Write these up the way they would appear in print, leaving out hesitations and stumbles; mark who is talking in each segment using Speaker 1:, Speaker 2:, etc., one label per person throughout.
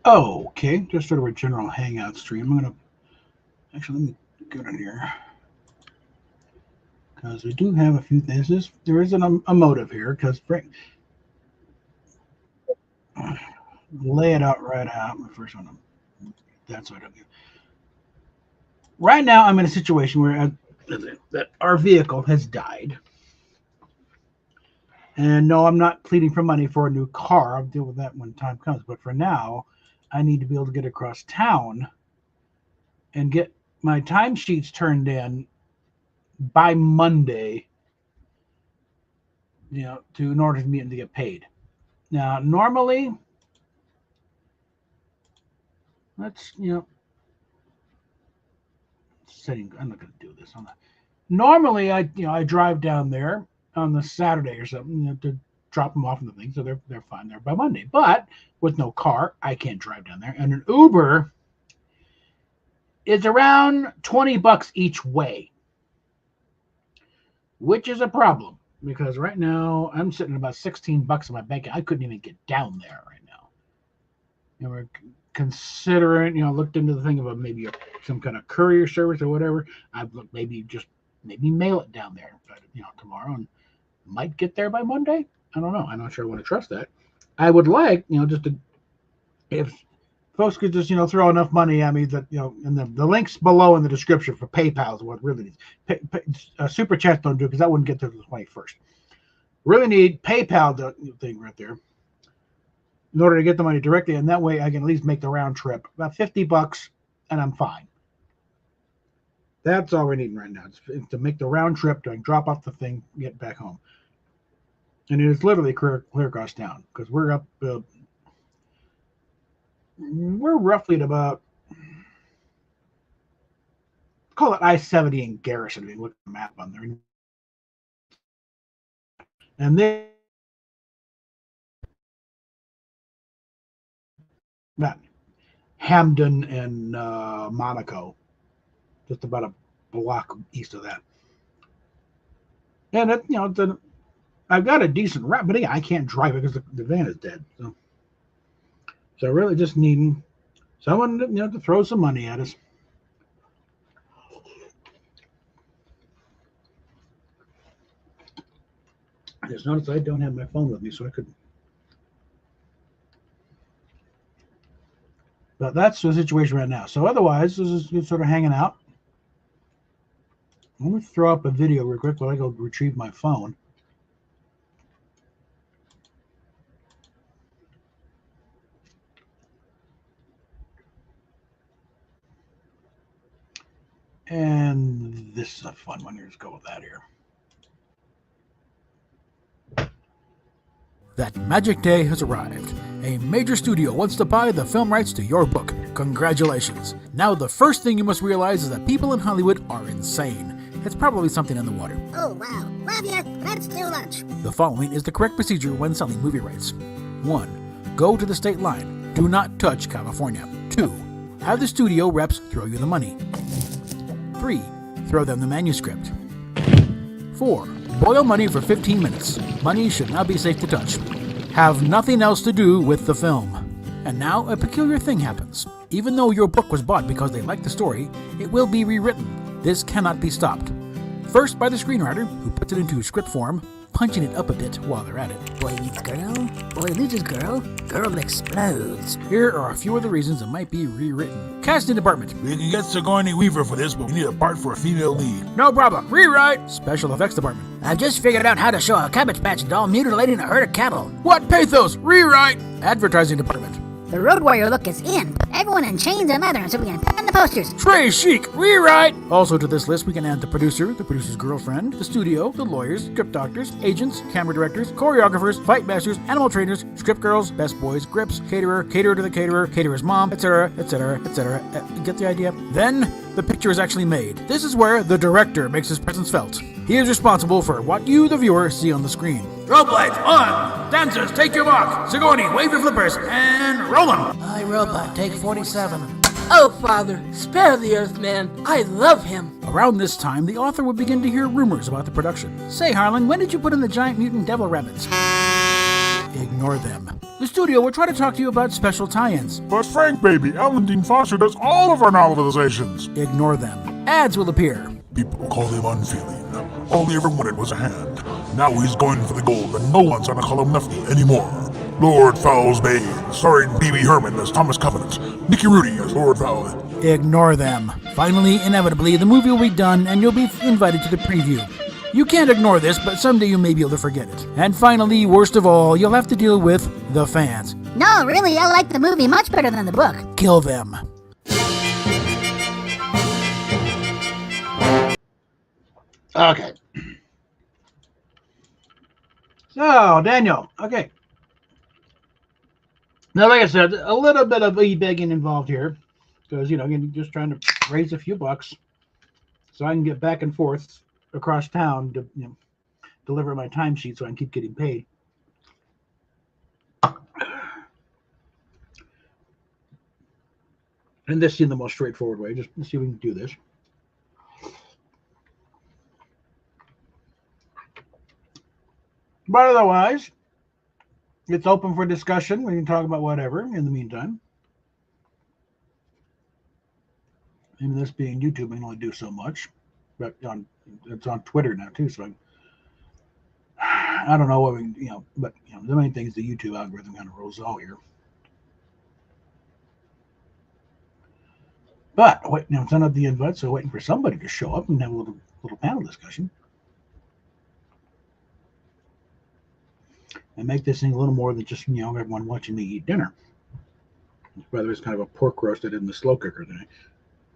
Speaker 1: Oh, okay. Just sort of a general hangout stream. I'm gonna actually let me get in here because we do have a few things. There is a motive here because lay it out right out. My first one. That's what I do. Right now, I'm in a situation where that our vehicle has died. And no, I'm not pleading for money for a new car. I'll deal with that when time comes. But for now, I need to be able to get across town and get my timesheets turned in by Monday, in order for me to get paid. Now, normally, let's, setting. I'm not going to do this. I'm not. Normally, I drive down there on the Saturday or something, to drop them off in the thing, so they're fine there by Monday. But with no car, I can't drive down there, and an Uber is around $20 each way, which is a problem because right now I'm sitting at about $16 in my bank. I couldn't even get down there right now. We're considering, looked into the thing about maybe some kind of courier service or whatever. I've looked maybe mail it down there, tomorrow, and might get there by Monday. I don't know. I'm not sure I want to trust that. I would like, just to, if folks could just, throw enough money at me that, and the links below in the description for PayPal is what really needs. Super chats don't do it because that wouldn't get to the 21st. Really need PayPal thing right there in order to get the money directly, and that way I can at least make the round trip. About $50, and I'm fine. That's all we're needing right now. It's to make the round trip, to drop off the thing, get back home. And it is literally clear across town because we're up. We're roughly at about, call it I-70 in Garrison. If you look at the map on there, and then not Hamden and Monaco, just about a block east of that. And I've got a decent route, but again, I can't drive it because the van is dead. So really just needing someone to throw some money at us. I just noticed I don't have my phone with me, so I couldn't. But that's the situation right now. So otherwise, this is just sort of hanging out. Let me throw up a video real quick while I go retrieve my phone. And this is a fun one. Let's go with that here.
Speaker 2: That magic day has arrived. A major studio wants to buy the film rights to your book. Congratulations. Now the first thing you must realize is that people in Hollywood are insane. It's probably something in the water.
Speaker 3: Oh wow, love ya, let's do lunch.
Speaker 2: The following is the correct procedure when selling movie rights. 1. Go to the state line. Do not touch California. 2. Have the studio reps throw you the money. 3. Throw them the manuscript. 4. Boil money for 15 minutes. Money should not be safe to touch. Have nothing else to do with the film. And now a peculiar thing happens. Even though your book was bought because they liked the story, it will be rewritten. This cannot be stopped. First by the screenwriter, who puts it into script form, punching it up a bit while they're at it.
Speaker 3: Boy meets girl, boy loses girl, girl explodes.
Speaker 2: Here are a few of the reasons it might be rewritten. Casting department.
Speaker 4: We can get Sigourney Weaver for this, but we need a part for a female lead.
Speaker 2: No problem. Rewrite. Special effects department.
Speaker 3: I've just figured out how to show a Cabbage Patch doll mutilating a herd of cattle.
Speaker 2: What pathos? Rewrite. Advertising department.
Speaker 3: The Road Warrior look is in. Put everyone in chains and leather so we can put in the posters.
Speaker 2: Trey Chic. Rewrite. Also to this list we can add the producer, the producer's girlfriend, the studio, the lawyers, script doctors, agents, camera directors, choreographers, fight masters, animal trainers, script girls, best boys, grips, caterer, caterer to the caterer, caterer's mom, etc., etc., etc. Get the idea? Then the picture is actually made. This is where the director makes his presence felt. He is responsible for what you, the viewer, see on the screen. Strobe lights on! Dancers, take your mark! Sigourney, wave your flippers, and roll them!
Speaker 5: I, Robot, take 47. Oh, Father, spare the Earth Man. I love him.
Speaker 2: Around this time, the author would begin to hear rumors about the production. Say, Harlan, when did you put in the giant mutant devil rabbits? Ignore them. The studio will try to talk to you about special tie-ins.
Speaker 4: But Frank, baby, Alan Dean Foster does all of our novelizations.
Speaker 2: Ignore them. Ads will appear.
Speaker 4: People call him unfeeling. All he ever wanted was a hand. Now he's going for the gold, and no one's gonna call him nothing anymore. Lord Fowl's Bane, starring B.B. Herman as Thomas Covenant, Nicky Rudy as Lord Fowl.
Speaker 2: Ignore them. Finally, inevitably, the movie will be done and you'll be invited to the preview. You can't ignore this, but someday you may be able to forget it. And finally, worst of all, you'll have to deal with the fans.
Speaker 3: No, really, I like the movie much better than the book.
Speaker 2: Kill them.
Speaker 1: Okay. So, Daniel, okay. Now, like I said, a little bit of e-begging involved here. Because, again, just trying to raise a few bucks so I can get back and forth across town to, deliver my timesheet so I can keep getting paid. And this seemed the most straightforward way. Just see if we can do this. But otherwise, it's open for discussion. We can talk about whatever in the meantime. And this being YouTube, I can only do so much. But it's on Twitter now too, so I don't know what we, but the main thing is the YouTube algorithm kind of rolls out here. But I'm sending out the invite, so waiting for somebody to show up and have a little panel discussion. And make this thing a little more than just, everyone watching me eat dinner. By the way, it's kind of a pork roast I did in the slow cooker today.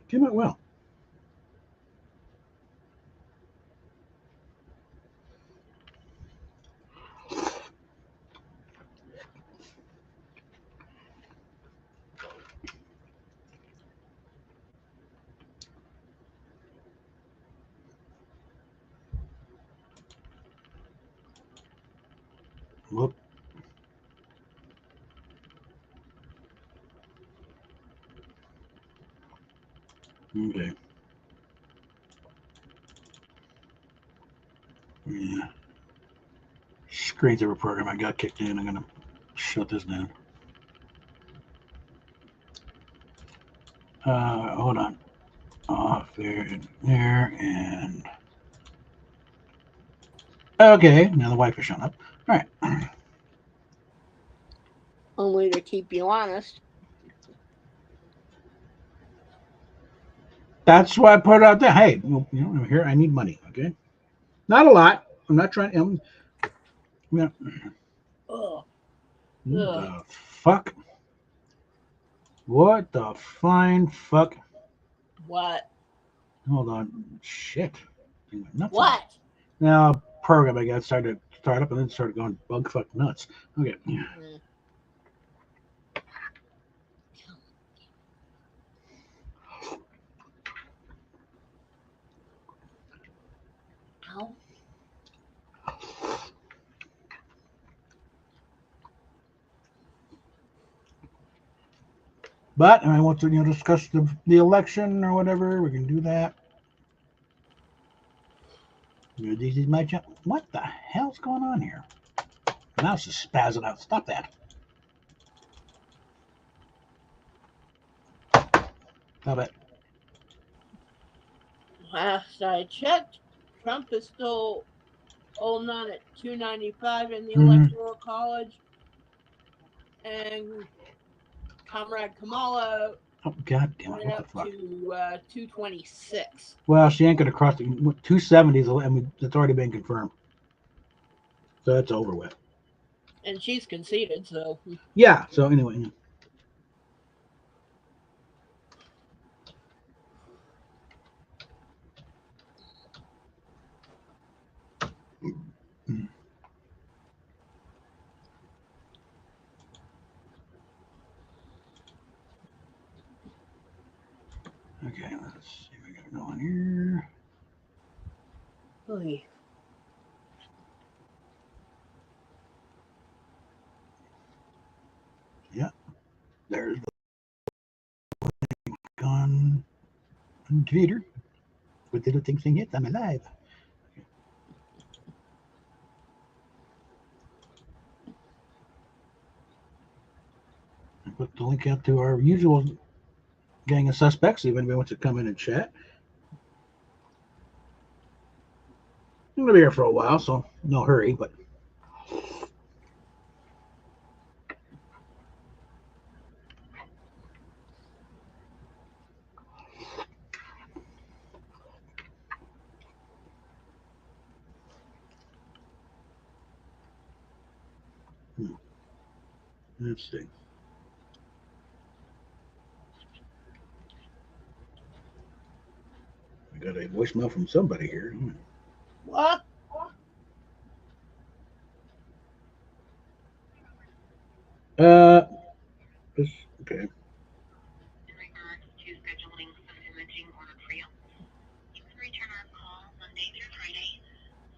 Speaker 1: Came out well. Whoop. Okay. Yeah. Screensaver program I got kicked in. I'm going to shut this down. Hold on. Off there, and okay. Now the wife is showing up. All right.
Speaker 5: Only to keep you honest.
Speaker 1: That's why I put it out there. Hey, I'm here. I need money. Okay, not a lot. I'm not trying. What the fuck? What the fine fuck?
Speaker 5: What?
Speaker 1: Hold on. Shit.
Speaker 5: What?
Speaker 1: Now, program I got started to start up and then started going bug fuck nuts. Okay.
Speaker 5: Ow.
Speaker 1: But I want to discuss the election or whatever. We can do that. This is my job. What the hell's going on here? The mouse is spazzing out. Stop that. Stop it.
Speaker 5: Last I checked, Trump is still holding on at 295 in the
Speaker 1: Mhm.
Speaker 5: Electoral College, and Comrade Kamala
Speaker 1: Oh, God damn it.
Speaker 5: went
Speaker 1: What the
Speaker 5: up
Speaker 1: fuck?
Speaker 5: to 226.
Speaker 1: Well, she ain't going to cross the 270s. I mean, it's already been confirmed. So that's over with.
Speaker 5: And she's conceded, so.
Speaker 1: Yeah. So anyway. Okay, let's see what we got going here.
Speaker 5: Oy.
Speaker 1: Yeah, there's the gun on Twitter with the little thing saying, "Yes, I'm alive." Put the link out to our usual gang of suspects. See if anybody wants to come in and chat. I'm gonna be here for a while, so no hurry. But let's see. I got a voicemail from somebody here.
Speaker 5: What?
Speaker 1: This, okay.
Speaker 6: In regards to scheduling some imaging ordered for you, you can return our call Monday through Friday,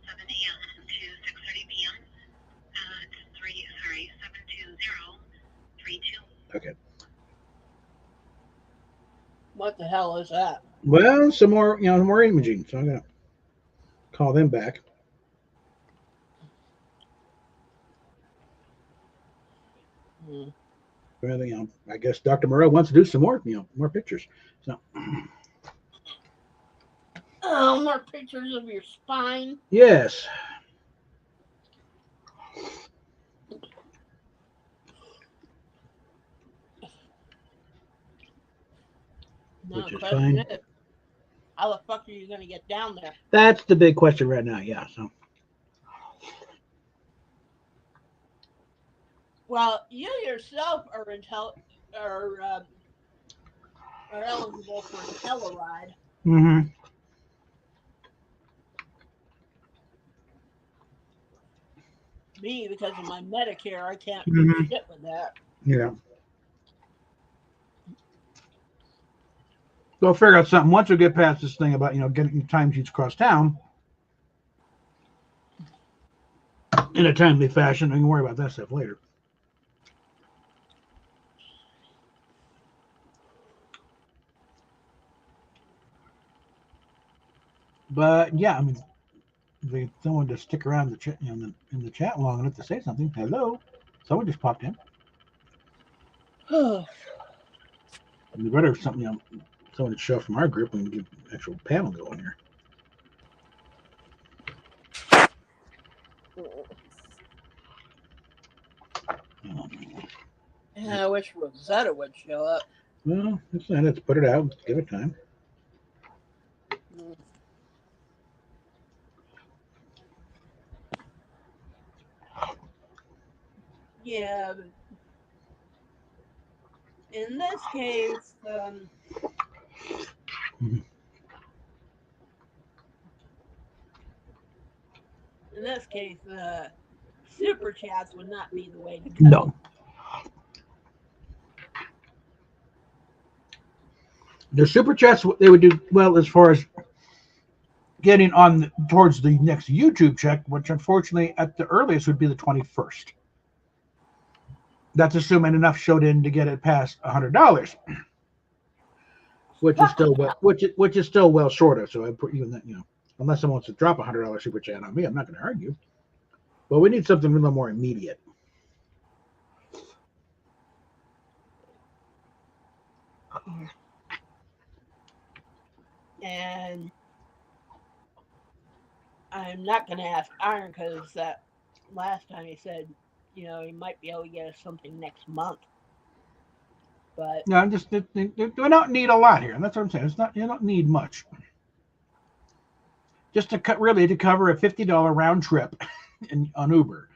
Speaker 6: 7 a.m. to 6:30 p.m. at 720-32.
Speaker 1: Okay.
Speaker 5: What the hell is that?
Speaker 1: Well, some more, more imaging. So I'm gonna call them back. Well, I guess Dr. Moreau wants to do some more, more pictures. So,
Speaker 5: Oh, more pictures of your spine.
Speaker 1: yes.
Speaker 5: No,
Speaker 1: Which is
Speaker 5: question
Speaker 1: fine.
Speaker 5: is, how the fuck are you gonna get down there?
Speaker 1: That's the big question right now. Yeah. So,
Speaker 5: Well, you yourself are eligible for a Telluride.
Speaker 1: mm-hmm.
Speaker 5: Me, because of my Medicare, I can't do
Speaker 1: Mhm.
Speaker 5: shit with that.
Speaker 1: Yeah. We'll figure out something once we get past this thing about getting timesheets across town in a timely fashion. We can worry about that stuff later. But yeah, I mean, if they someone to stick around the chat, in the chat long enough to say something. Hello, someone just popped in. We better have something, someone to show from our group and get an actual panel going here.
Speaker 5: Yeah, I wish Rosetta would show up.
Speaker 1: Well, it's not. Let's put it out. Let's give it time.
Speaker 5: Yeah, but in this case, super chats would not be the way to go.
Speaker 1: No. The super chats, they would do well as far as getting on towards the next YouTube check, which unfortunately at the earliest would be the 21st. That's assuming enough showed in to get it past $100, which is still which is still well short of. So I put even that, unless someone wants to drop $100 super chat on me, I'm not going to argue. But we need something a little more immediate.
Speaker 5: And I'm not going to ask Iron because that last time he said, he might be able to get us something next month. But
Speaker 1: no, I'm just we don't need a lot here, and that's what I'm saying. It's not, you don't need much. Just to cover a $50 round trip on Uber.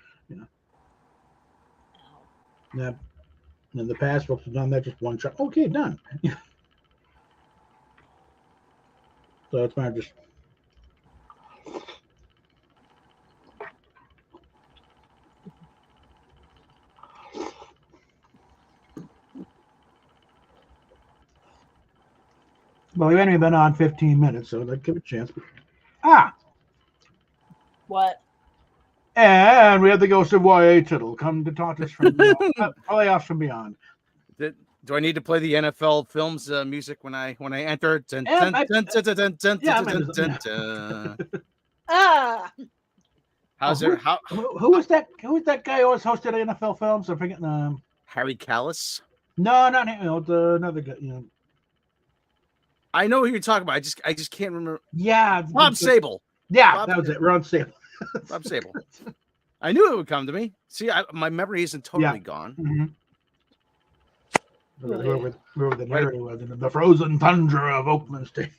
Speaker 1: Yeah. In the past, folks have done that just one shot. Okay, done. So it's not just. Well, we've only been on 15 minutes, so let's give it a chance.
Speaker 5: What?
Speaker 1: And we have the ghost of YA Tittle come to talk to us from playoffs from beyond.
Speaker 7: Do I need to play the NFL films music when I enter? How's it?
Speaker 1: Who was that? Who was that guy who always hosted NFL films? I'm forgetting.
Speaker 7: Harry Callis.
Speaker 1: No, not it's another guy.
Speaker 7: I know who you're talking about. I just can't remember.
Speaker 1: Yeah,
Speaker 7: Bob Sable.
Speaker 1: Yeah,
Speaker 7: Bob
Speaker 1: that was
Speaker 7: Sable.
Speaker 1: it. Ron Sable.
Speaker 7: Bob Sable. I knew it would come to me. See, my memory isn't totally gone.
Speaker 1: Mm-hmm. Whoever the narrator was, the frozen tundra of Oakland State.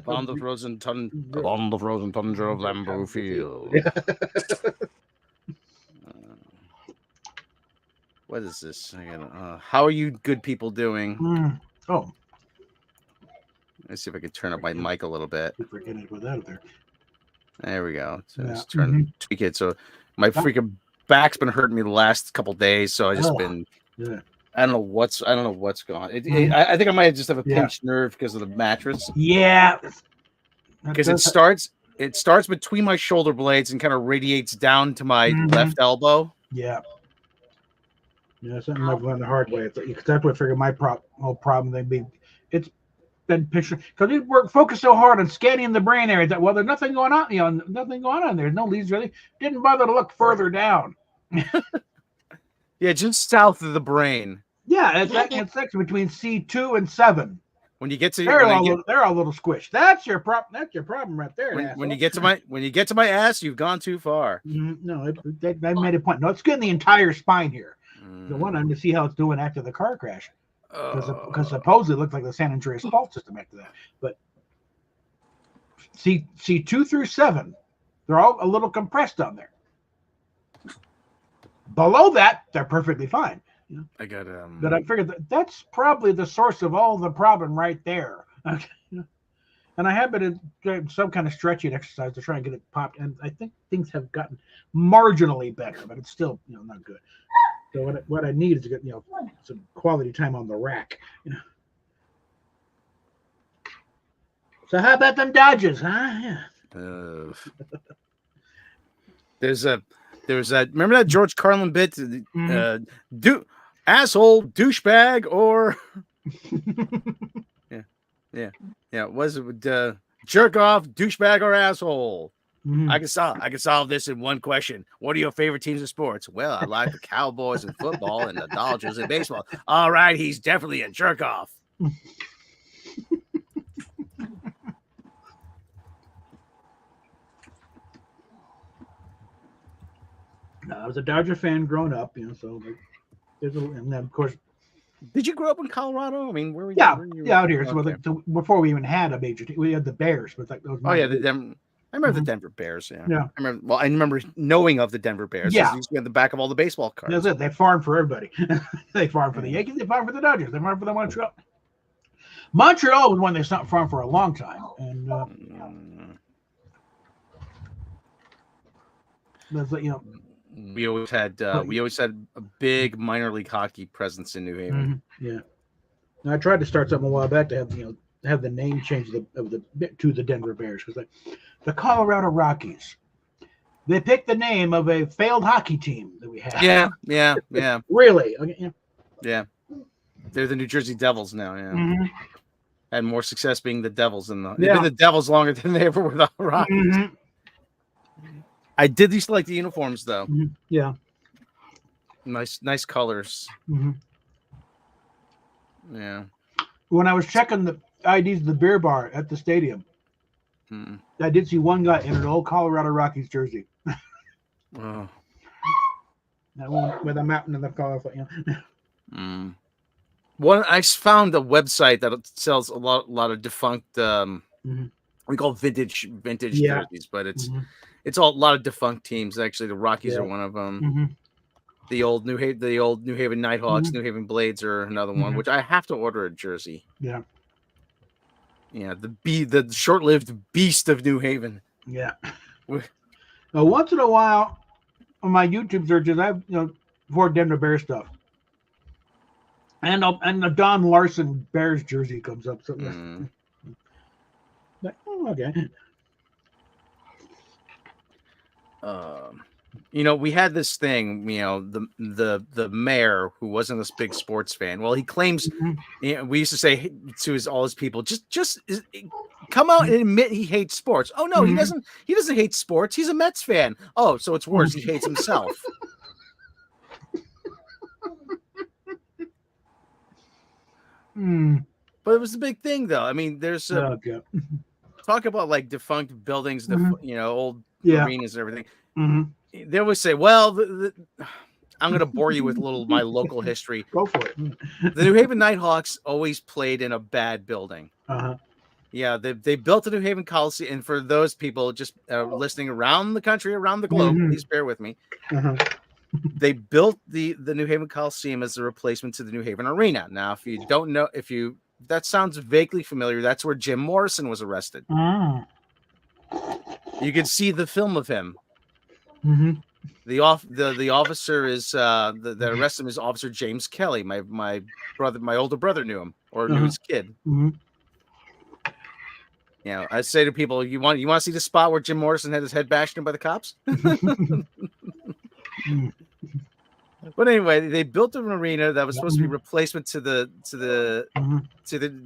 Speaker 7: On the frozen tundra of Lambeau Field. What is this? How are you good people doing?
Speaker 1: Oh.
Speaker 7: Let's see if I can turn up my mic a little bit.
Speaker 1: Keep forgetting to put that up there.
Speaker 7: There we go. So
Speaker 1: Yeah.
Speaker 7: just tweak it. So my freaking back's been hurting me the last couple days, so I just been.
Speaker 1: Yeah.
Speaker 7: I don't know what's going on. I think I might just have a pinched nerve because of the mattress.
Speaker 1: Yeah.
Speaker 7: Because it starts between my shoulder blades and kind of radiates down to my left elbow.
Speaker 1: Yeah. Yeah, something I've learned the hard way. Because that's what I figured my whole problem. It's been picture because we work focused so hard on scanning the brain area that there's nothing going on. Nothing going on there. No leads really. Didn't bother to look further down.
Speaker 7: Yeah, just south of the brain.
Speaker 1: Yeah, it's section between C2 and 7.
Speaker 7: When you get to
Speaker 1: they're all a little squished. That's your problem. That's your problem right there.
Speaker 7: When you get to my ass, you've gone too far.
Speaker 1: No, they made a point. No, it's getting the entire spine here. The one to see how it's doing after the car crash, because supposedly it looked like the San Andreas fault system after that. But C2 through 7, they're all a little compressed on there. Below that, they're perfectly fine.
Speaker 7: I got
Speaker 1: but I figured that's probably the source of all the problem right there. Okay. And I have been in some kind of stretching exercise to try and get it popped, and I think things have gotten marginally better, but it's still not good. So what I need is to get some quality time on the rack. So how about them Dodgers, huh? Yeah.
Speaker 7: There's that. Remember that George Carlin bit? Asshole, douchebag, or yeah. Was it jerk off, douchebag, or asshole? I can solve this in one question. What are your favorite teams in sports? Well, I like the Cowboys in football and the Dodgers in baseball. All right, he's definitely a jerk off.
Speaker 1: No, I was a Dodger fan growing up, so and then of course.
Speaker 7: Did you grow up in Colorado? I mean, where were you?
Speaker 1: Yeah,
Speaker 7: you
Speaker 1: out here.
Speaker 7: Okay.
Speaker 1: So before we even had a major team, we had the Bears. But those.
Speaker 7: Oh yeah, I remember the Denver Bears.
Speaker 1: Yeah.
Speaker 7: I remember knowing of the Denver Bears.
Speaker 1: Yeah,
Speaker 7: it used to be on the back of all the baseball cards.
Speaker 1: That's it. They farmed for everybody. They farmed for the Yankees. They farmed for the Dodgers. They farmed for the Montreal. Montreal was one they stopped farm for a long time, and that's
Speaker 7: we always had a big minor league hockey presence in New Haven.
Speaker 1: Yeah, and I tried to start something a while back to have the name change to the Denver Bears, because the Colorado Rockies, they picked the name of a failed hockey team that we had.
Speaker 7: Yeah.
Speaker 1: Really? Okay,
Speaker 7: yeah. They're the New Jersey Devils now. Yeah. Had more success being the Devils than they've been the Devils longer than they ever were the Rockies. I did used to like the uniforms though.
Speaker 1: Yeah.
Speaker 7: Nice colors. Yeah.
Speaker 1: When I was checking the IDs of the beer bar at the stadium, I did see one guy in an old Colorado Rockies jersey.
Speaker 7: Oh.
Speaker 1: That one with a mountain in the color.
Speaker 7: One, I found a website that sells a lot of defunct we call vintage jerseys, but it's all a lot of defunct teams. Actually, the Rockies are one of them. The old New Haven Nighthawks, New Haven Blades are another one, which I have to order a jersey.
Speaker 1: Yeah.
Speaker 7: Yeah, the short-lived beast of New Haven.
Speaker 1: Yeah. Now, once in a while, on my YouTube searches, I have for Denver Bears stuff, and the Don Larson Bears jersey comes up. So, okay.
Speaker 7: We had this thing, the mayor who wasn't this big sports fan. Well, he claims, we used to say to all his people, just come out and admit he hates sports. Oh no, he doesn't hate sports. He's a Mets fan. Oh, so it's worse. He hates himself. But it was the big thing, though. I mean, there's talk about like defunct buildings, old arenas and everything. They always say, "Well, I'm going to bore you with my local history."
Speaker 1: Go for it.
Speaker 7: The New Haven Nighthawks always played in a bad building. Yeah, they built the New Haven Coliseum, and for those people just listening around the country, around the globe, please bear with me. They built the New Haven Coliseum as a replacement to the New Haven Arena. Now, if you don't know, that sounds vaguely familiar, that's where Jim Morrison was arrested. You can see the film of him. The officer is that arrested him is Officer James Kelly. My older brother knew him, or knew his kid. I say to people, you want to see the spot where Jim Morrison had his head bashed in by the cops? But anyway, they built an arena that was supposed to be replacement to the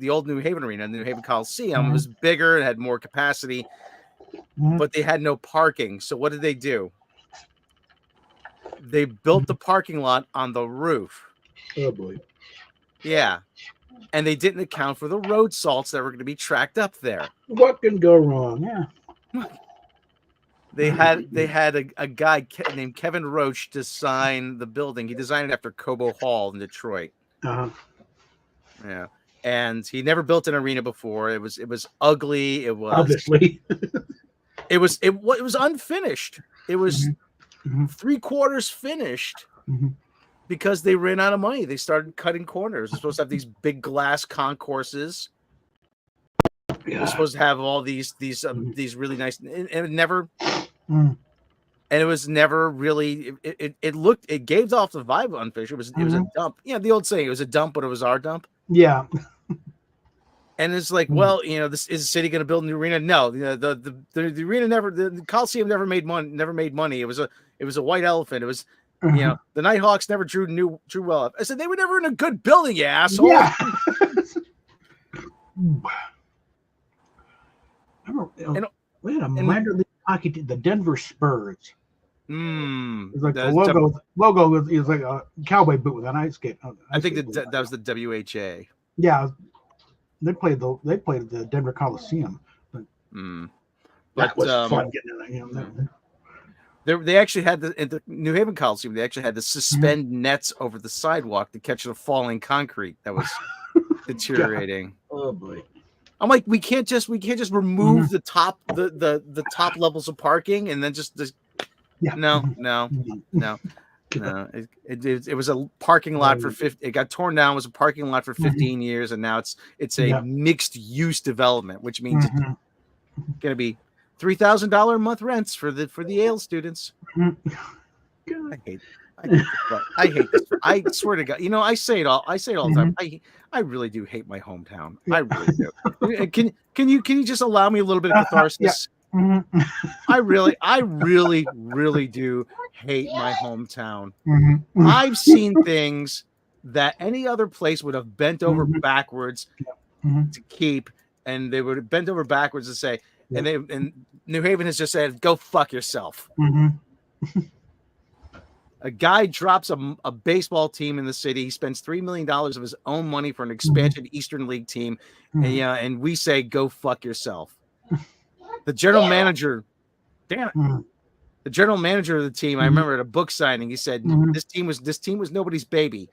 Speaker 7: old New Haven arena, the New Haven Coliseum. It was bigger, it had more capacity, but they had no parking. So what did they do? They built the parking lot on the roof.
Speaker 1: Oh boy.
Speaker 7: Yeah. And they didn't account for the road salts that were going to be tracked up there.
Speaker 1: What can go wrong? Yeah.
Speaker 7: They had a guy named Kevin Roach design the building. He designed it after Cobo Hall in Detroit. Yeah. And he never built an arena before. It was ugly. It was
Speaker 1: obviously
Speaker 7: it was unfinished. It was 3/4 finished. Because they ran out of money. They started cutting corners. They're supposed to have these big glass concourses. They're supposed to have all these really nice, and it never, and it was never really. It gave off the vibe of unfinished. It was a dump. Yeah, the old saying, it was a dump, but it was our dump.
Speaker 1: Yeah.
Speaker 7: And it's like, well, this is the city going to build a new arena? No, the arena the Coliseum never made money. It was a white elephant. It was. The Nighthawks never drew well up. I said they were never in a good building, you asshole. Yeah.
Speaker 1: We had a minor league hockey team, the Denver Spurs. It's like the logo is like a cowboy boot with an ice skate.
Speaker 7: I think that was the WHA.
Speaker 1: Yeah, they played the Denver Coliseum. But that was fun getting in there.
Speaker 7: They actually had in the New Haven Coliseum. They actually had to suspend nets over the sidewalk to catch the falling concrete that was deteriorating.
Speaker 1: Oh boy!
Speaker 7: I'm like, we can't just remove the top the top levels of parking and then just no. It was a parking lot for 50. It got torn down. It was a parking lot for 15 years, and now it's a mixed use development, which means it's going to be $3,000 a month rents for the Yale students. I hate this. I swear to God, I say it all the time. I really do hate my hometown. I really do. Can you just allow me a little bit of catharsis? I really do hate my hometown. I've seen things that any other place would have bent over backwards to keep, and they would have bent over backwards to say. And New Haven has just said, "Go fuck yourself." A guy drops a baseball team in the city. He spends $3 million of his own money for an expansion Eastern League team, and we say, "Go fuck yourself." The general manager, damn it, the general manager of the team. I remember at a book signing, he said, "This team was nobody's baby."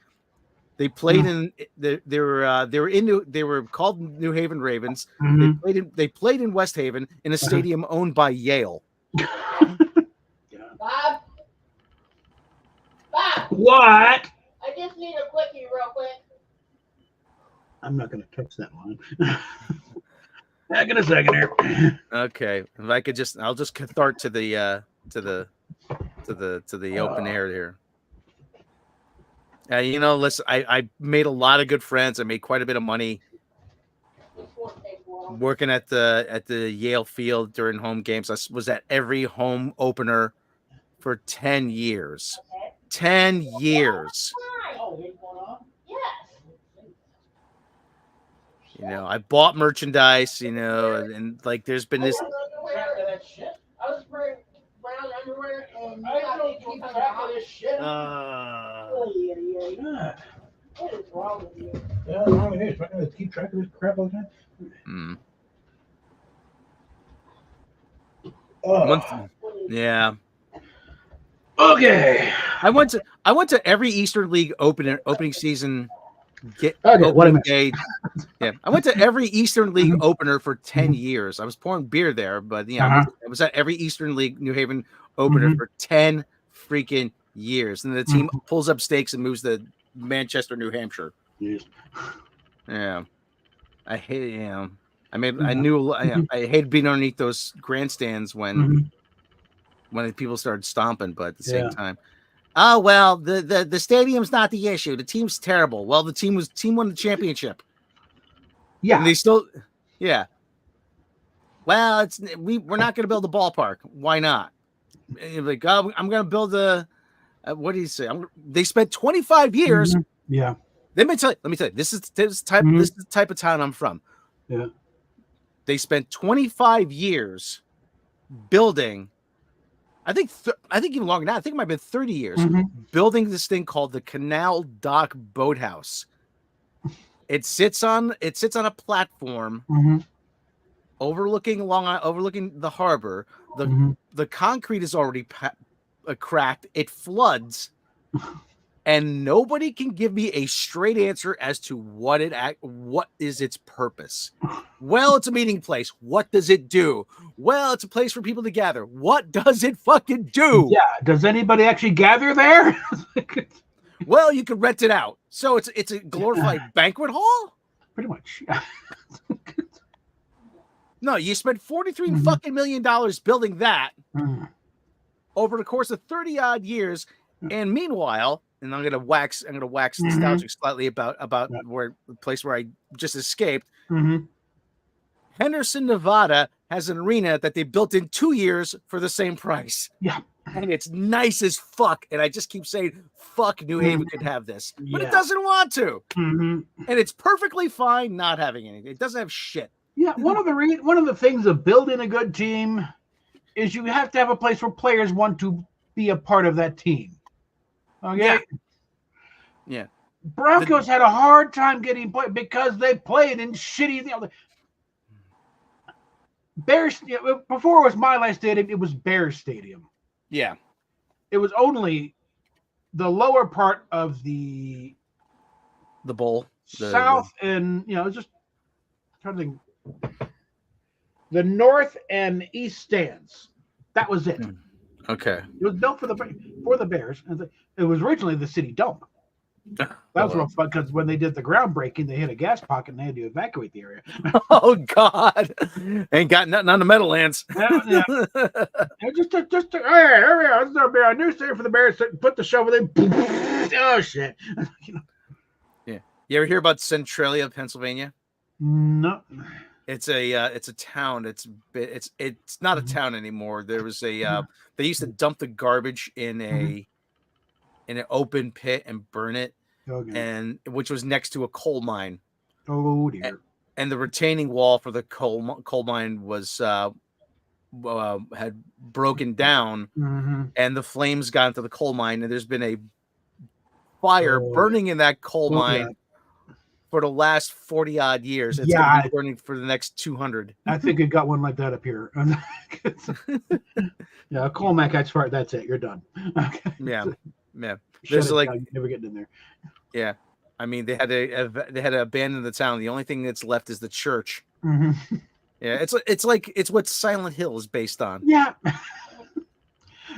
Speaker 7: They played in. They were called New Haven Ravens. They played in West Haven in a stadium owned by Yale.
Speaker 5: Bob.
Speaker 1: What?
Speaker 5: I just need a quickie real quick.
Speaker 1: I'm not going to touch that one. Back in a second here.
Speaker 7: Okay, if I could I'll just cathart to the open air here. Listen, I made a lot of good friends. I made quite a bit of money working at the Yale field during home games. I was at every home opener for 10 years. 10 years. I bought merchandise, and like there's been this.
Speaker 5: I was wearing brown underwear, and I don't keep track of this shit. is wrong with you?
Speaker 1: Yeah, wrong with it. I'm going to keep track of this crap all the time.
Speaker 7: Yeah.
Speaker 1: Okay.
Speaker 7: I went to every Eastern League opening season.
Speaker 1: Opening
Speaker 7: day. Yeah, I went to every Eastern League opener for 10 years. I was pouring beer there, but I was at every Eastern League New Haven opener for 10 freaking years. And the team pulls up stakes and moves to Manchester, New Hampshire.
Speaker 1: Yes.
Speaker 7: Yeah, I hate. Yeah, I knew. I hated being underneath those grandstands when the people started stomping, but at the same time. Oh, well, the stadium's not the issue. The team's terrible. Well, the team won the championship.
Speaker 1: Yeah.
Speaker 7: And they still, yeah. Well, we're not going to build a ballpark. Why not? And you're like, oh, I'm going to build what do you say? They spent 25 years.
Speaker 1: Yeah.
Speaker 7: Let me tell you, this is the type of town I'm from.
Speaker 1: Yeah.
Speaker 7: They spent 25 years building. I think even longer now. I think it might have been 30 years building this thing called the Canal Dock Boathouse. It sits on a platform overlooking the harbor. The concrete is already cracked. It floods, and nobody can give me a straight answer as to what is its purpose. Well, it's a meeting place. What does it do? Well, it's a place for people to gather. What does it fucking do?
Speaker 1: Yeah. Does anybody actually gather there?
Speaker 7: Well, you can rent it out. So it's a glorified banquet hall?
Speaker 1: Pretty much.
Speaker 7: No, you spent $43 fucking million building that over the course of 30 odd years. And meanwhile, and I'm gonna wax nostalgic slightly about where the place where I just escaped. Henderson, Nevada has an arena that they built in 2 years for the same price.
Speaker 1: Yeah.
Speaker 7: And it's nice as fuck. And I just keep saying, fuck, New Haven could have this. But it doesn't want to. And it's perfectly fine not having anything. It doesn't have shit.
Speaker 1: Yeah. One of the things of building a good team is you have to have a place where players want to be a part of that team. Okay?
Speaker 7: Yeah.
Speaker 1: Broncos had a hard time getting played because they played in shitty. Bears. Before it was My Life Stadium, it was Bears Stadium.
Speaker 7: Yeah.
Speaker 1: It was only the lower part of the
Speaker 7: bowl,
Speaker 1: south, and just trying to think. The north and east stands. That was it.
Speaker 7: Okay.
Speaker 1: It was built for the Bears. It was originally the city dome. That was real fun because when they did the groundbreaking, they hit a gas pocket and they had to evacuate the area.
Speaker 7: Oh God! Ain't got nothing on the Meadowlands.
Speaker 1: Yeah. Just hey, here we are. This is a new stadium for the Bears. Put the shovel in. Oh shit!
Speaker 7: Yeah. You ever hear about Centralia, Pennsylvania?
Speaker 1: No.
Speaker 7: It's a town. It's not a town anymore. There was they used to dump the garbage in an open pit and burn it, and which was next to a coal mine.
Speaker 1: Oh dear!
Speaker 7: And the retaining wall for the coal mine was had broken down, and the flames got into the coal mine, and there's been a fire burning in that coal mine for the last 40 odd years. It's going to be burning for the next 200.
Speaker 1: I think it got one like that up here. Yeah, a coal mine catch fire. That's it. You're done. Okay.
Speaker 7: Yeah. There's like
Speaker 1: never getting in there.
Speaker 7: Yeah, I mean they had to abandon the town. The only thing that's left is the church. Yeah, it's what Silent Hill is based on.
Speaker 1: Yeah.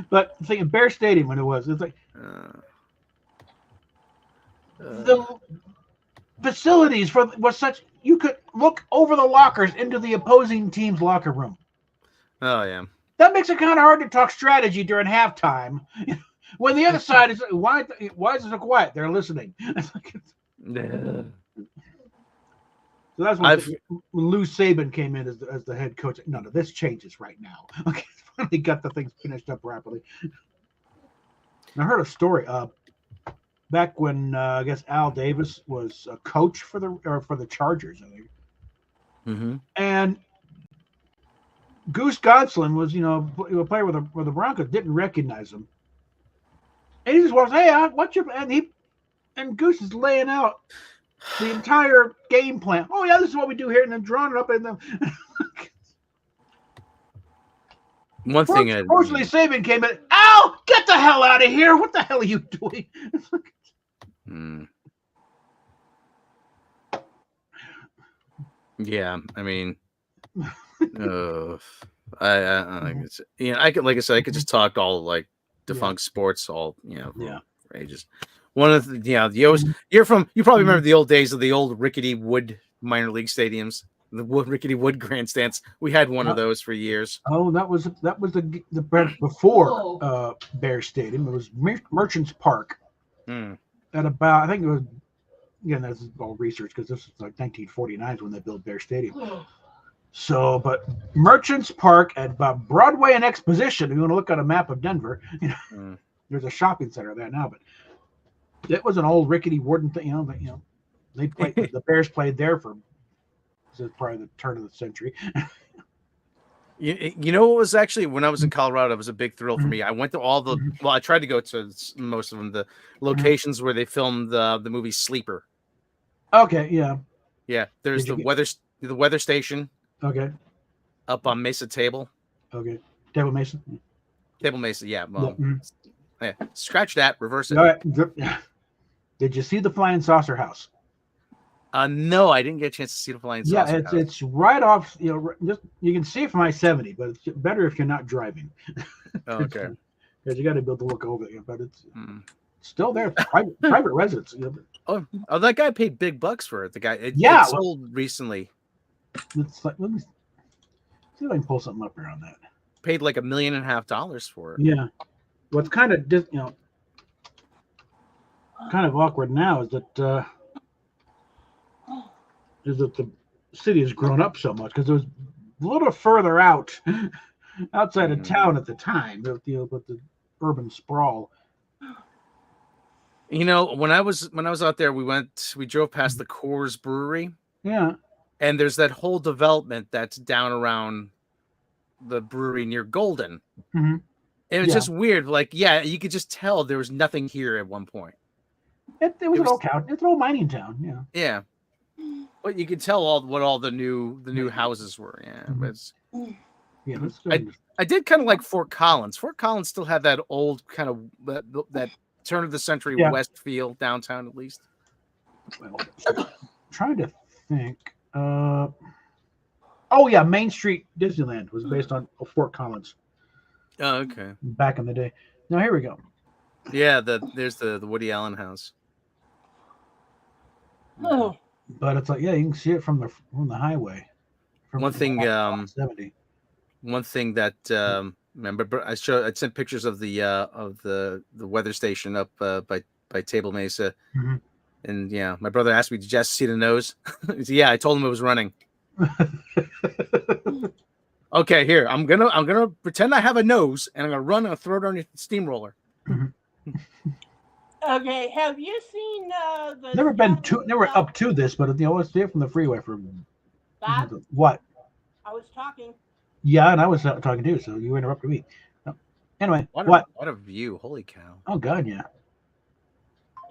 Speaker 1: But think of Bear Stadium when it's like the facilities was such you could look over the lockers into the opposing team's locker room.
Speaker 7: Oh yeah.
Speaker 1: That makes it kind of hard to talk strategy during halftime. When the other side is why is it so quiet? They're listening. So that's when Lou Saban came in as the head coach. No, this changes right now. Okay, finally got the things finished up rapidly. I heard a story back when I guess Al Davis was a coach for the Chargers, I think. And Goose Gonsolin was a player with the Broncos, didn't recognize him. And he just walks, hey, what's your? And and Goose is laying out the entire game plan. Oh yeah, this is what we do here, and then drawing it up, and then.
Speaker 7: One thing,
Speaker 1: fortunately, Saban came in. Al, get the hell out of here! What the hell are you doing?
Speaker 7: Yeah, I mean, I could, like I said, I could just talk all like defunct sports, all for ages. One of the you probably remember the old days of the old rickety wood minor league stadiums, the rickety wood grandstands. We had one of those for years.
Speaker 1: Oh, that was the before Bear Stadium. It was Merchants Park at about, I think it was, again, this is all research because this is like 1949 when they built Bear Stadium. So, but Merchants Park at about Broadway and Exposition. If you want to look at a map of Denver, there's a shopping center there now, but it was an old rickety wooden thing. They played. The Bears played there for probably the turn of the century.
Speaker 7: You know what was actually, when I was in Colorado, it was a big thrill for me. I went to all the I tried to go to most of them, the locations where they filmed the movie Sleeper.
Speaker 1: Okay, yeah.
Speaker 7: Yeah, there's the weather station.
Speaker 1: Okay.
Speaker 7: Up on Mesa Table.
Speaker 1: Okay. Table Mesa.
Speaker 7: Table Mesa, yeah. Well, yeah. Scratch that, reverse it.
Speaker 1: All right. Did you see the Flying Saucer House?
Speaker 7: No, I didn't get a chance to see the Flying Saucer House.
Speaker 1: It's right off. Just you can see it from I-70, but it's better if you're not driving.
Speaker 7: Okay.
Speaker 1: Because you got to be able to look over it, but it's still there. It's private residence.
Speaker 7: Oh, that guy paid big bucks for it. The guy, it sold recently.
Speaker 1: It's like, let me see if I can pull something up here on that.
Speaker 7: Paid like $1.5 million for it.
Speaker 1: Yeah. What's kind of kind of awkward now is that the city has grown up so much, because it was a little further outside of town at the time, with the urban sprawl.
Speaker 7: When I was out there, we drove past the Coors Brewery.
Speaker 1: Yeah.
Speaker 7: And there's that whole development that's down around the brewery near Golden.
Speaker 1: Mm-hmm.
Speaker 7: And it's just weird. Like, you could just tell there was nothing here at one point.
Speaker 1: It was an old town. It's an old mining town. Yeah.
Speaker 7: Yeah. But you could tell what all the new houses were. Yeah. I did kind of like Fort Collins. Fort Collins still had that old kind of that turn of the century West feel downtown, at least.
Speaker 1: Well, trying to think. Main Street Disneyland was based on Fort Collins.
Speaker 7: Oh, okay.
Speaker 1: Back in the day. Now here we go.
Speaker 7: Yeah, there's the Woody Allen house.
Speaker 5: Oh.
Speaker 1: But it's like, you can see it from the highway.
Speaker 7: One thing
Speaker 1: 70.
Speaker 7: One thing that remember, I sent pictures of the weather station up by Table Mesa.
Speaker 1: Mm-hmm.
Speaker 7: And my brother asked me, "Did you see the nose?" He said, "Yeah." I told him it was running. Okay, here I'm gonna pretend I have a nose, and I'm gonna run and throw it on your steamroller.
Speaker 1: Mm-hmm.
Speaker 5: Okay, have you seen the?
Speaker 1: Never up to this, but it's there from the freeway from.
Speaker 5: Bob?
Speaker 1: What?
Speaker 5: I was talking.
Speaker 1: Yeah, and I was talking too, so you interrupted me. No. Anyway,
Speaker 7: what a view! Holy cow!
Speaker 1: Oh God, yeah.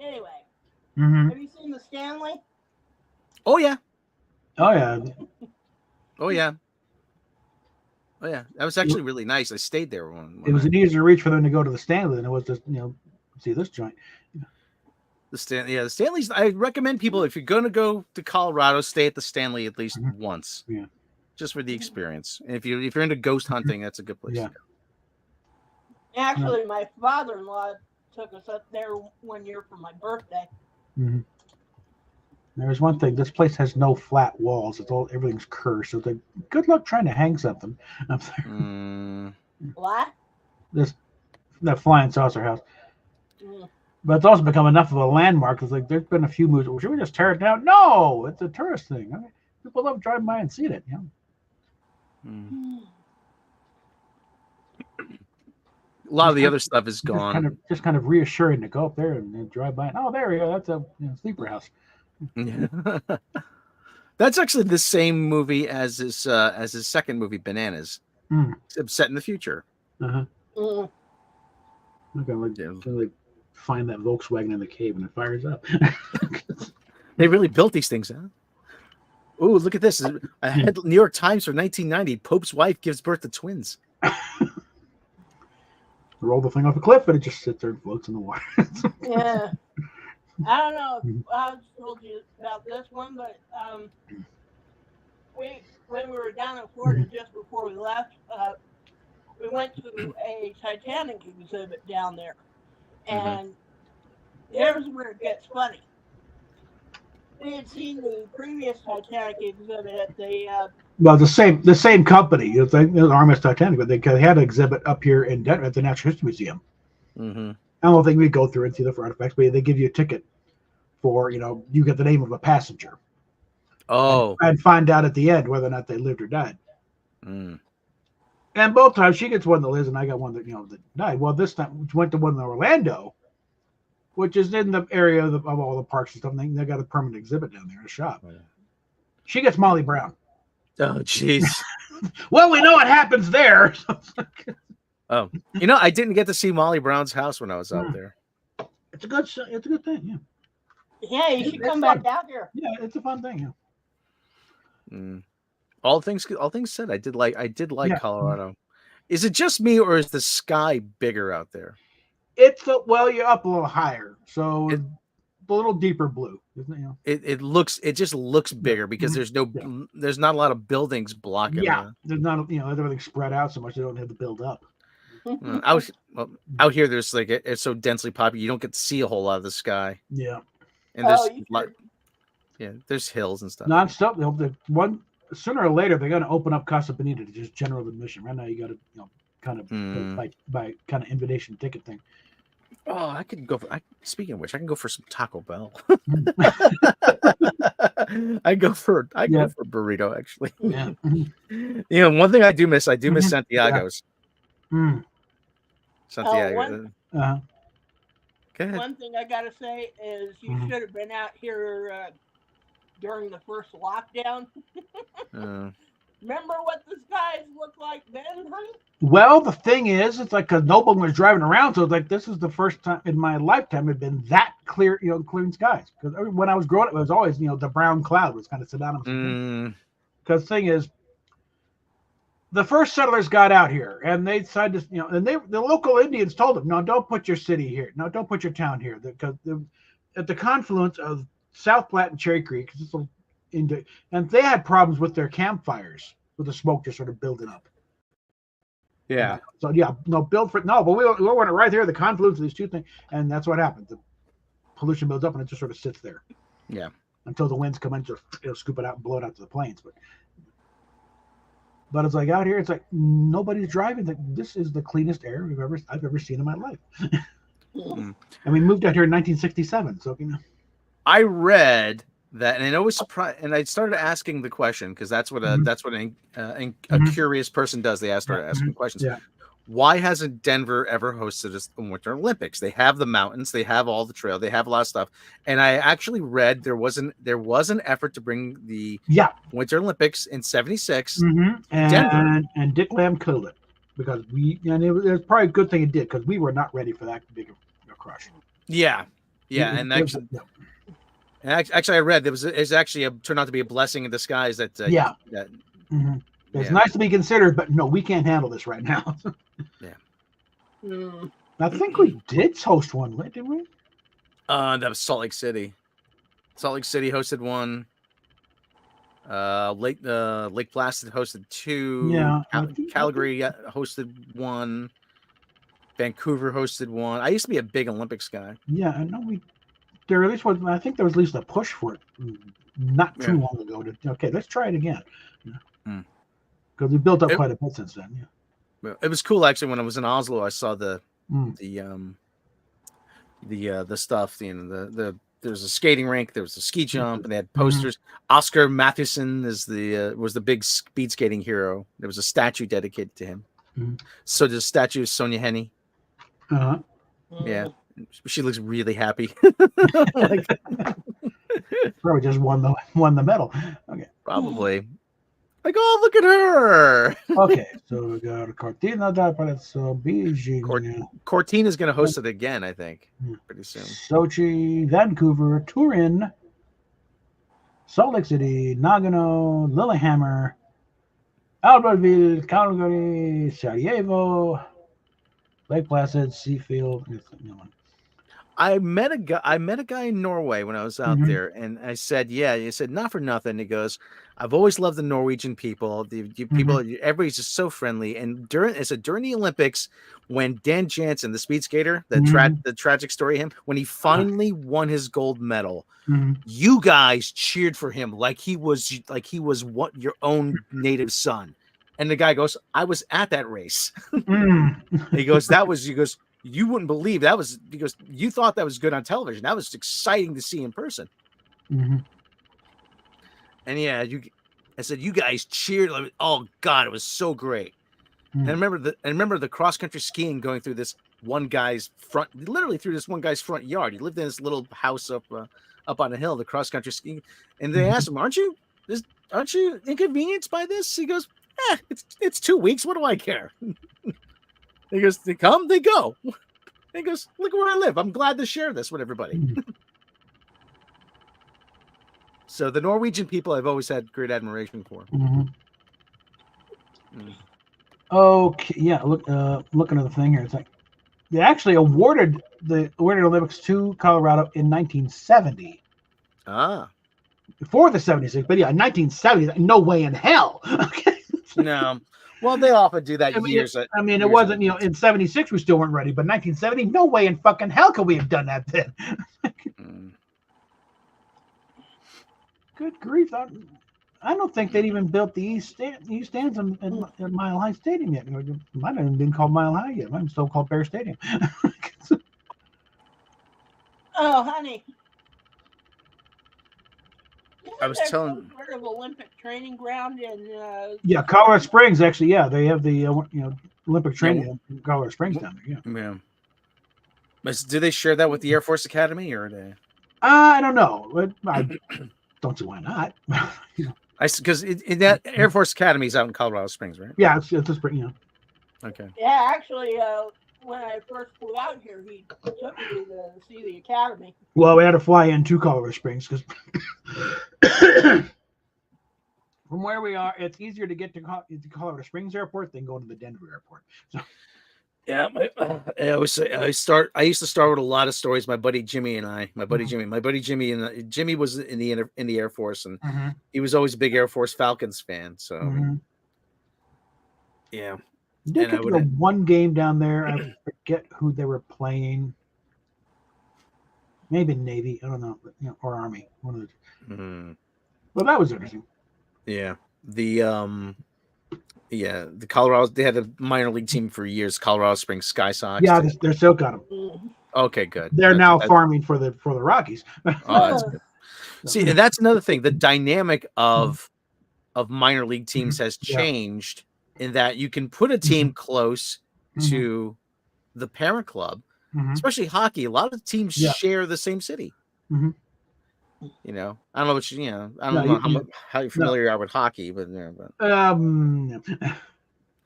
Speaker 5: Anyway.
Speaker 1: Mm-hmm.
Speaker 5: Have you seen the Stanley?
Speaker 7: Oh yeah.
Speaker 1: Oh yeah.
Speaker 7: Oh yeah. Oh yeah. That was actually really nice. I stayed there one
Speaker 1: it was an easier reach for them to go to the Stanley than it was to see this joint.
Speaker 7: The Stanley's. I recommend people, if you're going to go to Colorado, stay at the Stanley at least once.
Speaker 1: Yeah.
Speaker 7: Just for the experience. And if you're into ghost hunting, that's a good place to go.
Speaker 5: Actually, my father-in-law took us up there one year for my birthday.
Speaker 1: Mm-hmm. There's one thing. This place has no flat walls. Everything's curved. So good luck trying to hang something up there.
Speaker 5: What?
Speaker 1: That Flying Saucer House.
Speaker 5: Mm.
Speaker 1: But it's also become enough of a landmark. It's like there's been a few moves. Well, should we just tear it down? No, it's a tourist thing. People love driving by and seeing it.
Speaker 7: A lot of the other stuff is gone.
Speaker 1: Just kind of reassuring to go up there and drive by. Oh, there we go. That's a sleeper house.
Speaker 7: Yeah. That's actually the same movie as his second movie, Bananas. Except set in the future.
Speaker 1: Uh-huh. Okay, like find that Volkswagen in the cave and it fires up.
Speaker 7: They really built these things, huh? Oh, look at this. New York Times for 1990. Pope's wife gives birth to twins.
Speaker 1: Roll the thing off a cliff and it just sits there and floats in the water.
Speaker 5: Yeah. I don't know if I told you about this one, but when we were down in Florida just before we left, we went to a Titanic exhibit down there. And here's where it gets funny. We had seen the previous Titanic exhibit at the
Speaker 1: well, the same company. You think it was RMS Titanic, but they had an exhibit up here in Denver at the Natural History Museum.
Speaker 7: Mm-hmm.
Speaker 1: I don't think we go through and see the artifacts, but they give you a ticket for, you get the name of a passenger.
Speaker 7: Oh.
Speaker 1: And find out at the end whether or not they lived or died.
Speaker 7: Mm.
Speaker 1: And both times she gets one that lives and I got one that, that died. Well, this time we went to one in Orlando, which is in the area of all the parks and stuff. And they got a permanent exhibit down there in a shop.
Speaker 7: Oh, yeah.
Speaker 1: She gets Molly Brown.
Speaker 7: Oh, jeez.
Speaker 1: Well, we know what happens there.
Speaker 7: Oh, I didn't get to see Molly Brown's house when I was out there.
Speaker 1: It's a good thing. Yeah.
Speaker 5: Yeah, you should come back out here.
Speaker 1: Yeah, it's a fun thing. Yeah.
Speaker 7: Mm. All things said, I did like Colorado. Is it just me or is the sky bigger out there?
Speaker 1: You're up a little higher, so it's a little deeper blue, isn't it?
Speaker 7: It just looks bigger because there's not a lot of buildings blocking.
Speaker 1: Yeah, there's not everything's spread out so much they don't have to build up.
Speaker 7: Out here there's it's so densely populated you don't get to see a whole lot of the sky.
Speaker 1: Yeah,
Speaker 7: and there's hills and stuff.
Speaker 1: Non-stop. Sooner or later they're going to open up Casa Bonita to just general admission. Right now you got to kind of by kind of invitation ticket thing.
Speaker 7: Oh, I could go for. Speaking of which, I can go for some Taco Bell. I go for burrito actually.
Speaker 1: Yeah.
Speaker 7: One thing I do miss Santiago's.
Speaker 1: Yeah.
Speaker 7: Santiago.
Speaker 5: Go ahead. One thing I gotta say is you should have been out here during the first lockdown. Remember what the skies looked like then, honey?
Speaker 1: Well, the thing is, it's like because no one was driving around, so it's like this is the first time in my lifetime it had been that clear, clear skies. Because when I was growing up, it was always, the brown cloud was kind of synonymous. Because the thing is, the first settlers got out here, and they decided to, and the local Indians told them, no, don't put your city here, no, don't put your town here, because at the confluence of South Platte and Cherry Creek, and they had problems with their campfires, with the smoke just sort of building up.
Speaker 7: Yeah.
Speaker 1: But we want it right there, the confluence of these two things, and that's what happened. The pollution builds up, and it just sort of sits there.
Speaker 7: Yeah.
Speaker 1: Until the winds come in, to scoop it out and blow it out to the plains. But it's like out here, it's like nobody's driving. Like, this is the cleanest air I've ever seen in my life. And we moved out here in 1967, so
Speaker 7: I read that, and it was surprised, and I started asking the question because that's what a curious person does. They started asking questions.
Speaker 1: Yeah.
Speaker 7: Why hasn't Denver ever hosted a Winter Olympics? They have the mountains, they have all the trail, they have a lot of stuff. And I actually read there was an effort to bring the Winter Olympics in '76.
Speaker 1: And Dick Lamb killed it because it was probably a good thing it did because we were not ready for that big a crush.
Speaker 7: Yeah, actually, I read it's actually turned out to be a blessing in disguise that.
Speaker 1: It's nice to be considered, but no, we can't handle this right now. I think we did host one, didn't we?
Speaker 7: That was Salt Lake City. Salt Lake City hosted one. Lake Placid hosted two.
Speaker 1: Yeah.
Speaker 7: Calgary hosted one. Vancouver hosted one. I used to be a big Olympics guy.
Speaker 1: Yeah, I know there at least was. I think there was at least a push for it not too long ago. Let's try it again. Because we built up quite a bit since then. Yeah.
Speaker 7: It was cool actually. When I was in Oslo, I saw the stuff. There's a skating rink. There was a ski jump, and they had posters. Oscar Mathewson was the big speed skating hero. There was a statue dedicated to him. So there's a statue of Sonia Henney. Yeah, she looks really happy.
Speaker 1: Probably just won the medal. Okay,
Speaker 7: probably. Like, oh, look at her.
Speaker 1: Okay, so we got Cortina da Palazzo Beijing,
Speaker 7: Cortina's going to host it again, I think, pretty soon.
Speaker 1: Sochi, Vancouver, Turin, Salt Lake City, Nagano, Lillehammer, Albertville, Calgary, Sarajevo, Lake Placid, Seafield.
Speaker 7: I met a guy in Norway when I was out there, and I said, "Yeah." He said, "Not for nothing." He goes, "I've always loved the Norwegian people. The people, everybody's just so friendly." And during the Olympics, when Dan Jansen, the speed skater, the tragic story of him, when he finally won his gold medal, you guys cheered for him like he was what your own native son. And the guy goes, "I was at that race." He goes, "You wouldn't believe that was," because you thought that was good on television. That was exciting to see in person. And yeah, I said, you guys cheered. Like, oh God, it was so great. And I remember the cross country skiing going through this one guy's literally through this one guy's front yard. He lived in this little house up on a hill, the cross country skiing. And they asked him, aren't you inconvenienced by this? He goes, it's 2 weeks. What do I care? He goes, they come, they go. He goes, look where I live. I'm glad to share this with everybody. So the Norwegian people I've always had great admiration for.
Speaker 1: Okay, yeah. Looking at the thing here, it's like they actually awarded the Winter Olympics to Colorado in 1970. Before the 76, but yeah, 1970. No way in hell. Okay.
Speaker 7: No. Well, they often do that
Speaker 1: it
Speaker 7: years
Speaker 1: wasn't, in 76 we still weren't ready, but 1970, no way in fucking hell could we have done that then. Good grief. I don't think they'd even built the East Stands at Mile High Stadium yet. It might have even been called Mile High yet. It might have still called Bear Stadium.
Speaker 5: Oh, honey.
Speaker 7: I was telling
Speaker 5: some sort of Olympic training ground in.
Speaker 1: Colorado Springs. Actually, yeah, they have the Olympic training in Colorado Springs down there. Yeah.
Speaker 7: But do they share that with the Air Force Academy or they?
Speaker 1: I don't know. But I don't see why not.
Speaker 7: Because that Air Force Academy is out in Colorado Springs, right?
Speaker 1: Yeah, it's a spring.
Speaker 7: Okay.
Speaker 5: Yeah, actually, when I first flew out here, he took me to see the academy.
Speaker 1: Well, we had to fly into Colorado Springs because from where we are, it's easier to get to Colorado Springs Airport than going to the Denver Airport. So.
Speaker 7: Yeah, I used to start with a lot of stories. My buddy Jimmy and I, Jimmy was in the Air Force, and he was always a big Air Force Falcons fan. So, yeah.
Speaker 1: Did get to go one game down there. I forget who they were playing. Maybe Navy, I don't know, but, or Army, one of the. Well, that was interesting.
Speaker 7: Yeah, the Colorado. They had a minor league team for years, Colorado Springs Sky Sox.
Speaker 1: Yeah, they're still got them.
Speaker 7: Okay, good.
Speaker 1: They're now farming for the Rockies.
Speaker 7: Oh, that's good. See, and that's another thing. The dynamic of minor league teams has changed. In that you can put a team close to the parent club, especially hockey. A lot of teams share the same city. I don't know what I don't know how familiar you are with hockey, but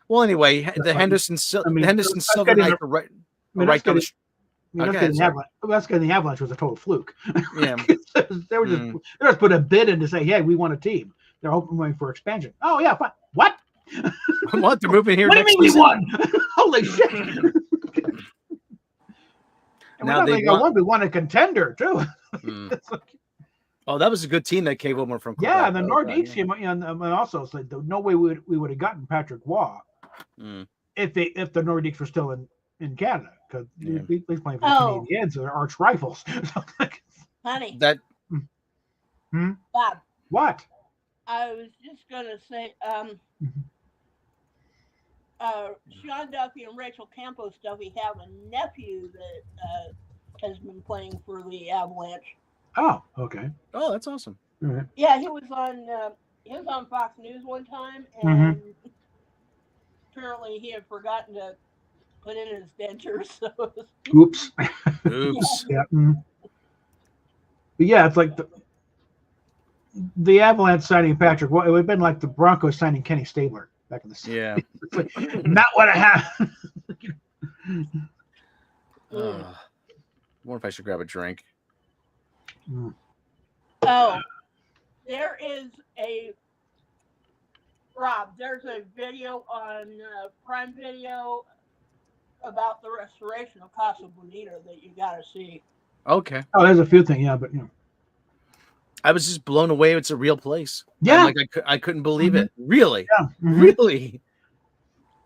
Speaker 7: well, anyway, the Henderson Silver Knights are right down the street.
Speaker 1: That's because the Avalanche was a total fluke.
Speaker 7: Yeah,
Speaker 1: they were just put a bid in to say, "Hey, we want a team." They're hoping for expansion. Oh yeah, fine. What?
Speaker 7: What? They're moving here.
Speaker 1: What do you mean we won? Holy shit! Now we won a contender too.
Speaker 7: Oh, that was a good team that came over from Quebec.
Speaker 1: Yeah, and the Nordiques came, and also said no way we would have gotten Patrick Waugh if the Nordiques were still in Canada, because he's playing for the Canadiens, they're arch rivals.
Speaker 5: Honey,
Speaker 7: that.
Speaker 5: Bob.
Speaker 1: What?
Speaker 5: I was just gonna say, Sean Duffy and Rachel Campos Duffy have a nephew that has been playing for the Avalanche.
Speaker 1: Oh, okay.
Speaker 7: Oh, that's awesome.
Speaker 1: Right.
Speaker 5: Yeah, he was on Fox News one time, and apparently he had forgotten to put in his dentures. So
Speaker 1: Oops.
Speaker 7: Oops.
Speaker 1: Yeah. But yeah, it's like the Avalanche signing Patrick, well, it would have been like the Broncos signing Kenny Stabler back in the 70s.
Speaker 7: Yeah.
Speaker 1: It's like, not what I have.
Speaker 7: I wonder if I should grab a drink.
Speaker 5: Oh, there is there's a video on Prime Video about the restoration of Casa Bonita that you got to see.
Speaker 7: Okay.
Speaker 1: Oh, there's a few things, yeah, but
Speaker 7: I was just blown away. It's a real place.
Speaker 1: Yeah.
Speaker 7: I couldn't believe it. Really?
Speaker 1: Yeah.
Speaker 7: Really?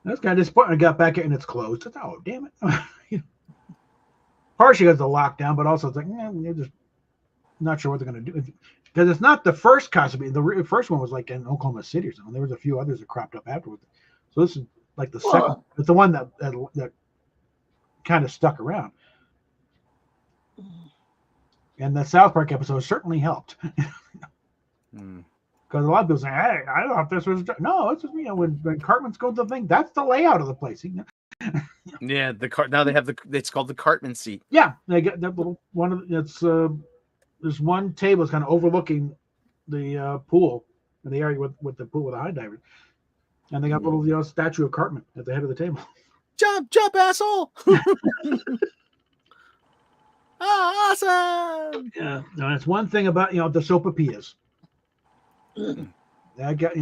Speaker 1: That's kind of disappointing. I got back and it's closed. It's, oh, damn it. Partially because of the lockdown, but also it's like, they're just not sure what they're going to do. Because it's not the first Casa Bonita. The first one was like in Oklahoma City or something. There was a few others that cropped up afterwards. So this is like the second. It's the one that kind of stuck around. And the South Park episode certainly helped. Because a lot of people say, hey, I don't know if this was... No, it's just, when Cartman's going to the thing, that's the layout of the place.
Speaker 7: Yeah, now they have it's called the Cartman seat.
Speaker 1: Yeah, they get that little one of it's there's one table is kind of overlooking the pool in the area with the pool with the high divers, and they got a little statue of Cartman at the head of the table.
Speaker 7: Jump, asshole! Awesome!
Speaker 1: Yeah, no, that's one thing about the sopapillas. I got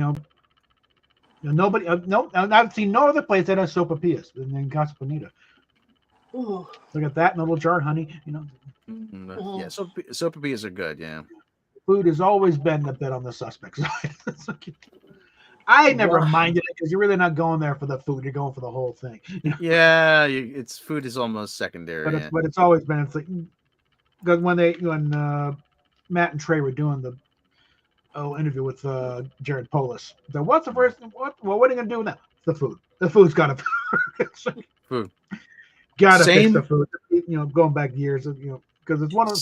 Speaker 1: nobody. No, I've seen no other place that has sopapillas than Casa Bonita. Look at that in a little jar, honey.
Speaker 7: Yeah, sopapillas are good. Yeah,
Speaker 1: food has always been a bit on the suspect side. I never minded it because you're really not going there for the food; you're going for the whole thing.
Speaker 7: Yeah, it's food is almost secondary.
Speaker 1: But it's always been. It's like because when Matt and Trey were doing the interview with Jared Polis. So what's the first? What are you gonna do now? The food. The food's gotta
Speaker 7: food.
Speaker 1: Gotta fix the food. Going back years, because it's one of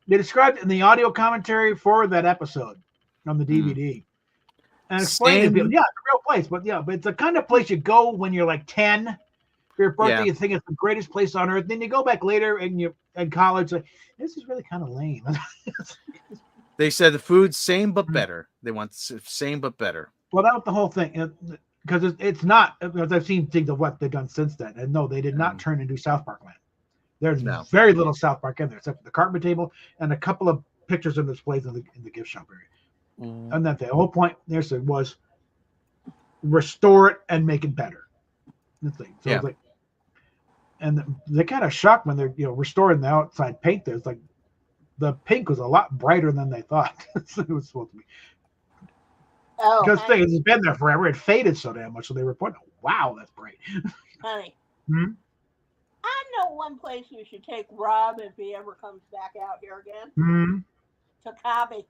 Speaker 1: they described it in the audio commentary for that episode on the DVD. And explain to people, it's a real place, but it's the kind of place you go when you're like 10. For your birthday, you think it's the greatest place on earth. Then you go back later and you're in college, like, this is really kind of lame.
Speaker 7: They said the food's same but better. They want same but better.
Speaker 1: Well, that was the whole thing, because it's not. Because I've seen things of what they've done since then, and no, they did not turn into South Park land. There's very little South Park in there, except for the Cartman table and a couple of pictures of displays in the gift shop area. And that the whole point there was restore it and make it better. The thing. So it's like, and they're kind of shocked when they're restoring the outside paint. There's like. The pink was a lot brighter than they thought it was supposed to be. Because it's been there forever. It faded so damn much. So they were pointing, wow, that's bright.
Speaker 5: Honey, I know one place we should take Rob if he ever comes back out here again. Takabe.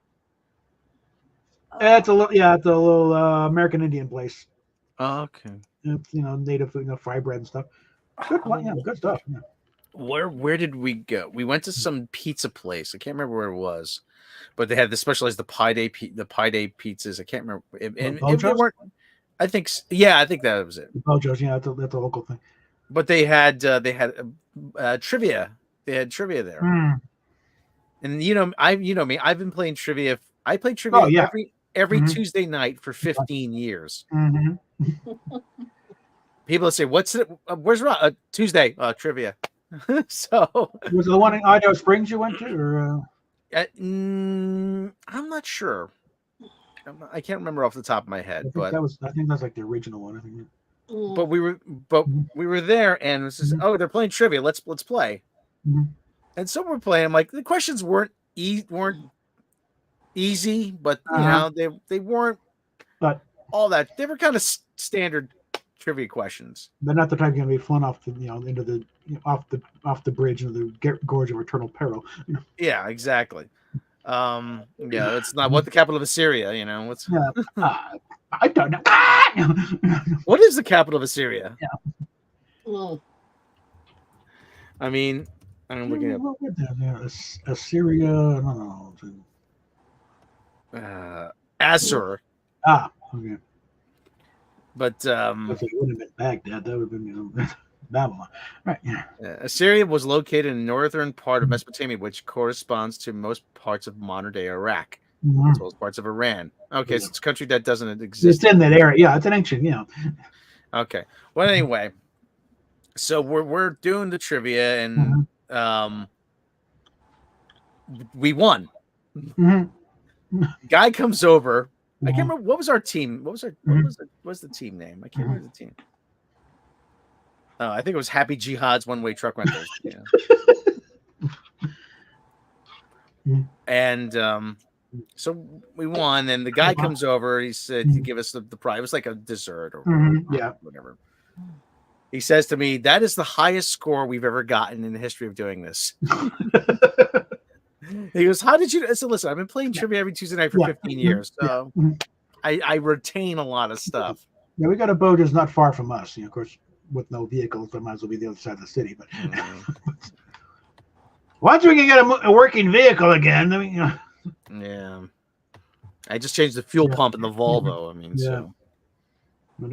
Speaker 1: It's a little American Indian place.
Speaker 7: Oh, okay.
Speaker 1: It's native food, fry bread and stuff. Good, good stuff. Yeah.
Speaker 7: Where did we go? We went to some pizza place. I can't remember where it was, but they had the specialized the Pie Day pizzas. I can't remember. I think that was it.
Speaker 1: Bojo's, that's a local thing.
Speaker 7: But they had trivia. They had trivia there. And me. I've been playing trivia. I played trivia every Tuesday night for 15 years. People say, "What's it? Where's Tuesday trivia?" So
Speaker 1: was it the one in Idaho Springs you went to, or
Speaker 7: I'm not sure. I can't remember off the top of my head,
Speaker 1: I think that's like the original one. I think.
Speaker 7: But we were there, and it says, "Oh, they're playing trivia. Let's play." And so we're playing. I'm like, the questions weren't easy, but they weren't all that. They were kind of standard trivia questions.
Speaker 1: They're not the type you're going to be flown off into the off the bridge into the gorge of eternal peril.
Speaker 7: Yeah, exactly. It's not what the capital of Assyria. What's
Speaker 1: I don't know.
Speaker 7: What is the capital of Assyria?
Speaker 1: Yeah.
Speaker 7: I mean, I'm looking at
Speaker 1: Assyria. I don't
Speaker 7: know. Assur.
Speaker 1: Okay.
Speaker 7: But
Speaker 1: it wouldn't have been Baghdad. That would have been Babylon. Right. Yeah.
Speaker 7: Assyria was located in the northern part of Mesopotamia, which corresponds to most parts of modern-day Iraq.
Speaker 1: Mhm.
Speaker 7: as well as parts of Iran. Okay, so it's a country that doesn't
Speaker 1: It's
Speaker 7: exist.
Speaker 1: in that area. Yeah, it's an ancient,
Speaker 7: Okay. Well, anyway, so we're doing the trivia, and we won. Guy comes over. I can't remember what was our team. What was the team name? I can't remember the team. Oh, I think it was Happy Jihad's one-way truck rentals. Yeah. And so we won, and the guy comes over. He said to give us the prize. It was like a dessert or whatever. He says to me, "That is the highest score we've ever gotten in the history of doing this." He goes, "How did you?" I said, "Listen, I've been playing trivia every Tuesday night for 15 years, so I retain a lot of stuff."
Speaker 1: Yeah, we got a boat that's not far from us. Of course, with no vehicles, it might as well be the other side of the city. But once we can get a working vehicle again, I mean,
Speaker 7: yeah. I just changed the fuel pump in the Volvo. I mean, so
Speaker 1: I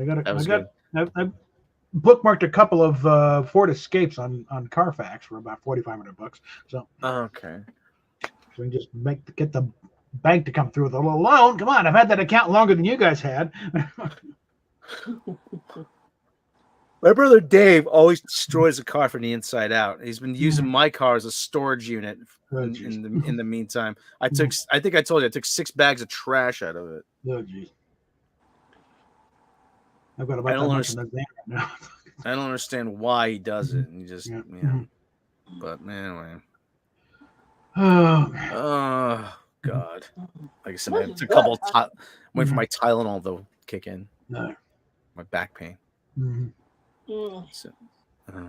Speaker 1: bookmarked a couple of Ford Escapes on Carfax for about $4,500. So
Speaker 7: okay.
Speaker 1: So we can just get the bank to come through with a little loan. Come on, I've had that account longer than you guys had.
Speaker 7: My brother Dave always destroys a car from the inside out. He's been using my car as a storage unit in the meantime. I think I told you I took 6 bags of trash out of it.
Speaker 1: Oh geez. I've got about that much in the van right now.
Speaker 7: I don't understand why he does it. And he just But anyway. Oh God! Like I said, man, it's a couple of wait for my Tylenol to kick in.
Speaker 1: No.
Speaker 7: My back pain.
Speaker 1: So,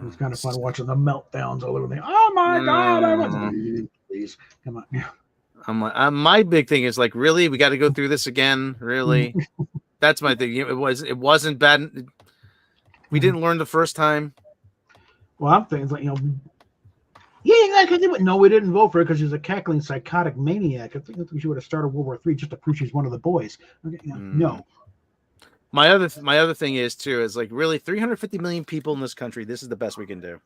Speaker 1: it's kind of fun watching the meltdowns all over there. Oh my God! Please come on.
Speaker 7: I'm like, my big thing is like, really, we got to go through this again. Really, that's my thing. It wasn't bad. We didn't learn the first time.
Speaker 1: Well, I'm thinking like no, we didn't vote for her because she's a cackling psychotic maniac. I think she would have started World War III just to prove she's one of the boys. Okay, no.
Speaker 7: My other thing is too is like really 350 million people in this country. This is the best we can do.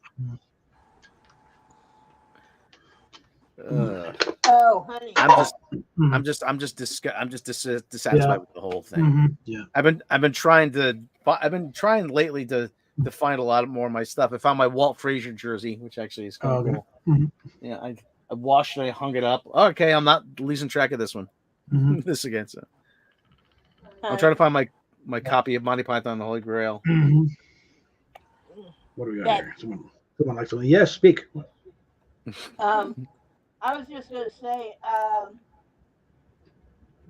Speaker 5: Oh, honey.
Speaker 7: I'm just dissatisfied with the whole thing.
Speaker 1: Yeah.
Speaker 7: I've been trying lately to find a lot more of my stuff. I found my Walt Frazier jersey, which actually is kind of cool. Yeah, I washed it, I hung it up. Okay, I'm not losing track of this one. This again. So I'm trying to find my copy of Monty Python and the Holy Grail.
Speaker 1: What do we got here? Someone likes something. Yes, speak.
Speaker 5: I was just going to say,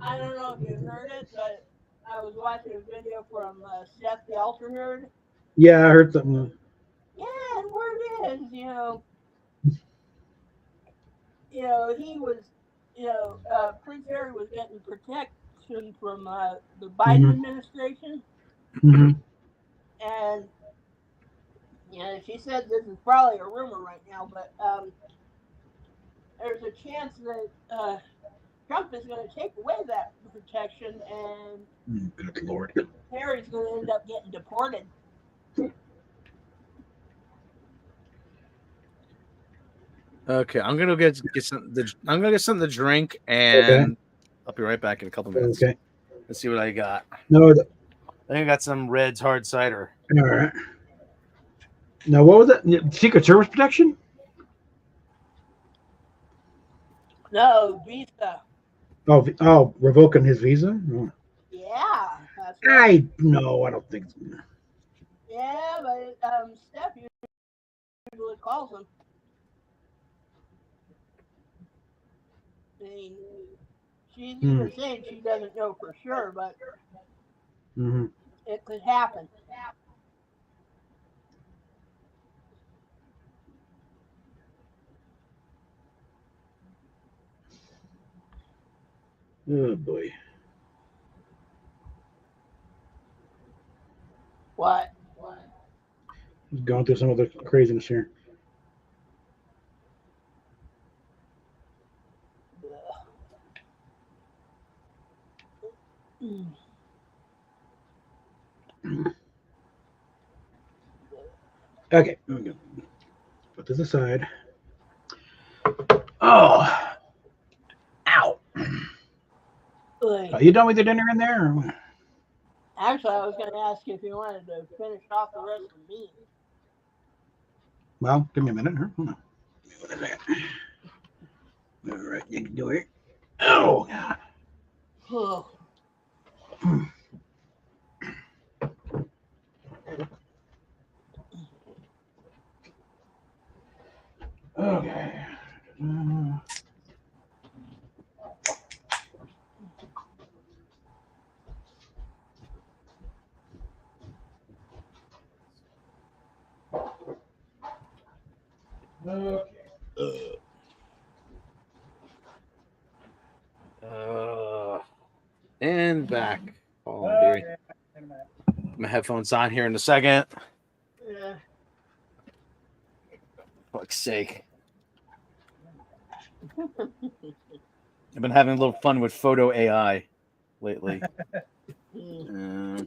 Speaker 5: I don't know if you heard it, but I was watching a video from Seth the Ultra Nerd.
Speaker 1: Yeah, I heard something.
Speaker 5: Yeah, and word is, he was, Prince Harry was getting protection from the Biden administration. And, she said this is probably a rumor right now, but there's a chance that Trump is going to take away that protection, and
Speaker 1: good Lord,
Speaker 5: Harry's going to end up getting deported.
Speaker 7: Okay, I'm gonna get something. I'm gonna get something to drink, and I'll be right back in a couple minutes.
Speaker 1: Okay,
Speaker 7: let's see what I got.
Speaker 1: No,
Speaker 7: I think I got some Red's hard cider.
Speaker 1: All right. Now, what was that? Secret Service protection?
Speaker 5: No, visa.
Speaker 1: Oh, revoking his visa? Oh.
Speaker 5: Yeah. That's right.
Speaker 1: I don't think so.
Speaker 5: Yeah, but Steph usually calls him. I mean, she's either saying she doesn't know for sure, but it could happen.
Speaker 1: Oh boy.
Speaker 5: What?
Speaker 1: He's going through some of the craziness here. Okay. Put this aside. Oh. Ow. You done with your dinner in there? Or?
Speaker 5: Actually, I was going to ask you if you wanted to finish off the rest of the meat.
Speaker 1: Well, give me a minute. Hold on. What is that? All right, you can do it. Oh, God.
Speaker 5: Oh.
Speaker 1: Okay. Okay.
Speaker 7: And back. Oh, dearie. My headphones on here in a second.
Speaker 5: Yeah.
Speaker 7: For fuck's sake. I've been having a little fun with photo AI lately.
Speaker 5: I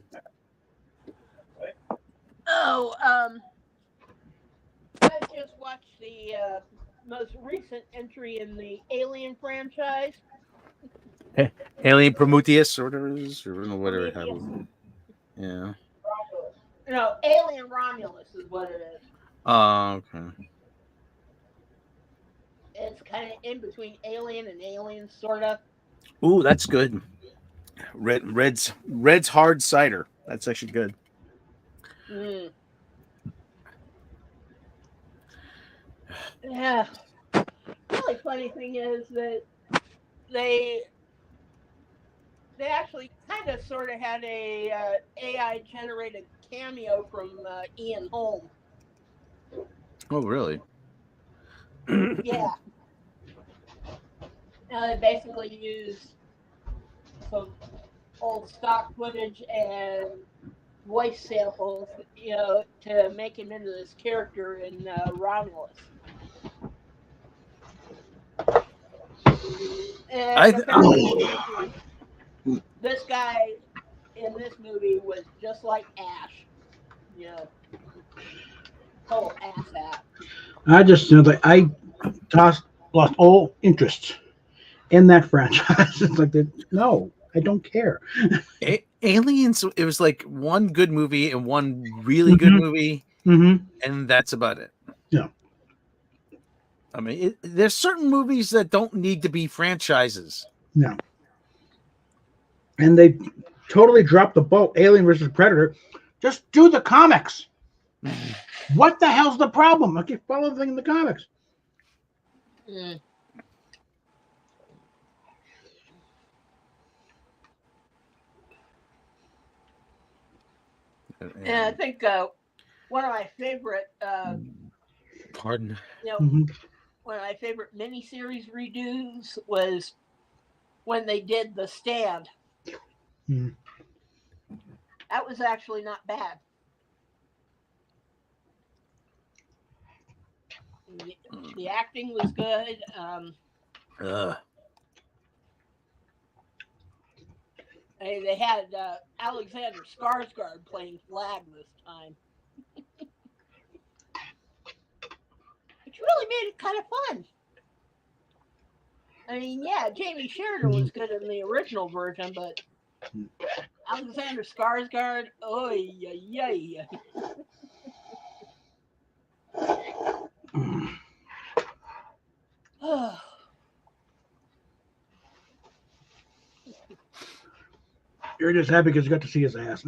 Speaker 5: just watched the most recent entry in the Alien franchise.
Speaker 7: Alien Prometheus or whatever it is, or whatever it happens. Yeah.
Speaker 5: No, Alien Romulus is what it is.
Speaker 7: Oh, okay.
Speaker 5: It's kind of in between Alien and Alien, sort of.
Speaker 7: Ooh, that's good. Red's hard cider. That's actually good.
Speaker 5: Mm. Yeah. The really funny thing is that they actually kind of sort of had a AI generated cameo from Ian Holm.
Speaker 7: Oh, really?
Speaker 5: Yeah. They basically used some old stock footage and voice samples, to make him into this character in Romulus. And apparently, this guy in this movie was just like Ash, total asshat.
Speaker 1: I just I lost all interest in that franchise. It's like no, I don't care.
Speaker 7: Aliens. It was like one good movie and one really good movie, and that's about it.
Speaker 1: Yeah.
Speaker 7: I mean, there's certain movies that don't need to be franchises.
Speaker 1: No. And they totally dropped the boat. Alien versus Predator. Just do the comics. What the hell's the problem? Okay, follow the thing in the comics.
Speaker 5: Mm. And I think one of my favorite,
Speaker 7: Pardon.
Speaker 5: One of my favorite miniseries redos was when they did The Stand. That was actually not bad. The acting was good. They had Alexander Skarsgård playing Flag this time. Which really made it kind of fun. I mean, yeah, Jamie Sheridan was good in the original version, but Alexander Skarsgård,
Speaker 1: You're just happy because you got to see his ass.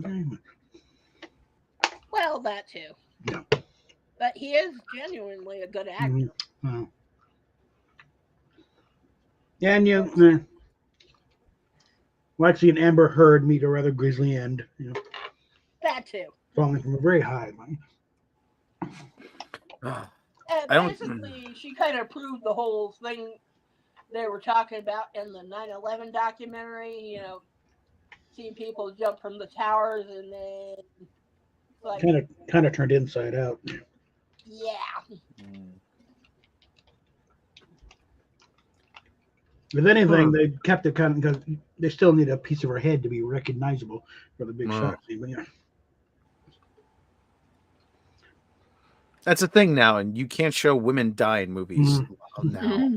Speaker 5: Well, that too.
Speaker 1: Yeah.
Speaker 5: But he is genuinely a good actor.
Speaker 1: Yeah, and you like seeing Amber Heard meet a rather grisly end.
Speaker 5: That too.
Speaker 1: Falling from a very high line.
Speaker 5: Basically, she kind of proved the whole thing they were talking about in the 9/11 documentary. Seeing people jump from the towers and then like
Speaker 1: kind of turned inside out.
Speaker 5: Yeah.
Speaker 1: If anything, they kept it kind of because they still need a piece of her head to be recognizable for the big shot scene. But yeah.
Speaker 7: That's a thing now, and you can't show women die in movies now.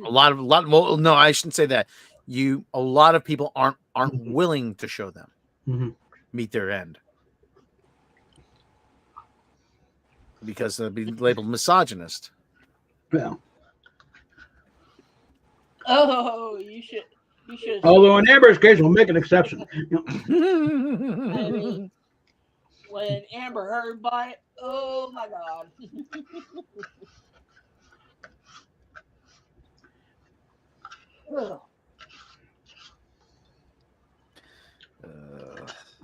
Speaker 7: A lot more. No, I shouldn't say that. a lot of people aren't willing to show them meet their end because they'll be labeled misogynist.
Speaker 1: Well,
Speaker 5: Oh, you should.
Speaker 1: Although in Amber's case, we'll make an exception.
Speaker 5: I mean, when Amber Heard bought it, oh my God.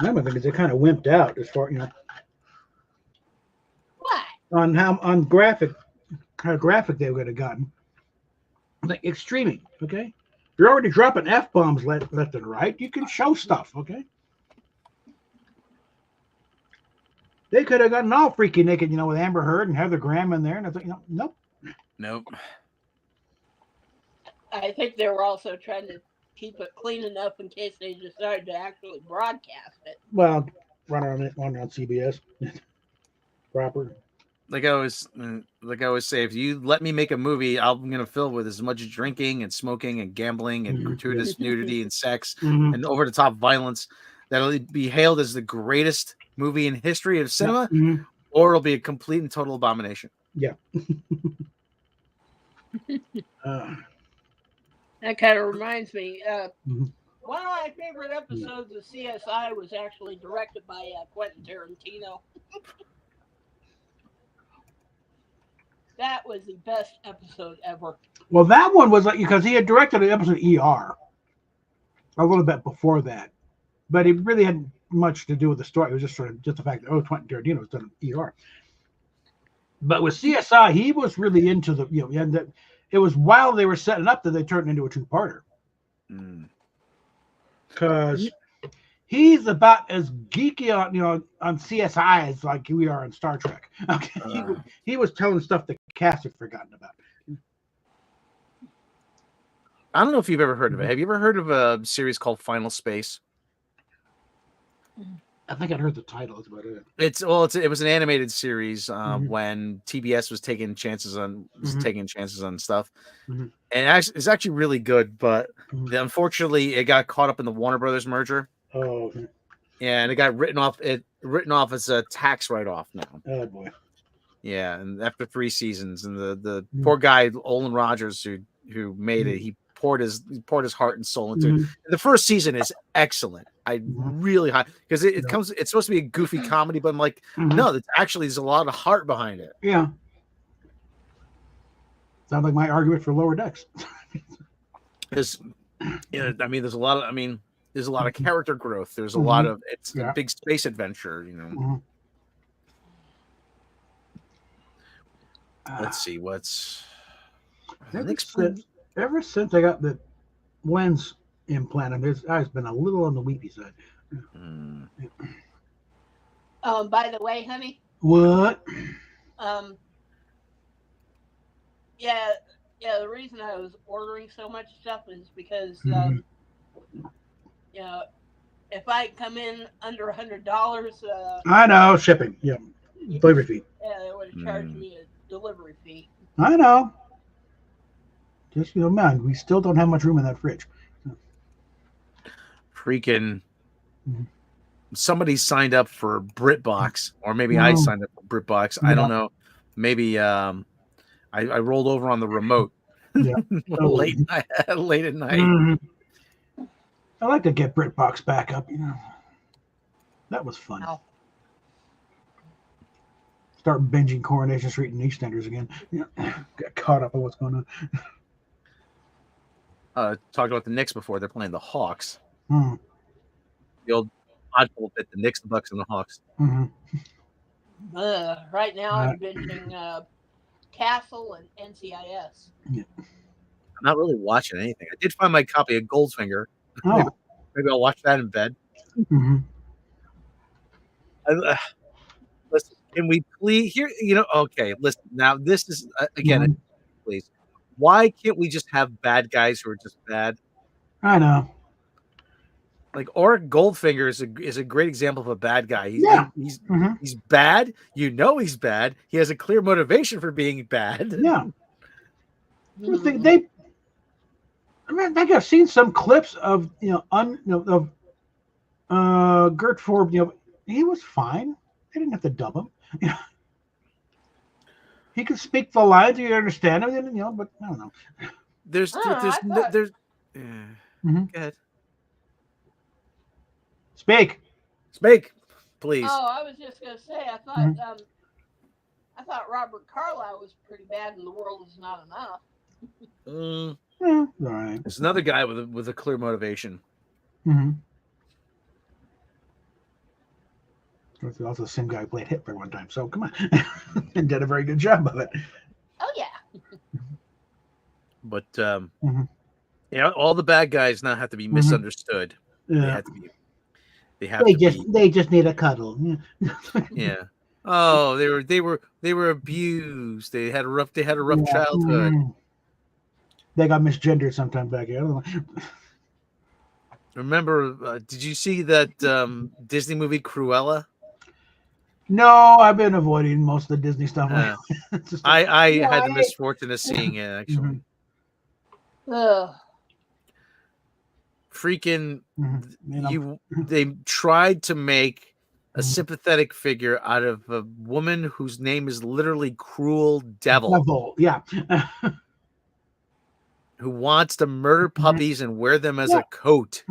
Speaker 1: I think they kind of wimped out as far,
Speaker 5: What?
Speaker 1: on how graphic they would have gotten. Like extreming, okay? If you're already dropping F-bombs left and right, you can show stuff, okay? They could have gotten all freaky naked, with Amber Heard and Heather Graham in there, and I thought, nope.
Speaker 5: I think they were also trying to keep it clean enough in case they decided to actually broadcast it.
Speaker 1: Well, run on CBS proper.
Speaker 7: Like I always say, if you let me make a movie, I'm gonna fill it with as much drinking and smoking and gambling and gratuitous nudity and sex and over the top violence that'll be hailed as the greatest movie in history of cinema, or it'll be a complete and total abomination.
Speaker 1: Yeah.
Speaker 5: That kind of reminds me. One of my favorite episodes of CSI was actually directed by Quentin Tarantino. That was the best episode ever.
Speaker 1: Well, that one was because he had directed an episode of ER a little bit before that, but it really hadn't much to do with the story. It was just the fact that Quentin Tarantino was done ER. But with CSI, he was really into the it was while they were setting up that they turned into a two-parter. Because he's about as geeky on CSI as like we are on Star Trek. Okay, he was telling stuff the cast had forgotten about.
Speaker 7: I don't know if you've ever heard of it. Have you ever heard of a series called Final Space?
Speaker 1: I think I'd heard the title. That's about it.
Speaker 7: It was an animated series when TBS was taking chances on stuff, and it's actually really good. But unfortunately, it got caught up in the Warner Brothers merger.
Speaker 1: Oh, okay.
Speaker 7: And it got written off as a tax write-off now.
Speaker 1: Oh boy.
Speaker 7: Yeah, and after 3 seasons, and the poor guy Olin Rogers who made it, he poured his heart and soul into it. The first season is excellent. I really high because it's supposed to be a goofy comedy, but I'm like, no, there's a lot of heart behind it.
Speaker 1: Yeah. Sounds like my argument for Lower Decks. There's
Speaker 7: a lot of character growth. There's a lot of a big space adventure, Let's see what's
Speaker 1: ever since I got the lens implant, I've been a little on the weepy side.
Speaker 5: By the way, honey.
Speaker 1: What?
Speaker 5: The reason I was ordering so much stuff is because if I come in under $100,
Speaker 1: I know shipping. Yeah, delivery fee.
Speaker 5: Yeah, they would have charged me a delivery fee.
Speaker 1: I know. Just man, we still don't have much room in that fridge.
Speaker 7: Freaking somebody signed up for BritBox, or maybe I signed up for BritBox. I don't know. Maybe I rolled over on the remote late at night.
Speaker 1: I like to get BritBox back up. That was fun.
Speaker 5: Oh.
Speaker 1: Start binging Coronation Street and EastEnders again. Get caught up on what's going
Speaker 7: on. Talked about the Knicks before. They're playing the Hawks.
Speaker 1: The
Speaker 7: old oddball bit, the Knicks, the Bucks, and the Hawks.
Speaker 5: Right now, I'm binging Castle and NCIS.
Speaker 1: Yeah.
Speaker 7: I'm not really watching anything. I did find my copy of Goldfinger.
Speaker 1: Oh.
Speaker 7: Maybe I'll watch that in bed. Listen, can we please here? Okay. Listen. Now this is again, please. Why can't we just have bad guys who are just bad?
Speaker 1: I know.
Speaker 7: Like Auric Goldfinger is a great example of a bad guy. He's bad. He's bad. He has a clear motivation for being bad.
Speaker 1: Yeah. I think I've seen some clips of Gert Forb. He was fine. They didn't have to dub him. He could speak the lines, you understand him. But I don't know.
Speaker 7: There's. Go ahead.
Speaker 1: Speak,
Speaker 7: please.
Speaker 5: Oh, I was just gonna say, I thought Robert Carlyle was pretty bad in The World Is Not Enough.
Speaker 1: All right.
Speaker 7: There's another guy with a clear motivation.
Speaker 1: It's also the same guy who played Hitler one time. So come on, and did a very good job of it.
Speaker 5: Oh yeah.
Speaker 7: But all the bad guys now have to be misunderstood.
Speaker 1: Yeah.
Speaker 7: They
Speaker 1: just need a cuddle.
Speaker 7: Yeah. Oh, they were abused. They had a rough childhood.
Speaker 1: They got misgendered sometime back here. I don't know.
Speaker 7: Remember? Did you see that Disney movie Cruella?
Speaker 1: No, I've been avoiding most of the Disney stuff.
Speaker 7: I had the misfortune of seeing it actually. Freaking they tried to make a sympathetic figure out of a woman whose name is literally Cruel Devil.
Speaker 1: Yeah.
Speaker 7: Who wants to murder puppies and wear them as a coat.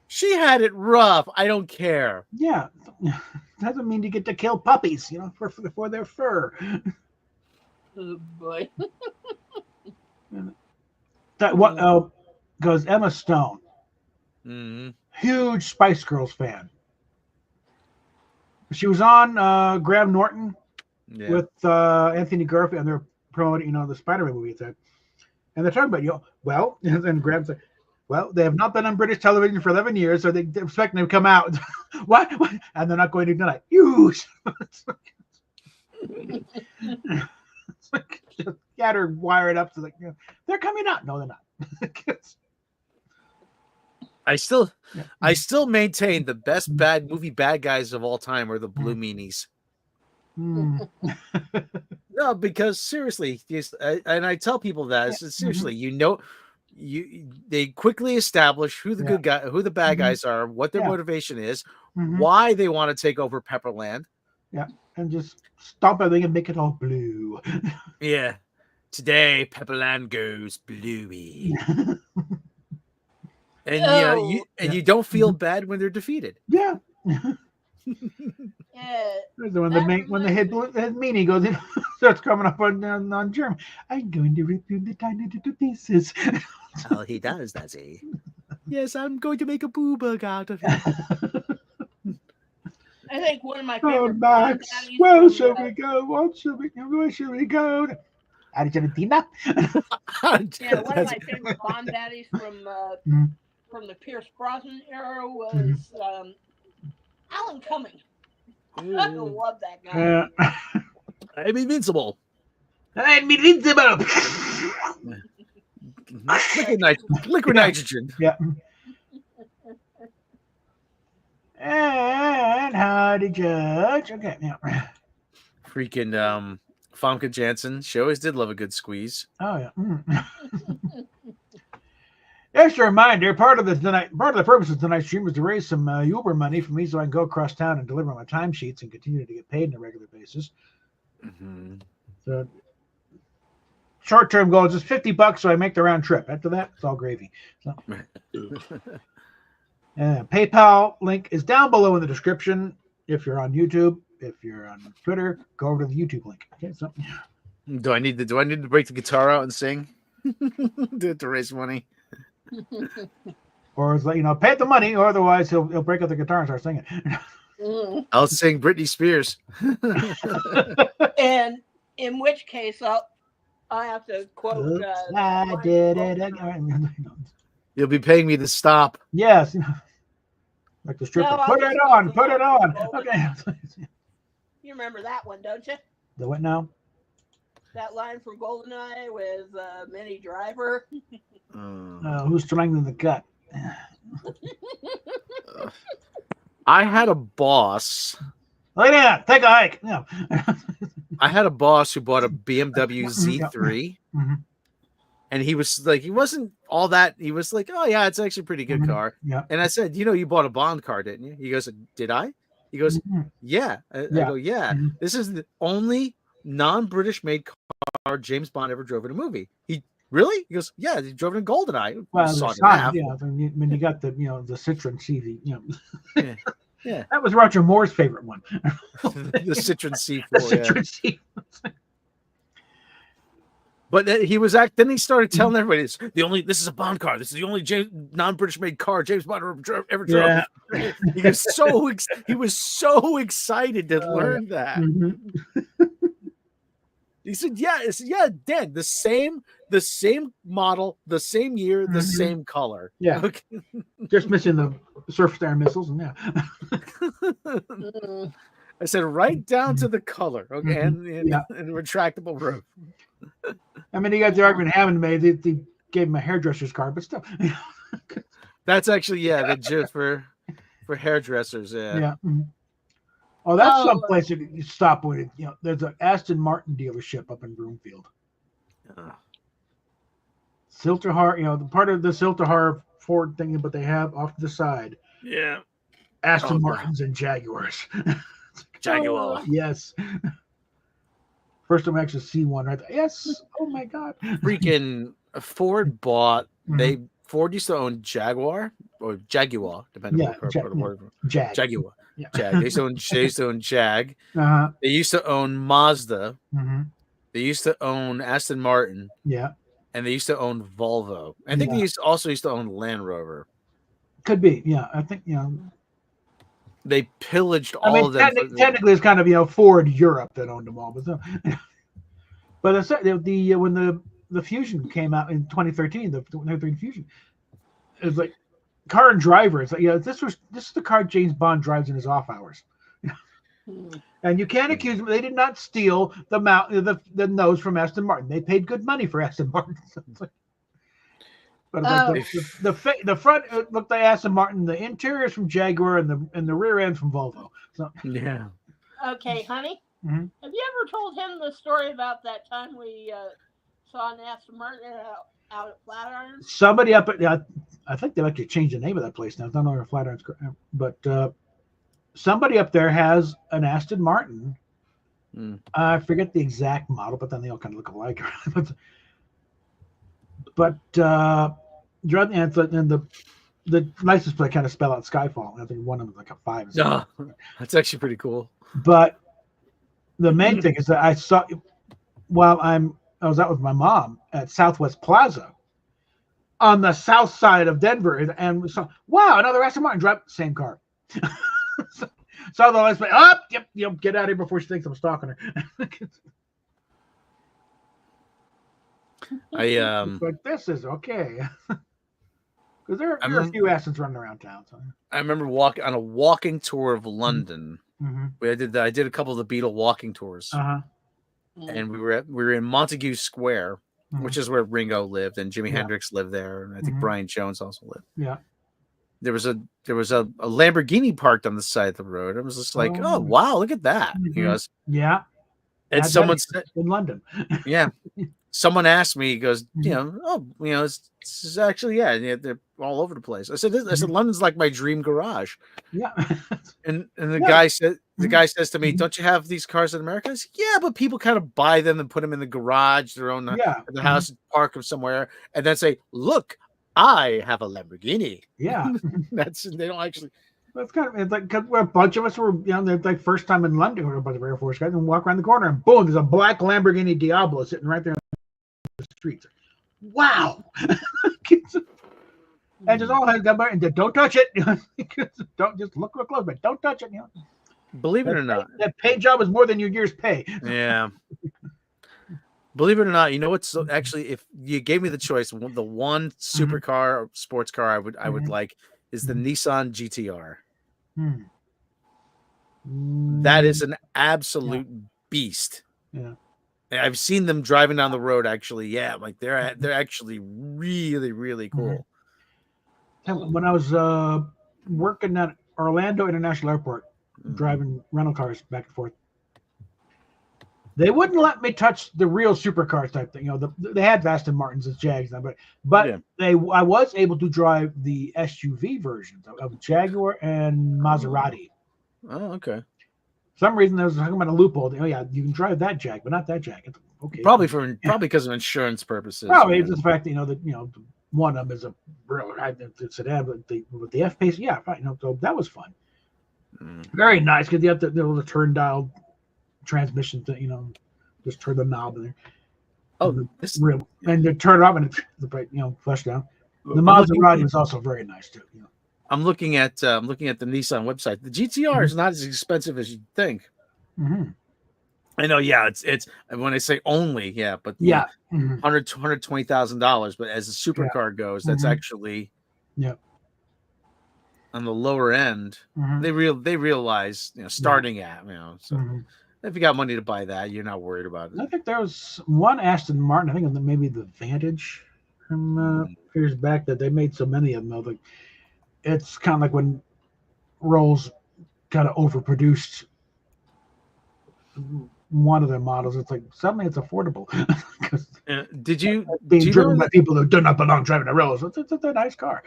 Speaker 7: She had it rough. I don't care.
Speaker 1: Yeah. Doesn't mean you get to kill puppies, for their fur.
Speaker 5: Oh boy.
Speaker 1: Goes Emma Stone. Huge Spice Girls fan. She was on Graham Norton with Anthony Garfield, and they're promoting, the Spider-Man movie. And they're talking about, and Graham's like, they have not been on British television for 11 years, so they're expecting them to come out. What? And they're not going to tonight. Huge. It's like just got her wired up to they're coming out. No, they're not.
Speaker 7: I still maintain the best bad guys of all time are the Blue Meanies. No, because seriously, and I tell people that seriously, they quickly establish who the good guy, who the bad guys are, what their motivation is, why they want to take over Pepperland.
Speaker 1: Yeah, and just stop everything and make it all blue.
Speaker 7: Yeah, today Pepperland goes bluey. And you don't feel bad when they're defeated.
Speaker 1: Yeah.
Speaker 5: Yeah.
Speaker 1: When the head meanie goes in, starts coming up on German. I'm going to rip you the tiny little pieces.
Speaker 7: Oh, he does he? Yes, I'm going to make a booberg out of him.
Speaker 5: I think one of my favorite
Speaker 1: Max, where shall we go? Where shall we go? Argentina.
Speaker 5: Yeah, one of my favorite Bond daddies from the Pierce Brosnan era was Alan Cumming. I love that guy.
Speaker 7: I'm invincible. Liquid nitrogen.
Speaker 1: Yeah. And how to judge? Okay, yeah.
Speaker 7: Freaking Famke Janssen. She always did love a good squeeze.
Speaker 1: Oh yeah. Just a reminder, part of the purpose of tonight's stream was to raise some Uber money for me so I can go across town and deliver my timesheets and continue to get paid on a regular basis. So short-term goal is just $50 so I make the round trip. After that, it's all gravy. So, PayPal link is down below in the description if you're on YouTube. If you're on Twitter, go over to the YouTube link. Okay, so
Speaker 7: do I need to break the guitar out and sing to raise money?
Speaker 1: Or it's pay the money, or otherwise he'll break out the guitar and start singing.
Speaker 7: I'll sing Britney Spears.
Speaker 5: And in which case I have to quote.
Speaker 1: I did it again.
Speaker 7: You'll be paying me to stop.
Speaker 1: Yes, like the stripper.
Speaker 5: No,
Speaker 1: put it on. Okay.
Speaker 5: You remember that one, don't you?
Speaker 1: The what now?
Speaker 5: That line from GoldenEye with Minnie Driver.
Speaker 1: Who's strangling the gut?
Speaker 7: I had a boss.
Speaker 1: Lay down, take a hike. No.
Speaker 7: I had a boss who bought a BMW Z3, And he was like, he wasn't all that. He was like, oh yeah, it's actually a pretty good car.
Speaker 1: Yeah.
Speaker 7: And I said, you bought a Bond car, didn't you? He goes, did I? He goes, yeah. I go, yeah. This is the only non-British made car James Bond ever drove in a movie. He really? He goes, yeah. He drove it in GoldenEye.
Speaker 1: Well,
Speaker 7: yeah.
Speaker 1: When you got the the Citroen CV,
Speaker 7: yeah.
Speaker 1: That was Roger Moore's favorite one.
Speaker 7: The Citroen C4.
Speaker 1: The Citroen C4.
Speaker 7: But he was then he started telling everybody, this is a Bond car. This is the only non-British made car James Bond ever drove. Yeah. He was so excited to learn that. He said, Dad, the same model, the same year, the same color.
Speaker 1: Yeah. Okay. Just missing the surface air missiles, and
Speaker 7: I said, right down to the color, okay, and retractable roof.
Speaker 1: I mean, he got the argument Hammond made. They gave him a hairdresser's card, but still.
Speaker 7: That's actually the just for hairdressers. Yeah.
Speaker 1: Oh, that's someplace you stop with. There's an Aston Martin dealership up in Broomfield. Silterhar, the part of the Silterhar Ford thing, but they have off to the side.
Speaker 7: Yeah.
Speaker 1: Aston Martins and Jaguars.
Speaker 7: Jaguar.
Speaker 1: Yes. First time I actually see one right there. Yes. Oh my God.
Speaker 7: Freaking Ford bought. Ford used to own Jaguar or Jaguar, depending on the word. Jaguar.
Speaker 1: Yeah.
Speaker 7: Jag. They used to own Jag.
Speaker 1: Uh-huh.
Speaker 7: They used to own Mazda.
Speaker 1: Mm-hmm.
Speaker 7: They used to own Aston Martin.
Speaker 1: Yeah.
Speaker 7: And they used to own Volvo. I think they also used to own Land Rover.
Speaker 1: Could be. Yeah. I think,
Speaker 7: They pillaged all of them.
Speaker 1: Technically, it's kind of Ford Europe that owned them all, but when the Fusion came out in 2013, the 2013 Fusion, it was like Car and Driver. It's like this is the car James Bond drives in his off hours, and you can't accuse them. They did not steal the nose from Aston Martin. They paid good money for Aston Martin. But the front looked like Aston Martin, the interior is from Jaguar, and the rear end from Volvo. So
Speaker 7: yeah.
Speaker 5: Okay, honey. Have you ever told him the story about that time we saw an Aston Martin out at Flatiron?
Speaker 1: Somebody up at I think they've actually changed the name of that place now. I don't know where Flatiron's, but somebody up there has an Aston Martin. I forget the exact model, but then they all kind of look alike. But and the license plate kind of spell out Skyfall. I think one of them is like a 5.
Speaker 7: No, that's actually pretty cool.
Speaker 1: But the main thing is that I saw while I was out with my mom at Southwest Plaza on the south side of Denver, and we saw, wow, another Aston Martin drive, same car. Saw the license plate. Yep, get out of here before she thinks I'm stalking her. Like, this is okay. Because there are a few Astons running around town. So.
Speaker 7: I remember on a walking tour of London. I did a couple of the Beatle walking tours, and we were in Montague Square, which is where Ringo lived, and Jimi Hendrix lived there, and I think Brian Jones also lived.
Speaker 1: Yeah,
Speaker 7: there was a Lamborghini parked on the side of the road. I was just like, oh wow, look at that. He goes,
Speaker 1: yeah,
Speaker 7: and someone said
Speaker 1: in London,
Speaker 7: yeah. Someone asked me, he goes, it's actually, they're all over the place. I said, London's like my dream garage.
Speaker 1: Yeah.
Speaker 7: and the guy says to me, don't you have these cars in America? I said, yeah, but people kind of buy them and put them in the garage, their own the house, park them somewhere, and then say, look, I have a Lamborghini.
Speaker 1: Yeah.
Speaker 7: They don't actually.
Speaker 1: That's kind of, it's like, cause a bunch of us were, they're like first time in London, we're a bunch of Air Force guys, and walk around the corner, and boom, there's a black Lamborghini Diablo sitting right there on the streets. Wow. And just all has number, and don't touch it. Don't just look real close, but don't touch it.
Speaker 7: Believe it or not,
Speaker 1: that pay job is more than your year's pay.
Speaker 7: Yeah. Believe it or not, what's actually, if you gave me the choice, the one supercar or sports car I would like is the Nissan GTR. That is an absolute beast.
Speaker 1: Yeah.
Speaker 7: I've seen them driving down the road. Actually, like they're actually really, really cool.
Speaker 1: When I was working at Orlando International Airport, driving rental cars back and forth, They wouldn't let me touch the real supercars type thing. They had Aston Martins and Jags, but
Speaker 7: Yeah.
Speaker 1: I was able to drive the SUV versions of Jaguar and Maserati.
Speaker 7: Oh, okay.
Speaker 1: For some reason, there was talking about a loophole. Oh yeah, you can drive that Jag, but not that Jag. Okay.
Speaker 7: Probably because of insurance purposes.
Speaker 1: Probably it's just the fact that one of them is a real sedan, but with the F pace, yeah, fine. So that was fun. Very nice because you have the turn dial transmission thing. Just turn the knob in there.
Speaker 7: Oh,
Speaker 1: and you turn it up and it's flush down. The Maserati was also very nice too.
Speaker 7: I'm looking at the Nissan website. The GTR is not as expensive as you'd think.
Speaker 1: Mm-hmm.
Speaker 7: I know, yeah, it's when I say only, yeah, but
Speaker 1: yeah,
Speaker 7: $120,000. But as a supercar goes, that's actually on the lower end. They realize starting at so if you got money to buy that, you're not worried about it.
Speaker 1: I think there was one Aston Martin. I think maybe the Vantage from years back that they made so many of them. It's kind of like when Rolls kind of overproduced one of their models. It's like suddenly it's affordable.
Speaker 7: Did you
Speaker 1: being driven by people who do not belong driving a Rolls? It's a nice car.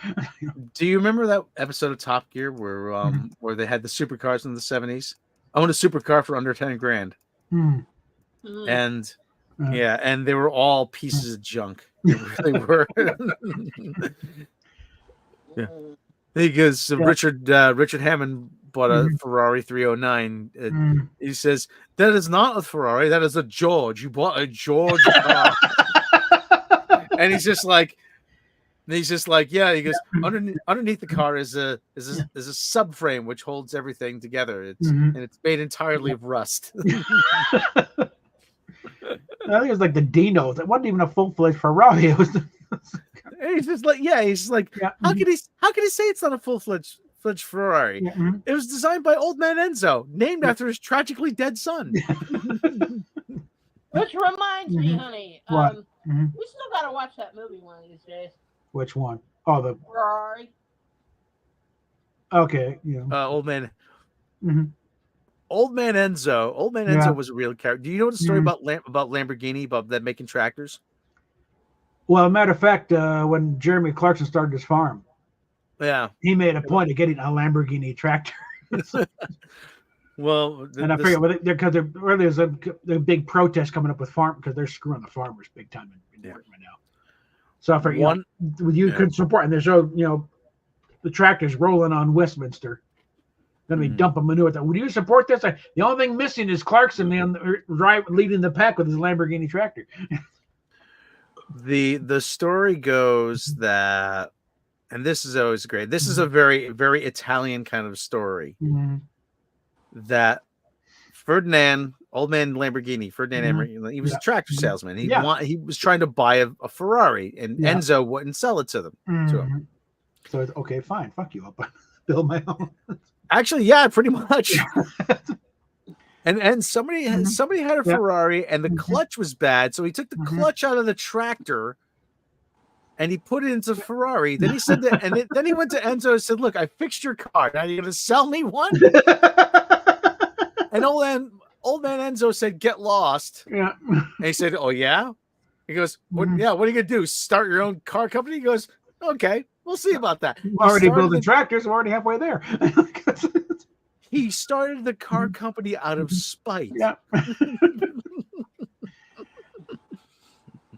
Speaker 7: Do you remember that episode of Top Gear where they had the supercars in the 70s? I owned a supercar for under 10 grand. And and they were all pieces of junk. They really were. Because Richard Hammond bought a Ferrari 309. He says, that is not a Ferrari, that is a George. You bought a George car. And he's just like, yeah. He goes, underneath the car is a subframe which holds everything together. And it's made entirely of rust.
Speaker 1: I think it was like the Dino. That wasn't even a full-fledged Ferrari. It was.
Speaker 7: He's just like, how can he say it's not a full-fledged Ferrari? It was designed by Old Man Enzo, named after his tragically dead son.
Speaker 5: Which reminds me, honey,
Speaker 1: what?
Speaker 5: We still gotta watch that movie one of these days.
Speaker 1: Which one? Oh, the
Speaker 5: Ferrari.
Speaker 1: Okay, yeah.
Speaker 7: Old Man. Old Man Enzo. Old Man Enzo was a real character. Do you know the story about Lamborghini, about them making tractors?
Speaker 1: Well, matter of fact, when Jeremy Clarkson started his farm, he made a point of getting a Lamborghini tractor.
Speaker 7: Well,
Speaker 1: and I forget because there's a big protest coming up with farm because they're screwing the farmers big time in right now. So I forget you could support, and they show the tractors rolling on Westminster. Going to be dumping manure. Would you support this? The only thing missing is Clarkson leading the pack with his Lamborghini tractor.
Speaker 7: The story goes that, and this is always great. This is a very, very Italian kind of story. That Ferdinand, Old Man Lamborghini, he was a tractor salesman. He was trying to buy a Ferrari, and Enzo wouldn't sell it to him.
Speaker 1: So it's okay, fine, fuck you, I'll build my own.
Speaker 7: Actually, yeah, pretty much. And somebody had a Ferrari, and the clutch was bad, so he took the clutch out of the tractor, and he put it into Ferrari. Then he said that, then he went to Enzo and said, "Look, I fixed your car. Now you're gonna sell me one?" And old man Enzo said, "Get lost."
Speaker 1: Yeah.
Speaker 7: And he said, "Oh yeah." He goes, "What? Yeah. What are you gonna do? Start your own car company?" He goes, "Okay, we'll see about that."
Speaker 1: Already building tractors. We're already halfway there.
Speaker 7: He started the car company out of spite.
Speaker 1: Yeah.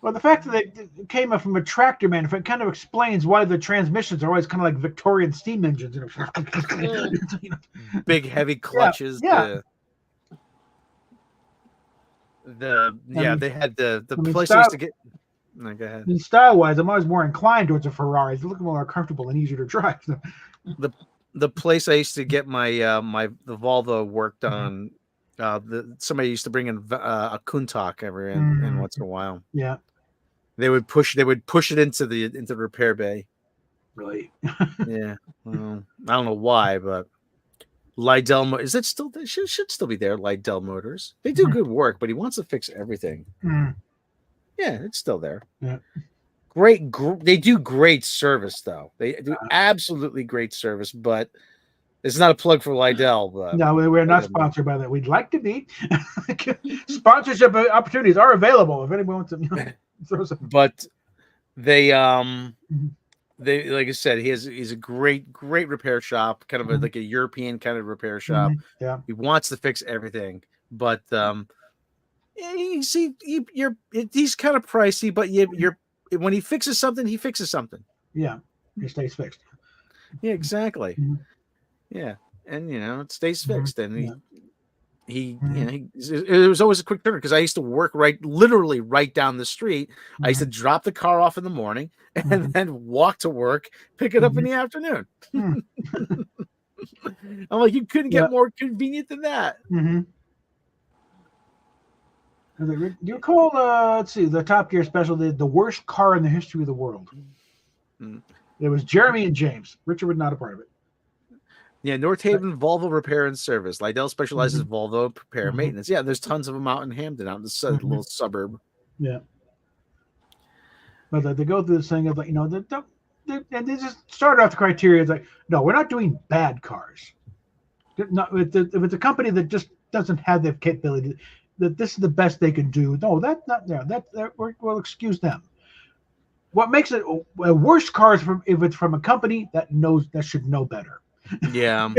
Speaker 1: Well, the fact that it came up from a tractor manufacturer kind of explains why the transmissions are always kind of like Victorian steam engines.
Speaker 7: Big, heavy clutches.
Speaker 1: Yeah.
Speaker 7: They had the place used to get. No, go ahead.
Speaker 1: And style-wise, I'm always more inclined towards a Ferrari. They look more comfortable and easier to drive.
Speaker 7: The place I used to get my the Volvo worked on, somebody used to bring in a Countach every in once in a while.
Speaker 1: Yeah,
Speaker 7: they would push it into the repair bay.
Speaker 1: Really?
Speaker 7: Yeah. Well, I don't know why, but Lidl is it still? It should still be there. Lidl Motors. They do good work, but he wants to fix everything. Yeah, it's still there.
Speaker 1: Yeah.
Speaker 7: Great. They do great service, though. They do absolutely great service, but It's not a plug for Lydell. But
Speaker 1: no, we're not sponsored by that. We'd like to be. Sponsorship opportunities are available if anyone wants to throw some.
Speaker 7: But they like I said, he's a great repair shop, kind of like a European kind of repair shop.
Speaker 1: Yeah,
Speaker 7: he wants to fix everything, but he's kind of pricey. But you're when he fixes something, he fixes something.
Speaker 1: Yeah, it stays fixed.
Speaker 7: Yeah, exactly. Yeah, and it stays fixed, and it was always a quick turn because I used to work literally right down the street. I used to drop the car off in the morning and then walk to work, pick it up in the afternoon. I'm like, you couldn't get more convenient than that.
Speaker 1: Do you recall, let's see, the Top Gear special, the worst car in the history of the world? It was Jeremy and James. Richard was not a part of it.
Speaker 7: Yeah, North Haven Volvo Repair and Service. Lydell specializes in Volvo repair and maintenance. Yeah, there's tons of them out in Hamden, out in the little suburb.
Speaker 1: Yeah. But they go through this thing of like, and they just started off the criteria. It's like, no, we're not doing bad cars. If it's a company that just doesn't have the capability, that this is the best they can do, no, that's not there. We'll excuse them. What makes it a worse car is if it's from a company that should know better.
Speaker 7: Yeah.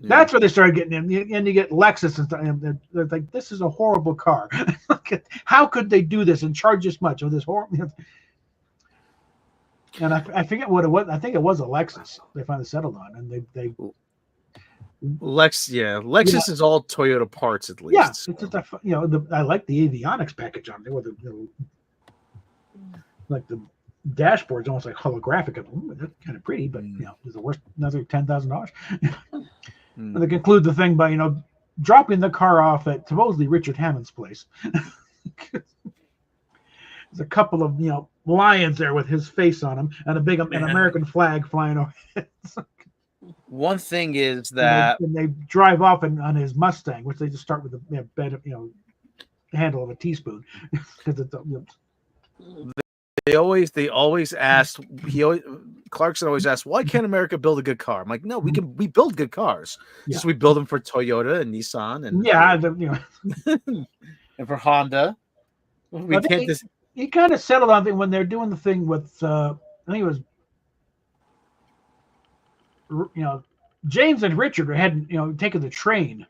Speaker 1: That's where they started getting in. And you get Lexus and stuff. And they're like, this is a horrible car. How could they do this and charge this much of this horrible? And I forget what it was. I think it was a Lexus they finally settled on. And they
Speaker 7: Lexus is all Toyota parts at least.
Speaker 1: Yeah, it's just I like the avionics package on there with like the dashboard's almost like holographic. That's kind of pretty, but it's the worst. Another $10,000. And they conclude the thing by dropping the car off at supposedly Richard Hammond's place. There's a couple of lions there with his face on them and an American flag flying over.
Speaker 7: One thing is that
Speaker 1: and they drive off on his Mustang, which they just start with the bed, handle of a teaspoon, because it's.
Speaker 7: They always asked. Clarkson always asked, "Why can't America build a good car?" I'm like, "No, we can. We build good cars. Just we build them for Toyota and Nissan and and for Honda. We can't just."
Speaker 1: He kind of settled on it when they're doing the thing with. I think it was. James and Richard had taken the train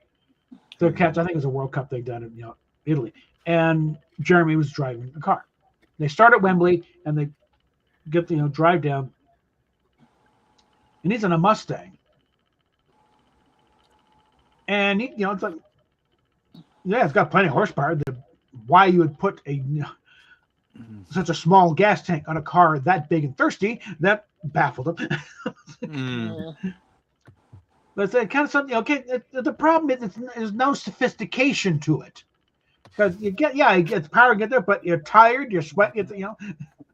Speaker 1: to catch. I think it was a World Cup they'd done in Italy, and Jeremy was driving the car. They start at Wembley and they get drive down, and he's in a Mustang, and it's like, it's got plenty of horsepower. Why you would put such a small gas tank on a car that big and thirsty, that baffled him. But it's kind of something. Okay, the problem is there's no sophistication to it. Because you get power, get there, but you're tired, you're sweating,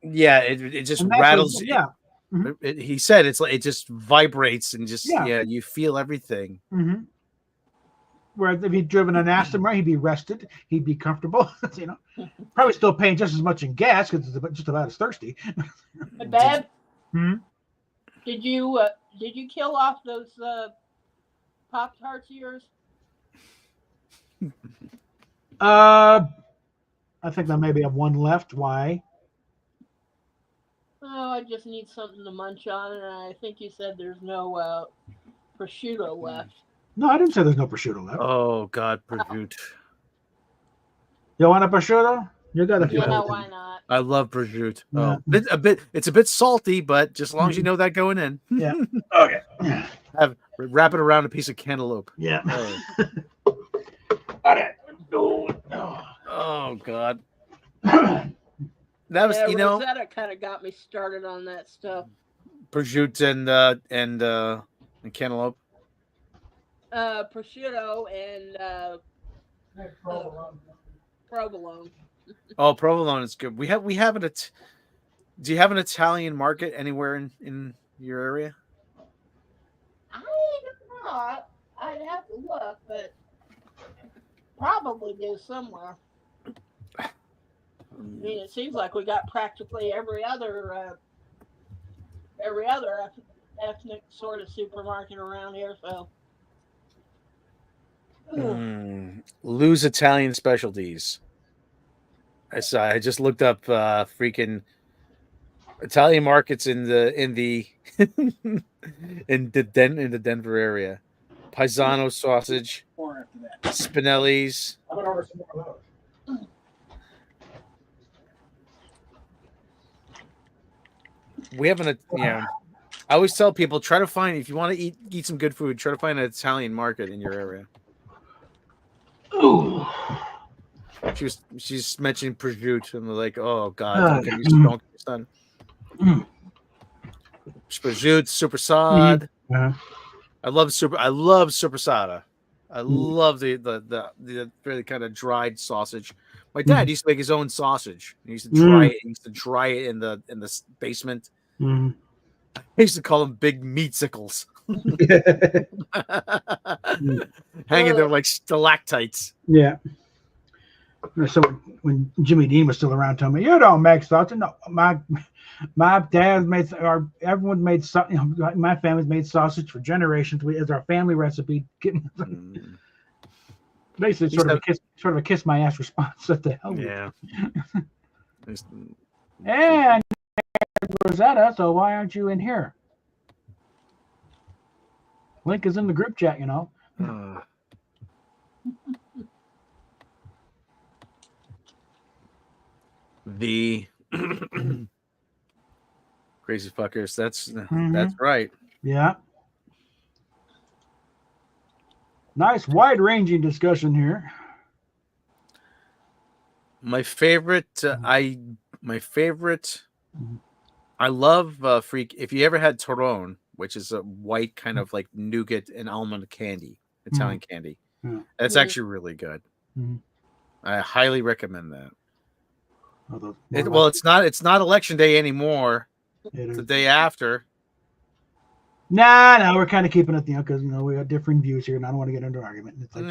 Speaker 7: Yeah, it just rattles. He said it just vibrates and just you feel everything.
Speaker 1: Mm-hmm. Whereas if he'd driven an Aston Martin, he'd be rested, he'd be comfortable. Probably still paying just as much in gas because it's just about as thirsty.
Speaker 5: Hey, Bev, did you kill off those Pop-Tarts of yours?
Speaker 1: I think I maybe have one left. Why?
Speaker 5: Oh, I just need something to munch on, and I think you said there's no prosciutto left.
Speaker 1: No, I didn't say there's no prosciutto left.
Speaker 7: Oh God, prosciutto.
Speaker 1: You want a prosciutto? You got a.
Speaker 5: Yeah, why not?
Speaker 7: I love prosciutto.
Speaker 1: Yeah.
Speaker 7: It's a bit salty, but just as long as you know that going in.
Speaker 1: Yeah. Okay.
Speaker 7: Wrap it around a piece of cantaloupe.
Speaker 1: Yeah.
Speaker 7: Oh God. That was
Speaker 5: Rosetta kind of got me started on that stuff.
Speaker 7: Prosciutto and cantaloupe.
Speaker 5: Prosciutto and provolone.
Speaker 7: Oh, provolone is good. We have it. Do you have an Italian market anywhere in your area?
Speaker 5: I don't know. I'd have to look, but probably do somewhere. I mean, it seems like we got practically every other ethnic sort of supermarket around here, so.
Speaker 7: Lou's Italian Specialties. I just looked up freaking Italian markets in the in the Denver area. Paisano sausage, Spinelli's.
Speaker 1: I'm gonna order some more of those.
Speaker 7: We haven't, I always tell people, try to find, if you want to eat some good food, try to find an Italian market in your area.
Speaker 1: Ooh.
Speaker 7: She's mentioning prosciutto, and they're like, oh god, don't get me son. Prosciutto, super sod. I love supersada. I love the really kind of dried sausage. My dad used to make his own sausage. He used to dry it. He used to dry it in the basement. I used to call them big meatsicles. Hanging there like stalactites.
Speaker 1: Yeah. So when Jimmy Dean was still around, told me, "You don't make sausage." No, my dad made, or everyone made, my family's made sausage for generations. It's our family recipe. Basically, sort of a kiss my ass response. What the hell?
Speaker 7: Yeah.
Speaker 1: And Rosetta, so why aren't you in here? Link is in the group chat,
Speaker 7: The crazy fuckers. That's right.
Speaker 1: Yeah. Nice wide-ranging discussion here.
Speaker 7: My favorite, I love freak. If you ever had Torone, which is a white kind of like nougat and almond candy, Italian candy, that's actually really good. I highly recommend that. It's not election day anymore. It's the day after.
Speaker 1: No, we're kind of keeping it, because we have differing views here, and I don't want to get into an argument. It's like,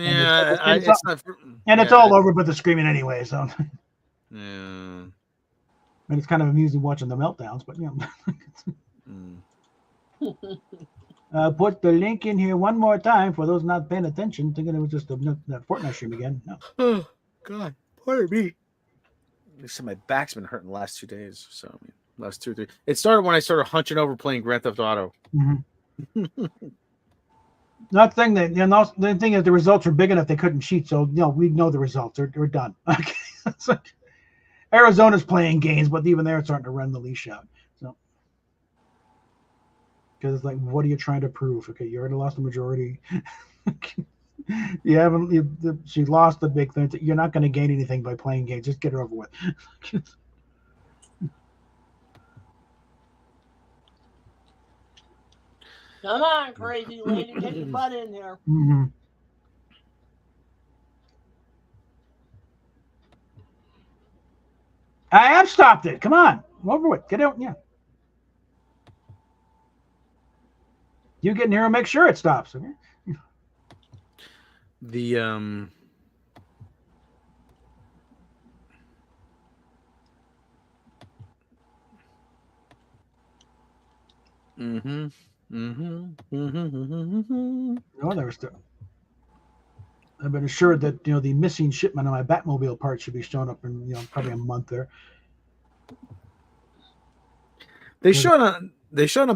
Speaker 1: it's all over, but the screaming anyway. So, and it's kind of amusing watching the meltdowns. But put the link in here one more time for those not paying attention, thinking it was just that Fortnite stream again. No.
Speaker 7: Oh God, pardon me. Listen, my back's been hurting the last 2 days. So last 2 or 3. It started when I started hunching over playing Grand Theft Auto.
Speaker 1: Not saying that, the thing is the results are big enough they couldn't cheat, so we know the results are done. Okay, like Arizona's playing games, but even they're starting to run the leash out. So because it's like, what are you trying to prove? Okay, you already lost the majority. You haven't. She lost the big thing. You're not going to gain anything by playing games. Just get it over with.
Speaker 5: Come on, crazy lady, get your butt in there.
Speaker 1: I have stopped it. Come on, over with. Get out. Yeah. You get in here and make sure it stops. Okay. I've been assured that the missing shipment of my Batmobile parts should be showing up in probably a month there.
Speaker 7: They showed on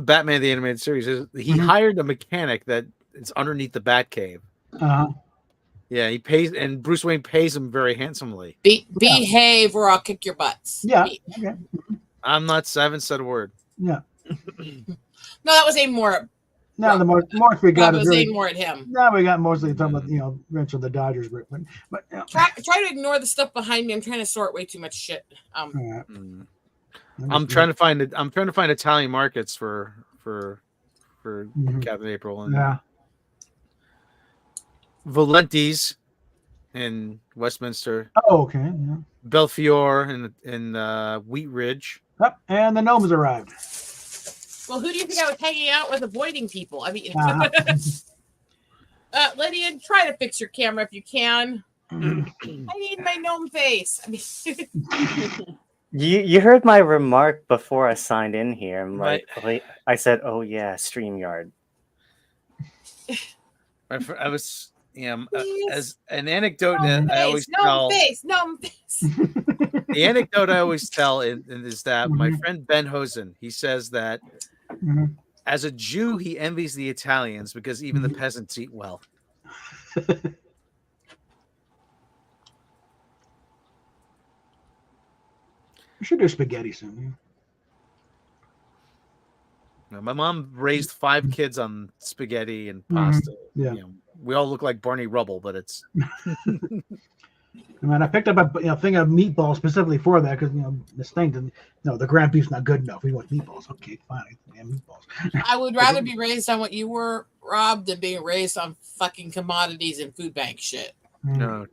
Speaker 7: Batman the Animated Series. He hired a mechanic that is underneath the Batcave. Yeah, he pays, and Bruce Wayne pays him very handsomely.
Speaker 8: Behave, or I'll kick your butts.
Speaker 1: Yeah. Okay.
Speaker 7: I haven't said a word.
Speaker 1: Yeah.
Speaker 8: No, that was aimed more.
Speaker 1: No, the more we got
Speaker 8: was aimed more at him.
Speaker 1: No, we got mostly talking about mention the Dodgers, but
Speaker 8: try to ignore the stuff behind me. I'm trying to sort way too much shit.
Speaker 7: I'm trying to find Italian markets for Captain April and Valenti's in Westminster.
Speaker 1: Oh, okay. Yeah.
Speaker 7: Belfiore in Wheat Ridge.
Speaker 1: Yep, and the gnomes arrived.
Speaker 8: Well, who do you think I was hanging out with avoiding people? I mean, Lydia, try to fix your camera if you can. I need my gnome face. I mean,
Speaker 9: You heard my remark before I signed in here. I'm like, I said, "Oh yeah, StreamYard."
Speaker 7: I was, as an anecdote that I always tell.
Speaker 8: No face.
Speaker 7: The anecdote I always tell is that my
Speaker 1: Mhm.
Speaker 7: friend Ben Hosen, he says that
Speaker 1: Mhm.
Speaker 7: as a Jew, he envies the Italians because even the peasants eat well.
Speaker 1: We should do spaghetti soon.
Speaker 7: My mom raised 5 kids on spaghetti and pasta.
Speaker 1: Yeah.
Speaker 7: We all look like Barney Rubble, but it's.
Speaker 1: I mean, I picked up a thing of meatballs specifically for that because this thing didn't. No, the ground beef's not good enough. We want meatballs. Okay, fine. Yeah, meatballs.
Speaker 8: I would rather be raised on what you were, Rob, than being raised on fucking commodities and food bank shit.
Speaker 7: No.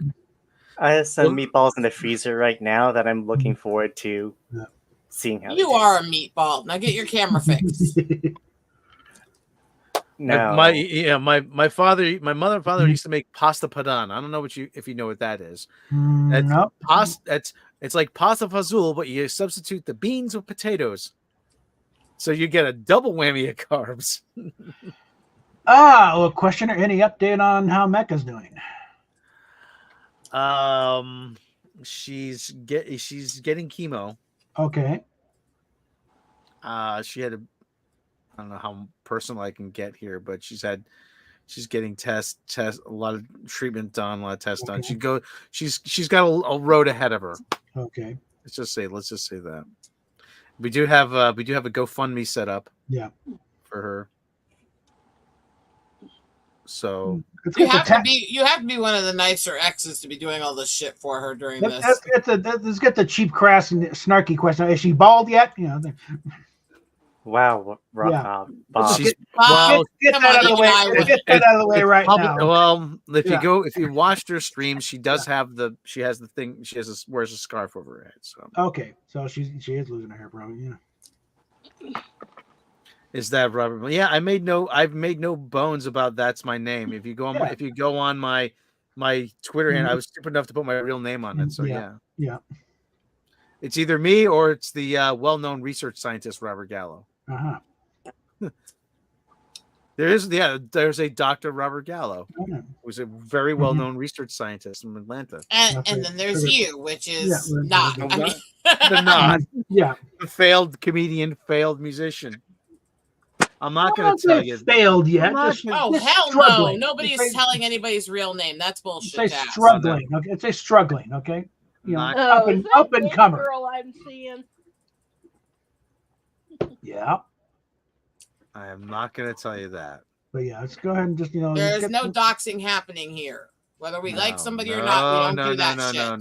Speaker 9: I have some meatballs in the freezer right now that I'm looking forward to seeing how.
Speaker 8: You are a meatball. Now get your camera fixed.
Speaker 9: No.
Speaker 7: My father, my mother and father used to make pasta padano. I don't know if you know what that is.
Speaker 1: Nope.
Speaker 7: It's like pasta fazool, but you substitute the beans with potatoes, so you get a double whammy of carbs.
Speaker 1: Well, questioner, any update on how Mecca's doing?
Speaker 7: She's getting chemo.
Speaker 1: Okay.
Speaker 7: She had I don't know how personal I can get here, but she's getting test a lot of treatment done, a lot of tests done. She's got a road ahead of her.
Speaker 1: Okay.
Speaker 7: Let's just say that. We do have a GoFundMe set up.
Speaker 1: Yeah.
Speaker 7: For her. So
Speaker 8: you have to be one of the nicer exes to be doing all this shit for her during this.
Speaker 1: Let's get the cheap, crass, and snarky question. Is she bald yet?
Speaker 9: Wow, Bob.
Speaker 1: Get that out of the way. Get that out of the way right now.
Speaker 7: Well, if you watched her stream, she does have she has the thing. Wears a scarf over her head. So
Speaker 1: okay, so she is losing her hair, probably. Yeah.
Speaker 7: Is that Robert? Yeah, I've made no bones about that's my name. If you go on my Twitter handle, I was stupid enough to put my real name on it. So yeah. It's either me or it's the well-known research scientist Robert Gallo. There's a Dr. Robert Gallo, who's a very well-known research scientist from Atlanta.
Speaker 8: And then there's you, which is not.
Speaker 7: The not.
Speaker 1: Yeah.
Speaker 7: The failed comedian, failed musician. I'm not going to tell you.
Speaker 1: Failed yet.
Speaker 8: Hell no. Nobody is telling anybody's real name. That's bullshit.
Speaker 1: It's struggling. Okay. It's a struggling. Okay. Up and comer.
Speaker 5: Girl I'm seeing.
Speaker 1: Yeah.
Speaker 7: I am not going to tell you that.
Speaker 1: But yeah, let's go ahead and just
Speaker 8: There's no doxing happening here. Whether we like somebody or not, we don't do that shit.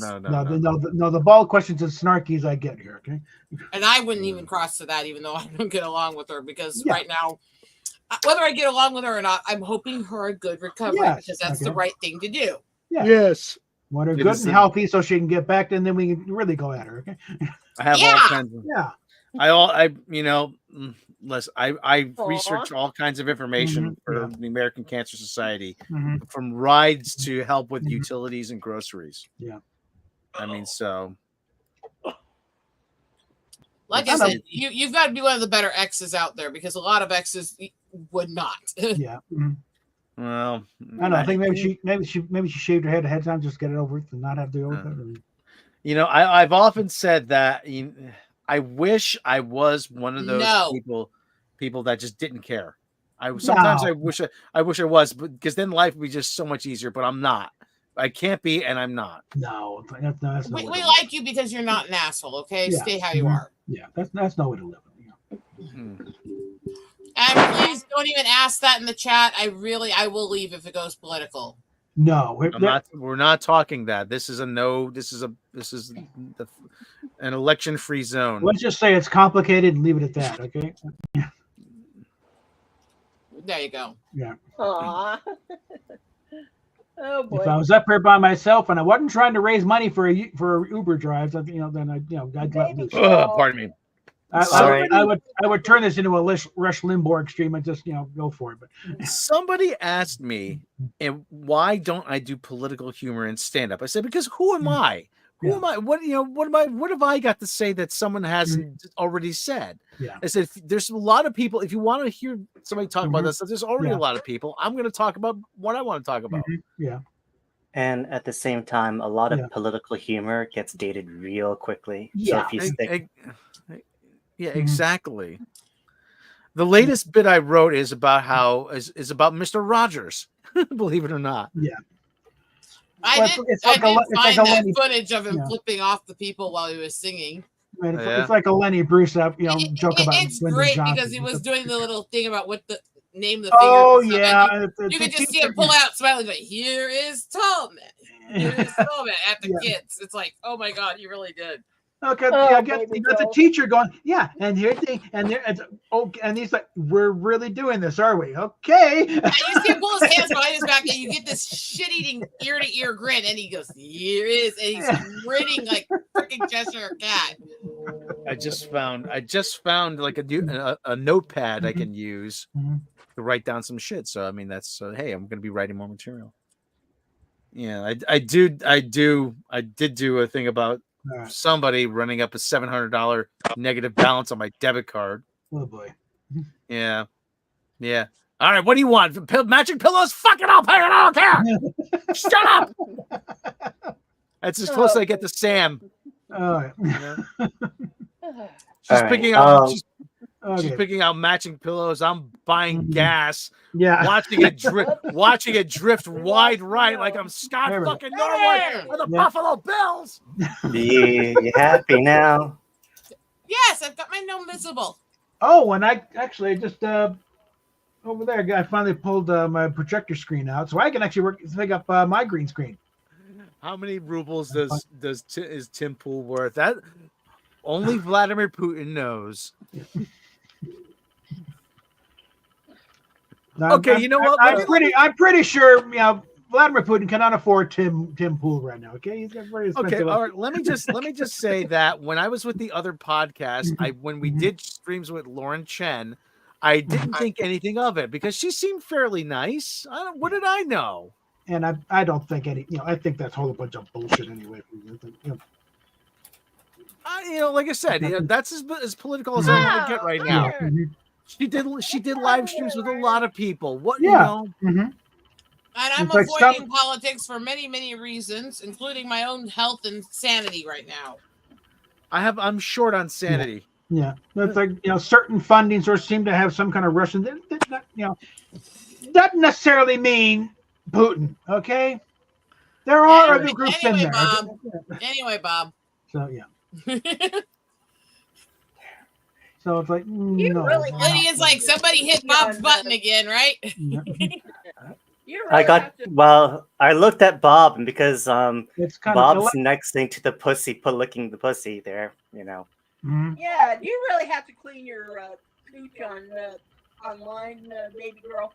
Speaker 1: No. The ball questions as snarky as I get here. Okay.
Speaker 8: And I wouldn't even cross to that, even though I don't get along with her, because right now, whether I get along with her or not, I'm hoping her a good recovery because that's the right thing to do.
Speaker 1: Yeah.
Speaker 7: Yes.
Speaker 1: Want her good and healthy so she can get back, and then we can really go at her. Okay.
Speaker 7: I have all kinds of.
Speaker 1: Yeah.
Speaker 7: I research all kinds of information for the American Cancer Society, from rides to help with utilities and groceries.
Speaker 1: Yeah.
Speaker 7: I mean, so.
Speaker 8: Like I said, you've got to be one of the better exes out there because a lot of exes would not.
Speaker 1: Yeah.
Speaker 7: Well,
Speaker 1: I don't know. I think maybe she shaved her head ahead of time just to get it over with and not have to go with it.
Speaker 7: I've often said that. I wish I was one of those people that just didn't care. I wish I was, because then life would be just so much easier. But I'm not. I can't be, and I'm not.
Speaker 1: No, that's
Speaker 8: we like you because you're not an asshole. Okay, stay how you are.
Speaker 1: Yeah, that's no way to live.
Speaker 8: And please don't even ask that in the chat. I will leave if it goes political.
Speaker 1: No,
Speaker 7: we're not talking that. This is an election-free zone.
Speaker 1: Let's just say it's complicated and leave it at that. Okay.
Speaker 8: There you go.
Speaker 1: Yeah.
Speaker 5: Aww. Oh boy.
Speaker 1: If I was up here by myself and I wasn't trying to raise money for Uber drives, then I'd let loose.
Speaker 7: Pardon me.
Speaker 1: I would turn this into a Rush Limbaugh stream and just go for it. But
Speaker 7: somebody asked me, and why don't I do political humor and stand up? I said, because who am I? Who am I? What What have I got to say that someone hasn't already said?
Speaker 1: Yeah.
Speaker 7: I said there's a lot of people. If you want to hear somebody talk about this, there's already a lot of people. I'm going to talk about what I want to talk about.
Speaker 1: Yeah.
Speaker 9: And at the same time, a lot of political humor gets dated real quickly.
Speaker 1: Yeah.
Speaker 9: So if you stick,
Speaker 7: exactly. The latest bit I wrote is about is about Mr. Rogers. Believe it or not.
Speaker 1: Yeah.
Speaker 8: I did find that footage of him flipping off the people while he was singing.
Speaker 1: I mean, it's like a Lenny Bruce joke about.
Speaker 8: It's great because he was doing the little thing about what the name the figure.
Speaker 1: Oh yeah,
Speaker 8: you could just see him pull out smiling like, "Here is Tom, here is Tom" at the kids. It's like, oh my god, he really did.
Speaker 1: Okay, I got the teacher going, yeah, and here's the and he's like, we're really doing this, are we? Okay.
Speaker 8: And you see him pull his hands behind his back, and you get this shit-eating ear-to-ear grin, and he goes, "Here is," and he's grinning like freaking Cheshire Cat.
Speaker 7: I just found like a notepad I can use to write down some shit. So I mean, that's hey, I'm gonna be writing more material. Yeah, I did do a thing about somebody running up a $700 negative balance on my debit card.
Speaker 1: Oh boy.
Speaker 7: Yeah. All right, what do you want? Matching pillows? Fuck it, I'll pay it. I don't care. Shut up. That's as close as I get to Sam.
Speaker 1: All right.
Speaker 7: She's picking out. She's picking out matching pillows. I'm buying gas.
Speaker 1: Yeah.
Speaker 7: Watching it drift wide right like I'm Scott fucking Norwood for the Buffalo Bills.
Speaker 9: You happy now?
Speaker 8: Yes, I've got my gnome visible.
Speaker 1: Oh, and I actually just over there, I finally pulled my projector screen out, so I can actually pick up my green screen.
Speaker 7: How many rubles is Tim Pool worth? That only Vladimir Putin knows. Okay, you know what?
Speaker 1: I'm pretty sure Vladimir Putin cannot afford Tim Pool right now. Okay, he's got very expensive.
Speaker 7: Okay, all right. Let me just say that when I was with the other podcast, when we did streams with Lauren Chen, I didn't think anything of it because she seemed fairly nice. What did I know?
Speaker 1: And I don't think I think that's a whole bunch of bullshit anyway.
Speaker 7: Like I said, that's as political as I want to get right now. She did live streams with a lot of people. What you know?
Speaker 8: And I'm avoiding politics for many, many reasons, including my own health and sanity right now.
Speaker 7: I'm short on sanity.
Speaker 1: Yeah. It's like certain funding sources seem to have some kind of Russian. Doesn't necessarily mean Putin. Okay. There are other groups in there.
Speaker 8: Anyway, Bob.
Speaker 1: So yeah. So it's like,
Speaker 8: Lydia's like, somebody hit Bob's button again, right?
Speaker 9: I looked at Bob, and because
Speaker 1: it's
Speaker 9: Bob's next thing to the pussy, licking the pussy there,
Speaker 1: Mm-hmm.
Speaker 5: Yeah, you really have to clean your cooch online, baby girl.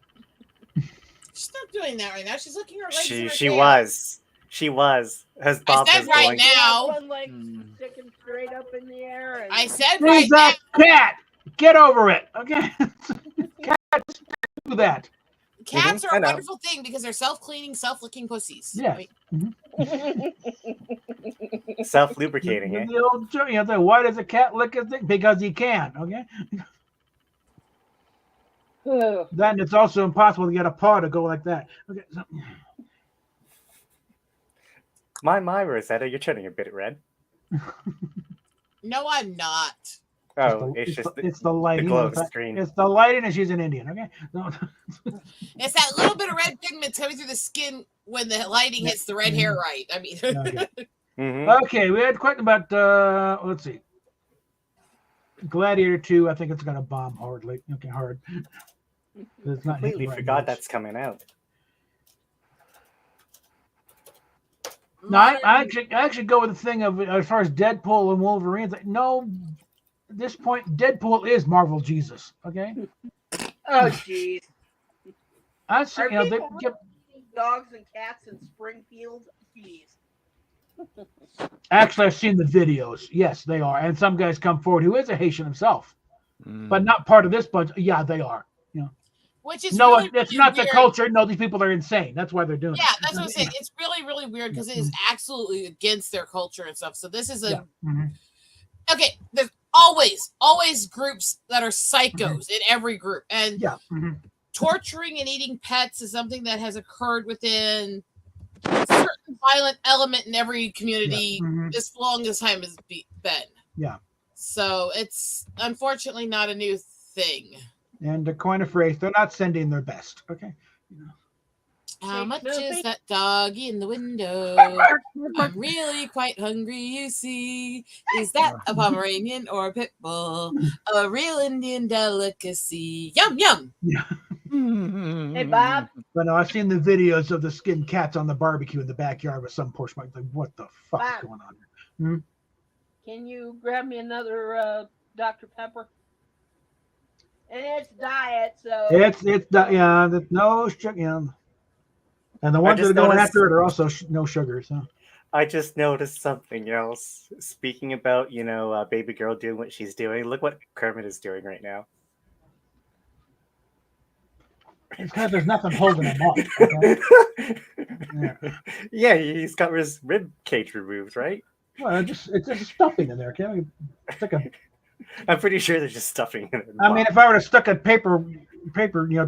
Speaker 8: She's not doing that right now. She's looking her legs.
Speaker 9: She was. As Bob
Speaker 8: I said right now.
Speaker 5: One leg sticking straight up in the air. And
Speaker 8: I said right
Speaker 1: now. Cat, get over it. Okay. Cats do that.
Speaker 8: Cats are a wonderful thing because they're self-cleaning, self-licking pussies.
Speaker 1: Yeah.
Speaker 9: Self-lubricating.
Speaker 1: The old joke, why does a cat lick a thing? Because he can. Okay. Then it's also impossible to get a paw to go like that. Okay. So.
Speaker 9: My Rosetta, you're turning a bit red.
Speaker 8: No, I'm not.
Speaker 9: Oh,
Speaker 1: it's the lighting.
Speaker 9: The glow of the screen.
Speaker 1: It's the lighting, and she's an Indian. Okay. No.
Speaker 8: It's that little bit of red pigment coming through the skin when the lighting hits the red hair right. I mean.
Speaker 1: Okay, we had quite about. Let's see. Gladiator 2. I think it's gonna bomb hardly. Okay, hard. It's not
Speaker 9: completely forgot that's coming out.
Speaker 1: No, I actually go with the thing of as far as Deadpool and Wolverine. It's like, no, at this point, Deadpool is Marvel Jesus. Okay.
Speaker 5: Oh, jeez.
Speaker 1: I see.
Speaker 5: Dogs and cats in Springfield. Jeez.
Speaker 1: Actually, I've seen the videos. Yes, they are, and some guys come forward who is a Haitian himself, but not part of this bunch. Yeah, they are.
Speaker 8: Which is really,
Speaker 1: it's
Speaker 8: really
Speaker 1: not
Speaker 8: weird.
Speaker 1: The culture. No, these people are insane. That's why they're doing it.
Speaker 8: Yeah, that's what I'm saying. It's really, really weird because it is absolutely against their culture and stuff. So this is okay. There's always groups that are psychos in every group, and torturing and eating pets is something that has occurred within a certain violent element in every community as long as time has been.
Speaker 1: Yeah.
Speaker 8: So it's unfortunately not a new thing.
Speaker 1: And to coin a phrase, they're not sending their best. Okay.
Speaker 8: How much is that dog in the window? I'm really quite hungry, you see. Is that a Pomeranian or a pit bull? A real Indian delicacy. Yum, yum.
Speaker 1: Yeah.
Speaker 5: Hey, Bob.
Speaker 1: But no, I've seen the videos of the skinned cats on the barbecue in the backyard with some poor schmuck. Like, what the fuck is going on here?
Speaker 5: Can you grab me another Dr. Pepper? And it's diet, so
Speaker 1: no sugar. And the ones that are going after it are also no sugar. So
Speaker 9: I just noticed something else. Speaking about baby girl doing what she's doing, look what Kermit is doing right now.
Speaker 1: It's because there's nothing holding him up. Okay?
Speaker 9: Yeah, he's got his rib cage removed, right?
Speaker 1: Well, it's just stuffing in there. Okay? It's like
Speaker 9: I'm pretty sure there's just stuffing in it.
Speaker 1: I mean, if I were to stuck a paper,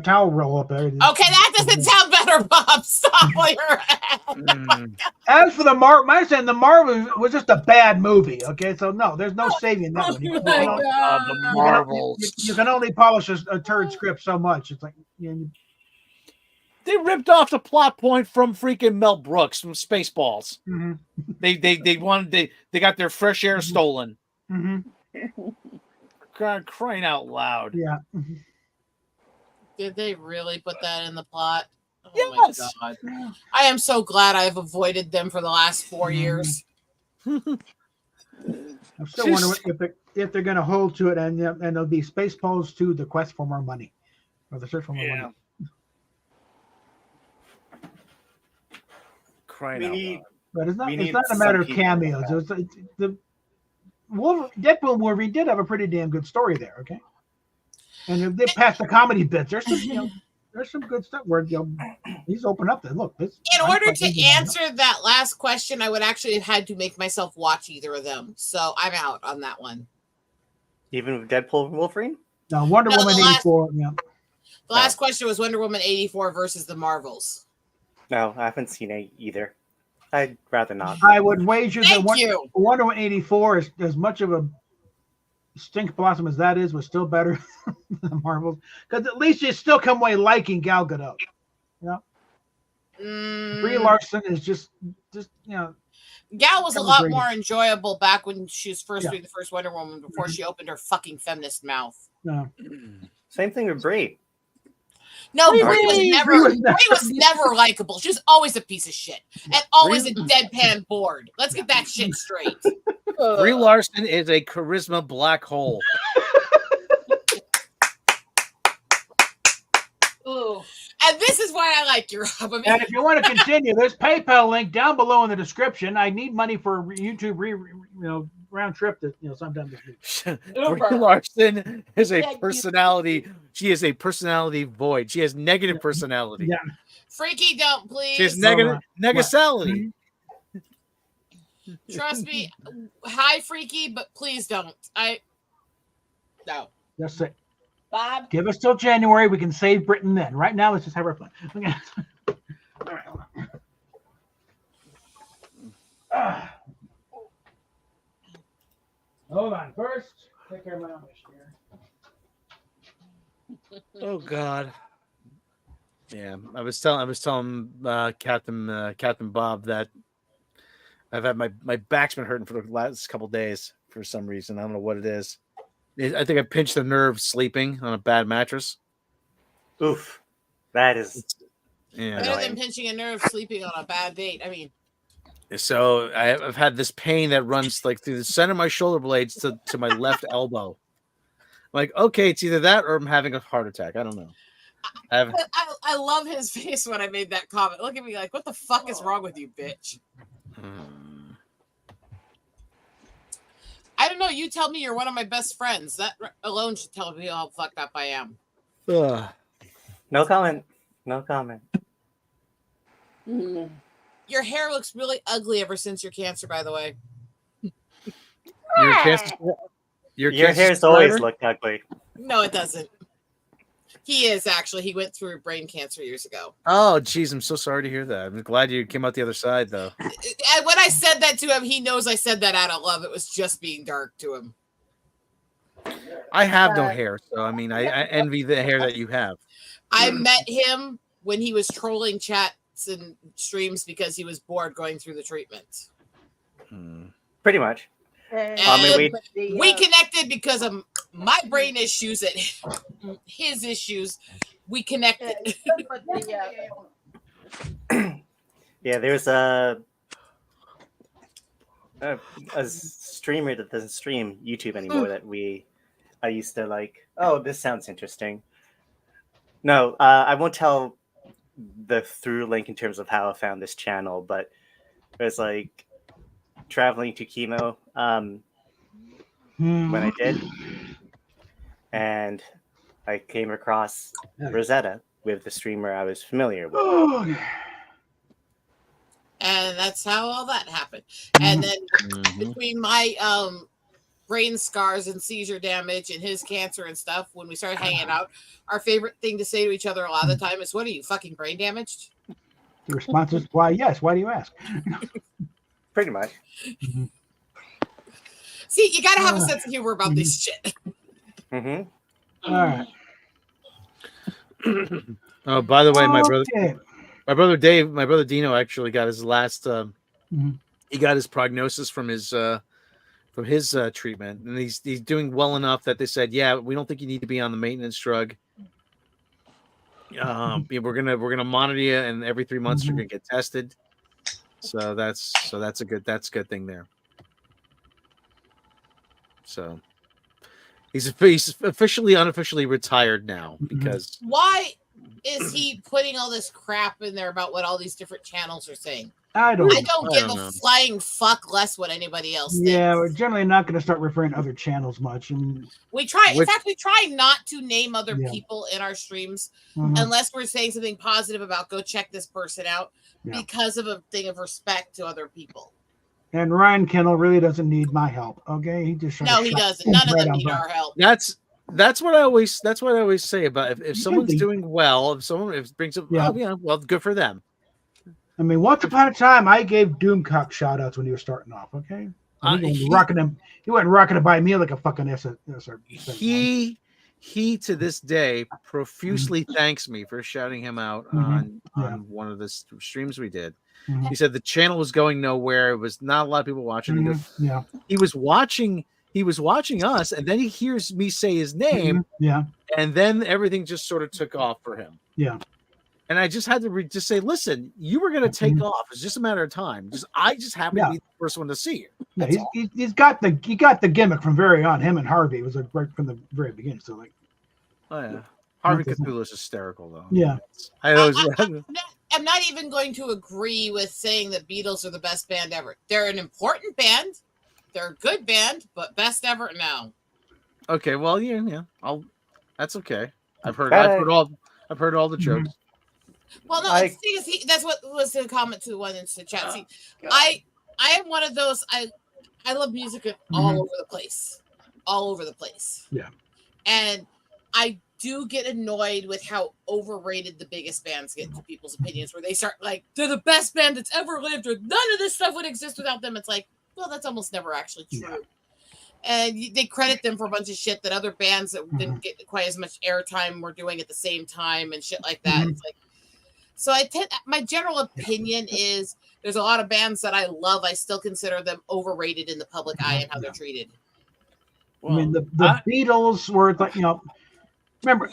Speaker 1: towel roll up there.
Speaker 8: Okay, that doesn't sound better, Bob. Stop while you're at.
Speaker 1: As for the Marvel was just a bad movie. Okay, so no, there's no saving that one.
Speaker 7: The Marvels.
Speaker 1: You can only polish a turd script so much. It's like
Speaker 2: they ripped off the plot point from freaking Mel Brooks from Spaceballs. They got their fresh air stolen. God, crying out loud.
Speaker 1: Yeah.
Speaker 8: Did they really put that in the plot? Oh
Speaker 2: yes.
Speaker 8: My God. I am so glad I've avoided them for the last 4 years.
Speaker 1: I'm still wondering if they're going to hold to it, and there'll be Spaceballs 2: The Quest for More Money, or the Search for More Money.
Speaker 2: Crying out loud.
Speaker 1: But it's not a matter of cameos. Deadpool movie did have a pretty damn good story there, okay? And they passed the comedy bits. There's some good stuff where he's opened up there. Look, in
Speaker 8: order to answer that last question, I would actually have had to make myself watch either of them. So I'm out on that one.
Speaker 9: Even with Deadpool and Wolverine?
Speaker 1: No, Wonder Woman 84. Yeah.
Speaker 8: The last question was Wonder Woman 84 versus the Marvels.
Speaker 9: No, I haven't seen it either. I'd rather not.
Speaker 1: I would wager that Wonder Woman 84 is as much of a stink blossom as that was still better than the Marvels, because at least you still come away liking Gal Gadot. Brie Larson is just Gal
Speaker 8: was a lot more enjoyable back when she was first doing the first Wonder Woman before she opened her fucking feminist mouth.
Speaker 9: Same thing with Brie.
Speaker 8: No, Brie was never likable. She was always a piece of shit and always a deadpan bored. Let's get that shit straight.
Speaker 2: Brie Larson is a charisma black hole.
Speaker 8: Ooh. And this is why I like you, Rob.
Speaker 1: And if you want to continue, there's PayPal link down below in the description. I need money for YouTube round trip to sometime this week.
Speaker 2: Brie Larson is a personality. She is a personality void. She has negative personality.
Speaker 1: Yeah.
Speaker 8: Freaky, don't please.
Speaker 2: She has negasality.
Speaker 8: Trust me. Hi, Freaky, but please don't. No.
Speaker 1: That's it.
Speaker 5: Bob,
Speaker 1: give us till January. We can save Britain then. Right now, let's just have our fun. Okay. All right. Hold on. First, take care of my own here.
Speaker 2: Oh God. Yeah, I was telling Captain Bob that I've had my back's been hurting for the last couple days for some reason. I don't know what it is. I think I pinched a nerve sleeping on a bad mattress.
Speaker 9: Oof, that is
Speaker 8: better than pinching a nerve sleeping on a bad date. I mean,
Speaker 2: so I've had this pain that runs like through the center of my shoulder blades to my left elbow. Like, okay, it's either that or I'm having a heart attack. I don't know.
Speaker 8: I love his face when I made that comment. Look at me like, what the fuck is wrong with you, bitch? I don't know. You tell me you're one of my best friends. That alone should tell me how fucked up I am.
Speaker 9: No comment. No comment.
Speaker 8: Your hair looks really ugly ever since your cancer, by the way.
Speaker 7: Your cancer.
Speaker 9: Your hair's always looked ugly.
Speaker 8: No, it doesn't. He is actually. He went through brain cancer years ago.
Speaker 7: Oh, geez, I'm so sorry to hear that. I'm glad you came out the other side, though.
Speaker 8: And when I said that to him, he knows I said that out of love. It was just being dark to him.
Speaker 7: I have no hair, so I mean, I envy the hair that you have.
Speaker 8: I met him when he was trolling chats and streams because he was bored going through the treatment.
Speaker 9: Pretty much.
Speaker 8: And we connected because of my brain issues and his issues. We connected.
Speaker 9: Yeah, there's a streamer that doesn't stream YouTube anymore that I used to like. Oh, this sounds interesting. No, I won't tell the through link in terms of how I found this channel, but there's like traveling to chemo when I did, and I came across Rosetta with the streamer I was familiar with.
Speaker 8: And that's how all that happened. And then between my brain scars and seizure damage and his cancer and stuff, when we started hanging out, our favorite thing to say to each other a lot of the time is, "What are you, fucking brain damaged?"
Speaker 1: The response is, "Why, yes. Why do you ask?"
Speaker 9: Pretty much.
Speaker 8: See, you gotta have a sense of humor about this shit.
Speaker 1: All right.
Speaker 7: Oh, by the way, my brother Dave, my brother Dino actually got his last. He got his prognosis from his treatment, and he's doing well enough that they said, "Yeah, we don't think you need to be on the maintenance drug. We're gonna monitor you, and every 3 months you're gonna get tested." So that's a good thing there. So he's officially unofficially retired now because
Speaker 8: why is he putting all this crap in there about what all these different channels are saying?
Speaker 1: I don't
Speaker 8: give a flying fuck less what anybody else thinks.
Speaker 1: Yeah, we're generally not going to start referring to other channels much. And
Speaker 8: we try. In fact, we try not to name other people in our streams unless we're saying something positive about go check this person out because of a thing of respect to other people.
Speaker 1: And Ryan Kennel really doesn't need my help. Okay, he just
Speaker 8: he doesn't. None of them need our help.
Speaker 7: That's what I always say about if someone's doing well, if it brings up well, good for them.
Speaker 1: I mean, once upon a time, I gave Doomcock shout outs when he was starting off. Okay, he went rocking it by me like a fucking
Speaker 7: He to this day profusely thanks me for shouting him out on one of the streams we did. He said the channel was going nowhere. It was not a lot of people watching. He was watching us, and then he hears me say his name. And then everything just sort of took off for him. And I just had to just say, listen, you were going to take off. It's just a matter of time. I just happened to be the first one to see you.
Speaker 1: He got the gimmick from very on. Him and Harvey was like right from the very beginning. So like,
Speaker 7: Harvey Cthulhu is hysterical though.
Speaker 1: Yeah,
Speaker 8: I'm not even going to agree with saying that Beatles are the best band ever. They're an important band. They're a good band, but best ever now.
Speaker 7: Okay, well, yeah. That's okay. I've heard all the jokes.
Speaker 8: Well, no, that's what was the comment to the one in the chat. See, I am one of those. I love music all over the place, Yeah, and I do get annoyed with how overrated the biggest bands get to people's opinions, where they start like they're the best band that's ever lived, or none of this stuff would exist without them. It's like, well, that's almost never actually true. Yeah. And they credit them for a bunch of shit that other bands that didn't get quite as much airtime were doing at the same time and shit like that. It's like. So my general opinion is there's a lot of bands that I love. I still consider them overrated in the public eye and how they're treated.
Speaker 1: Well, I mean, the Beatles were like, remember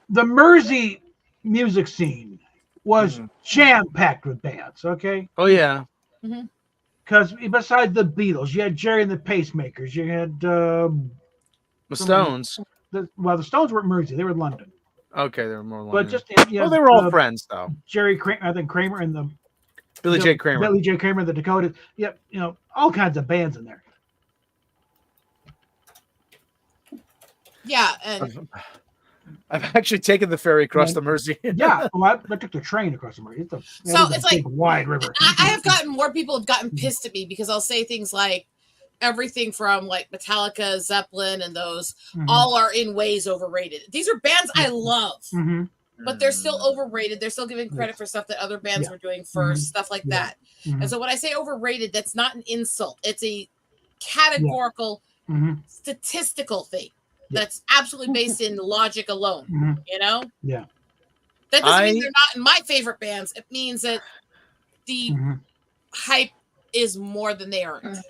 Speaker 1: the Mersey music scene was jam-packed with bands. Okay.
Speaker 7: Oh yeah.
Speaker 1: Because besides the Beatles, you had Jerry and the Pacemakers. You had
Speaker 7: the Stones.
Speaker 1: The Stones weren't Mersey; they were in London.
Speaker 7: Okay, they were more.
Speaker 1: But just
Speaker 7: they were all friends though.
Speaker 1: Jerry Kramer and the
Speaker 7: Billy J. Kramer,
Speaker 1: the Dakotas. Yep, all kinds of bands in there.
Speaker 8: Yeah, and
Speaker 7: I've actually taken the ferry across the Mersey.
Speaker 1: Yeah, well, I took the train across the Mersey. It's
Speaker 8: like
Speaker 1: wide river.
Speaker 8: I have gotten more people have gotten pissed at me because I'll say things like everything from like Metallica, Zeppelin, and those all are in ways overrated. These are bands I love, but they're still overrated. They're still giving credit for stuff that other bands were doing first, stuff like that. And so when I say overrated, that's not an insult. It's a categorical, statistical thing. That's absolutely based in logic alone, you know?
Speaker 1: Yeah.
Speaker 8: That doesn't mean they're not in my favorite bands. It means that the hype is more than they earned.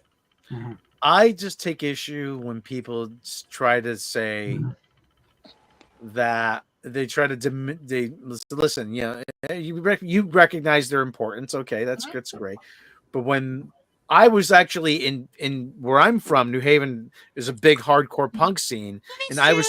Speaker 7: I just take issue when people try to say that they try to listen. You know, you recognize their importance. Okay, that's great. But when I was actually in where I'm from, New Haven is a big hardcore punk scene, and I was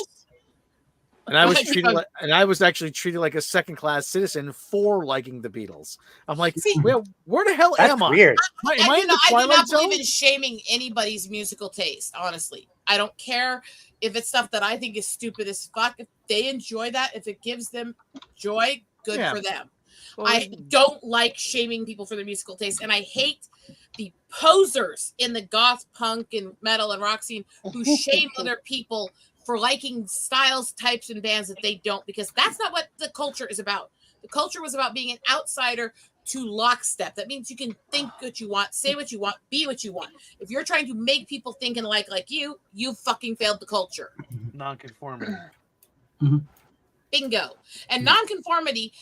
Speaker 7: actually treated like a second class citizen for liking the Beatles. I'm like, well, where the hell am I?
Speaker 9: Weird.
Speaker 8: I do not believe in shaming anybody's musical taste. Honestly, I don't care if it's stuff that I think is stupid as fuck. If they enjoy that, if it gives them joy, good for them. Well, I don't like shaming people for their musical taste, and I hate the posers in the goth, punk, and metal and rock scene who shame other people for liking styles, types, and bands that they don't, because that's not what the culture is about. The culture was about being an outsider to lockstep. That means you can think what you want, say what you want, be what you want. If you're trying to make people think and like you fucking failed the culture.
Speaker 10: Nonconformity.
Speaker 8: Bingo. And nonconformity,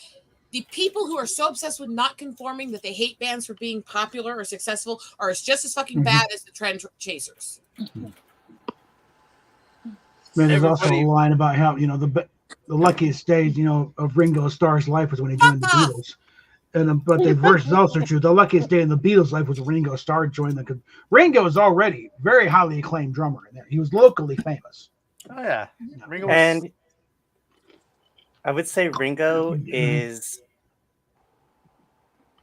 Speaker 8: the people who are so obsessed with not conforming that they hate bands for being popular or successful are just as fucking bad as the trend chasers.
Speaker 1: Man, there's also a line about how, you know, the luckiest days, you know, of Ringo Starr's life was when he joined the Beatles. And but the verse is also true. The luckiest day in the Beatles' life was when Ringo Starr joined them. Because Ringo was already very highly acclaimed drummer in there. He was locally famous.
Speaker 10: Oh yeah,
Speaker 9: Ringo and I would say Ringo is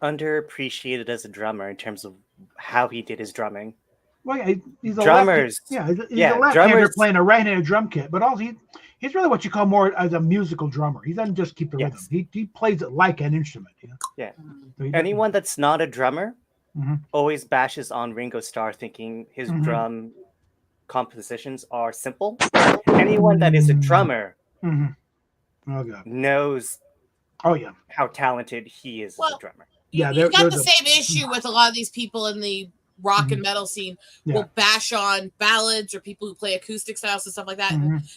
Speaker 9: underappreciated as a drummer in terms of how he did his drumming.
Speaker 1: Well, yeah, he's a
Speaker 9: drummers.
Speaker 1: He's a left-hander playing a right-handed drum kit, but also he's really what you call more as a musical drummer. He doesn't just keep the rhythm. He plays it like an instrument. You know?
Speaker 9: Yeah. So anyone that's not a drummer always bashes on Ringo Starr, thinking his drum compositions are simple. Anyone that is a drummer knows how talented he is as a drummer.
Speaker 8: Yeah, you got the same issue with a lot of these people in the rock and metal scene will bash on ballads or people who play acoustic styles and stuff like that.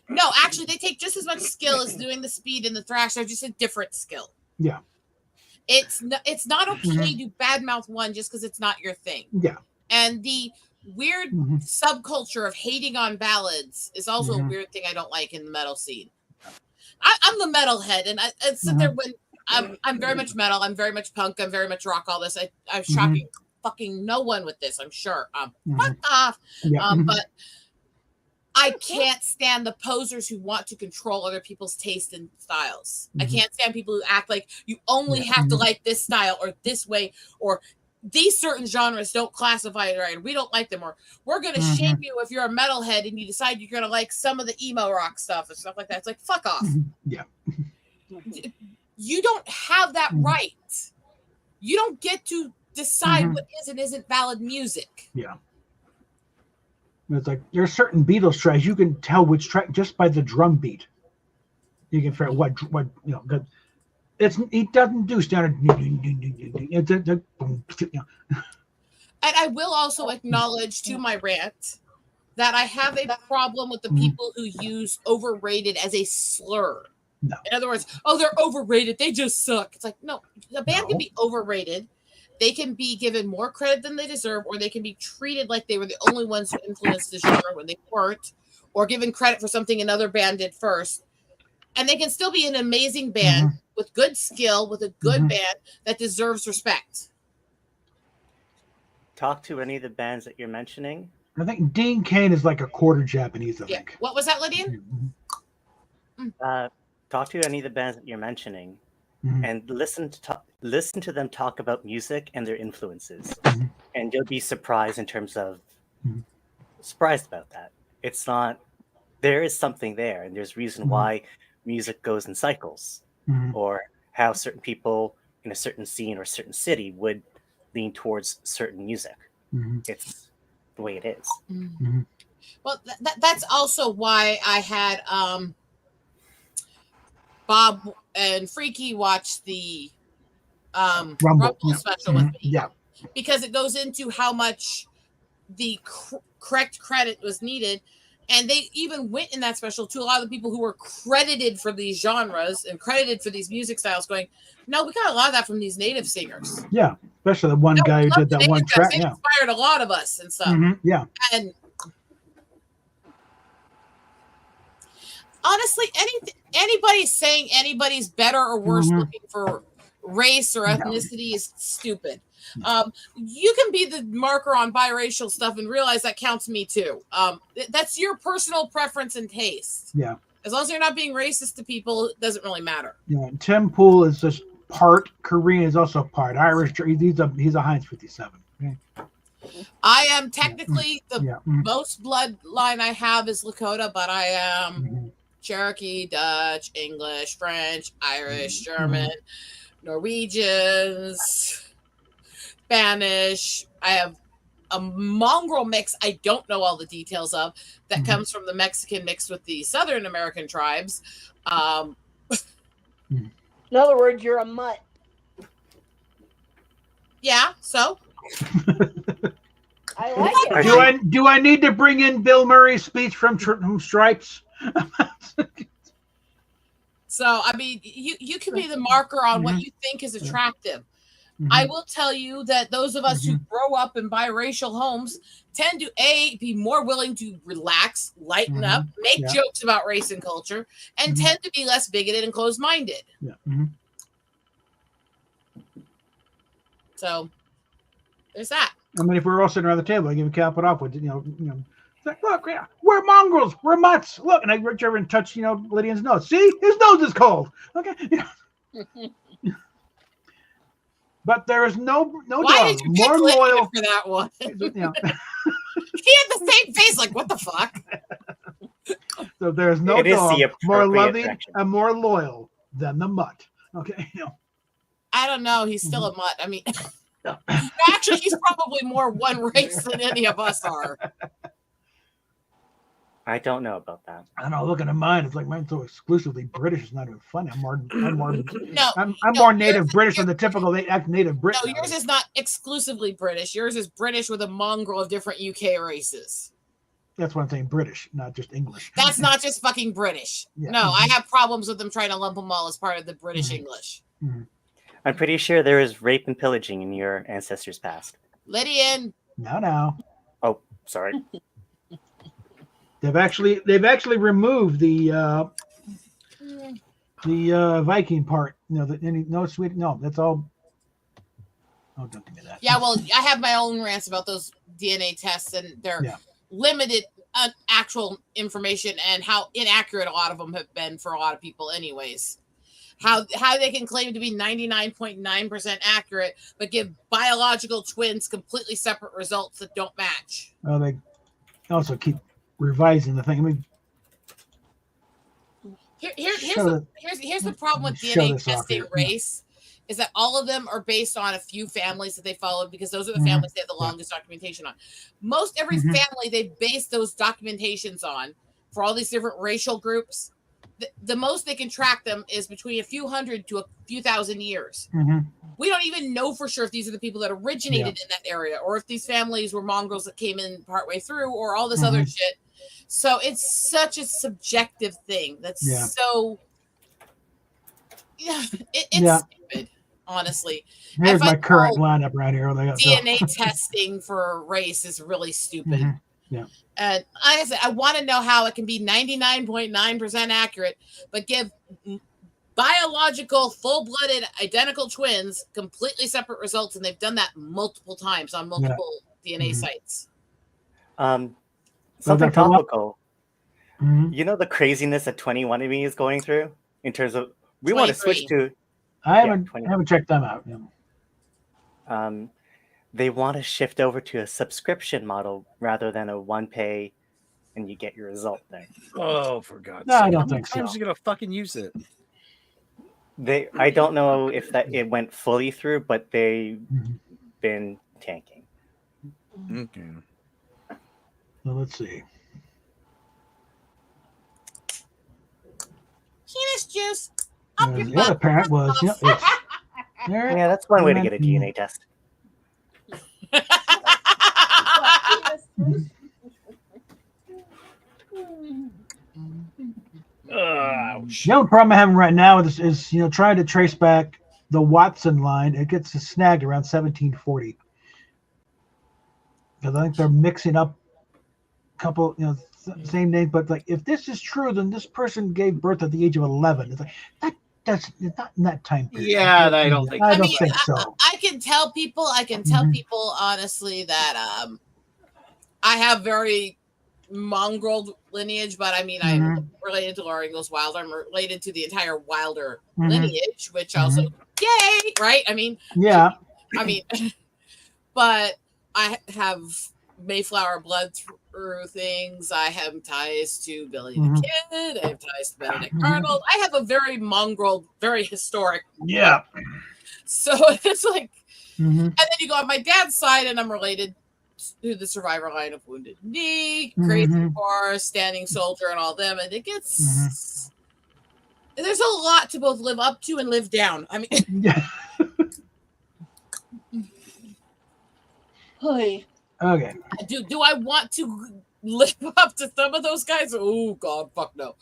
Speaker 8: No, actually, they take just as much skill as doing the speed and the thrash. They're just a different skill.
Speaker 1: Yeah.
Speaker 8: It's not okay to badmouth one just because it's not your thing.
Speaker 1: Yeah.
Speaker 8: And the weird subculture of hating on ballads is also a weird thing I don't like in the metal scene. I'm the metalhead, and I sit there when I'm very much metal. I'm very much punk. I'm very much rock. All this. I'm shocking fucking no one with this. I'm sure. Fuck off.
Speaker 1: Yeah.
Speaker 8: But I can't stand the posers who want to control other people's taste and styles. I can't stand people who act like you only have to like this style or this way, or these certain genres don't classify it right. We don't like them, or we're going to shame you if you're a metalhead and you decide you're going to like some of the emo rock stuff and stuff like that. It's like, fuck off.
Speaker 1: Yeah.
Speaker 8: You don't have that right. You don't get to decide what is and isn't valid music.
Speaker 1: Yeah. It's like there's certain Beatles tracks you can tell which track just by the drum beat. You can figure what you know. It doesn't do standard. It's
Speaker 8: And I will also acknowledge to my rant that I have a problem with the people who use overrated as a slur.
Speaker 1: No.
Speaker 8: In other words, they're overrated. They just suck. It's like, no, the band can be overrated. They can be given more credit than they deserve, or they can be treated like they were the only ones who influenced the genre when they weren't, or given credit for something another band did first. And they can still be an amazing band with good skill, with a good band that deserves respect.
Speaker 9: Talk to any of the bands that you're mentioning.
Speaker 1: I think Dean Cain is like a quarter Japanese, I think.
Speaker 8: What was that, Lydian?
Speaker 9: Talk to any of the bands that you're mentioning and listen to them talk about music and their influences. And you'll be surprised in terms of surprised about that. It's not, there is something there, and there's reason why music goes in cycles, or how certain people in a certain scene or certain city would lean towards certain music. It's the way it is.
Speaker 8: Well, that's also why I had Bob and Freaky watch the Rumble special with me.
Speaker 1: Yeah.
Speaker 8: Because it goes into how much the correct credit was needed. And they even went in that special to a lot of the people who were credited for these genres and credited for these music styles going, no, we got a lot of that from these native singers.
Speaker 1: Yeah, especially the one guy who did that one track.
Speaker 8: They inspired a lot of us and stuff.
Speaker 1: Yeah.
Speaker 8: And honestly, anybody saying anybody's better or worse looking for race or ethnicity is stupid. You can be the marker on biracial stuff and realize that counts me too. That's your personal preference and taste.
Speaker 1: Yeah.
Speaker 8: As long as you're not being racist to people, it doesn't really matter.
Speaker 1: Yeah. Tim Pool is just part Korean, is also part Irish. He's a Heinz 57. Okay?
Speaker 8: I am technically the most bloodline I have is Lakota, but I am Cherokee, Dutch, English, French, Irish, German, Norwegians, Spanish. I have a mongrel mix I don't know all the details of that comes from the Mexican mixed with the Southern American tribes.
Speaker 5: In other words, you're a mutt.
Speaker 8: Yeah, so
Speaker 5: I like it.
Speaker 1: Do I need to bring in Bill Murray's speech from Stripes?
Speaker 8: So I mean, you can be the marker on what you think is attractive. I will tell you that those of us who grow up in biracial homes tend to be more willing to relax, lighten up, make jokes about race and culture, and tend to be less bigoted and closed-minded.
Speaker 1: Yeah.
Speaker 8: So there's that.
Speaker 1: I mean, if we were all sitting around the table, I give cap it off with it's like, look, we're mongrels, we're mutts. Look, and I reach over and touch Lydian's nose. See, his nose is cold. Okay. But there is no
Speaker 8: Why
Speaker 1: dog
Speaker 8: did you
Speaker 1: more loyal
Speaker 8: for that one. He had the same face, like what the fuck.
Speaker 1: So there's no dog more loving and more loyal than the mutt. Okay.
Speaker 8: I don't know. He's still a mutt. I mean, actually, he's probably more one race than any of us are.
Speaker 9: I don't know about that.
Speaker 1: I don't know. Looking at mine, it's like mine's so exclusively British. It's not even funny. I'm more native British than the typical native Brit.
Speaker 8: No, yours is not exclusively British. Yours is British with a mongrel of different UK races.
Speaker 1: That's what I'm saying. British, not just English.
Speaker 8: That's not just fucking British. Yeah. No, I have problems with them trying to lump them all as part of the British English.
Speaker 9: I'm pretty sure there is rape and pillaging in your ancestors' past.
Speaker 8: Lydian.
Speaker 1: No.
Speaker 9: Oh, sorry.
Speaker 1: They've actually removed the Viking part. That's all. Oh, don't give me that.
Speaker 8: Yeah, well, I have my own rants about those DNA tests, and they're limited actual information and how inaccurate a lot of them have been for a lot of people, anyways. How they can claim to be 99.9% accurate, but give biological twins completely separate results that don't match.
Speaker 1: Well, they also keep revising the thing. I mean,
Speaker 8: here's the problem with DNA testing race is that all of them are based on a few families that they followed because those are the families they have the longest documentation on. Most every family they base those documentations on for all these different racial groups. The most they can track them is between a few hundred to a few thousand years. We don't even know for sure if these are the people that originated in that area or if these families were mongrels that came in partway through or all this other shit. So it's such a subjective thing. That's so it's stupid, honestly.
Speaker 1: Here's my current lineup right here.
Speaker 8: DNA testing for race is really stupid.
Speaker 1: Yeah.
Speaker 8: And like I said, I want to know how it can be 99.9% accurate, but give biological, full-blooded, identical twins completely separate results, and they've done that multiple times on multiple DNA sites.
Speaker 9: Something topical. You know the craziness that 21andMe is going through in terms of we want to switch to.
Speaker 1: I haven't checked them out.
Speaker 9: They want to shift over to a subscription model rather than a one-pay and you get your result there.
Speaker 7: Oh, for God's
Speaker 1: No,
Speaker 7: sake!
Speaker 1: I don't
Speaker 7: How many
Speaker 1: think so.
Speaker 7: times are you gonna fucking use it?
Speaker 9: I don't know if that it went fully through, but they've been tanking.
Speaker 7: Okay.
Speaker 1: Well, let's see.
Speaker 8: Penis juice. Up your
Speaker 1: The other
Speaker 8: butt.
Speaker 1: parent was, it's
Speaker 9: Yeah, that's one way to get a DNA test.
Speaker 1: The only problem I'm having right now is trying to trace back the Watson line. It gets snagged around 1740 because I think they're mixing up a couple, same name. But like, if this is true, then this person gave birth at the age of 11. It's like it's not in that time period.
Speaker 7: Yeah, I don't think.
Speaker 1: I don't think so.
Speaker 8: I can tell people. Honestly that I have very mongrel lineage, but I mean, I'm related to Laura Ingalls Wilder. I'm related to the entire Wilder lineage, which also, yay, right? I mean,
Speaker 1: yeah.
Speaker 8: But I have Mayflower blood through things. I have ties to Billy the Kid. I have ties to Benedict Arnold. I have a very mongrel, very historic.
Speaker 1: Yeah.
Speaker 8: So it's like, and then you go on my dad's side, and I'm related to the survivor line of Wounded Knee, Crazy Horse, Standing Soldier, and all them. And it gets there's a lot to both live up to and live down. I mean,
Speaker 1: yeah.
Speaker 5: Hey.
Speaker 1: Okay.
Speaker 8: Do I want to live up to some of those guys? Oh God, fuck no.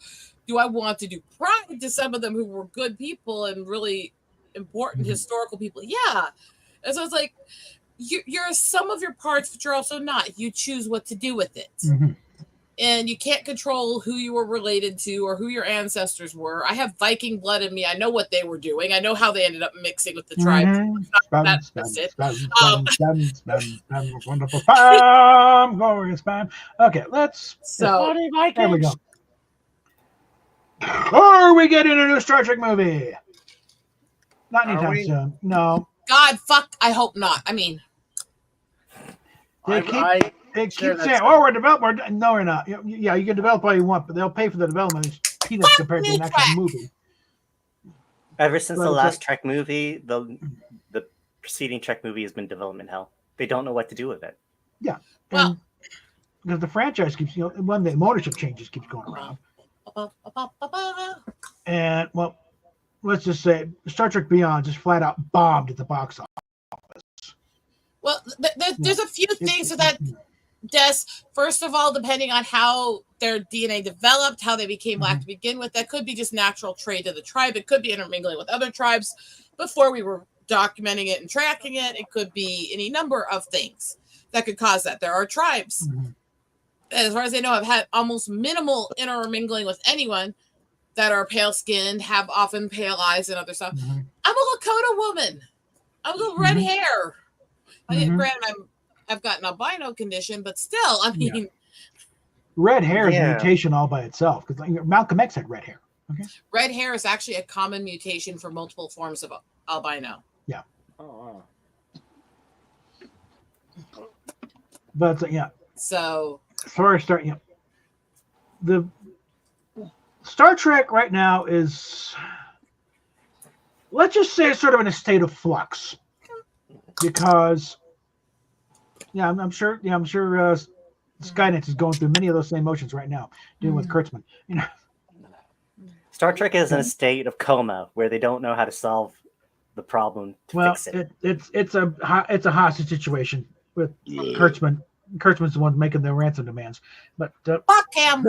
Speaker 8: Do I want to do pride to some of them who were good people and really important historical people? Yeah. And so it's like you're some of your parts, but you're also not. You choose what to do with it. And you can't control who you were related to or who your ancestors were. I have Viking blood in me. I know what they were doing. I know how they ended up mixing with the tribe. That's it.
Speaker 1: Wonderful time, glorious time. Okay, let's.
Speaker 8: So
Speaker 1: there we go. Are we getting a new Star Trek movie? Not anytime soon. No.
Speaker 8: God, fuck. I hope not. I mean,
Speaker 1: they keep saying, "Oh, we're developing." No, we're not. Yeah, you can develop all you want, but they'll pay for the development. It's peanuts compared to an actual movie.
Speaker 9: Ever since the last Trek movie, the preceding Trek movie has been development hell. They don't know what to do with it.
Speaker 1: Yeah, well, because the franchise keeps, when the ownership changes keeps going around. And well, let's just say Star Trek Beyond just flat out bombed at the box office.
Speaker 8: Well, there's a few things to that, Des. First of all, depending on how their DNA developed, how they became black to begin with, that could be just natural trade of the tribe. It could be intermingling with other tribes before we were documenting it and tracking it. It could be any number of things that could cause that. There are tribes, as far as I know, have had almost minimal intermingling with anyone that are pale skinned, have often pale eyes and other stuff. I'm a Lakota woman. I'm a red hair. Granted, I've got an albino condition, but still, I mean,
Speaker 1: red hair is a mutation all by itself. Because Malcolm X had red hair. Okay.
Speaker 8: Red hair is actually a common mutation for multiple forms of albino.
Speaker 1: Yeah.
Speaker 10: Oh, wow.
Speaker 1: But yeah.
Speaker 8: So.
Speaker 1: As far as the Star Trek right now is, let's just say, it's sort of in a state of flux, because I'm sure Skynet is going through many of those same motions right now, dealing with Kurtzman.
Speaker 9: Star Trek is in a state of coma where they don't know how to solve the problem to fix it.
Speaker 1: It's a hostage situation with Kurtzman. Kurtzman's the one making the ransom demands, but
Speaker 8: fuck him.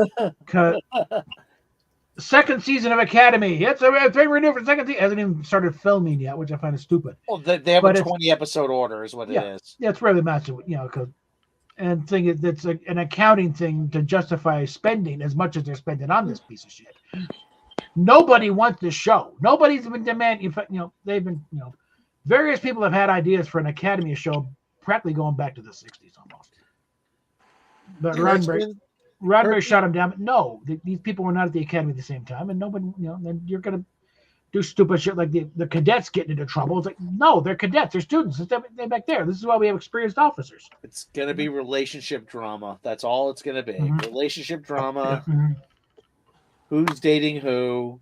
Speaker 1: Second season of Academy. It's been renewed for the second season. Hasn't even started filming yet, which I find is stupid.
Speaker 10: Well, they have a 20-episode order, is what it is.
Speaker 1: Yeah, it's really massive, and thing is, it's an accounting thing to justify spending as much as they're spending on this piece of shit. Nobody wants this show. Nobody's been demanding. In fact, they've been, various people have had ideas for an Academy show, practically going back to the '60s almost. But Roddenberry shot him down. But no, these people were not at the Academy at the same time, and nobody, then you're gonna do stupid shit like the cadets getting into trouble. It's like, no, they're cadets, they're students. They're back there. This is why we have experienced officers.
Speaker 10: It's gonna be relationship drama. That's all it's gonna be. Relationship drama. Who's dating who?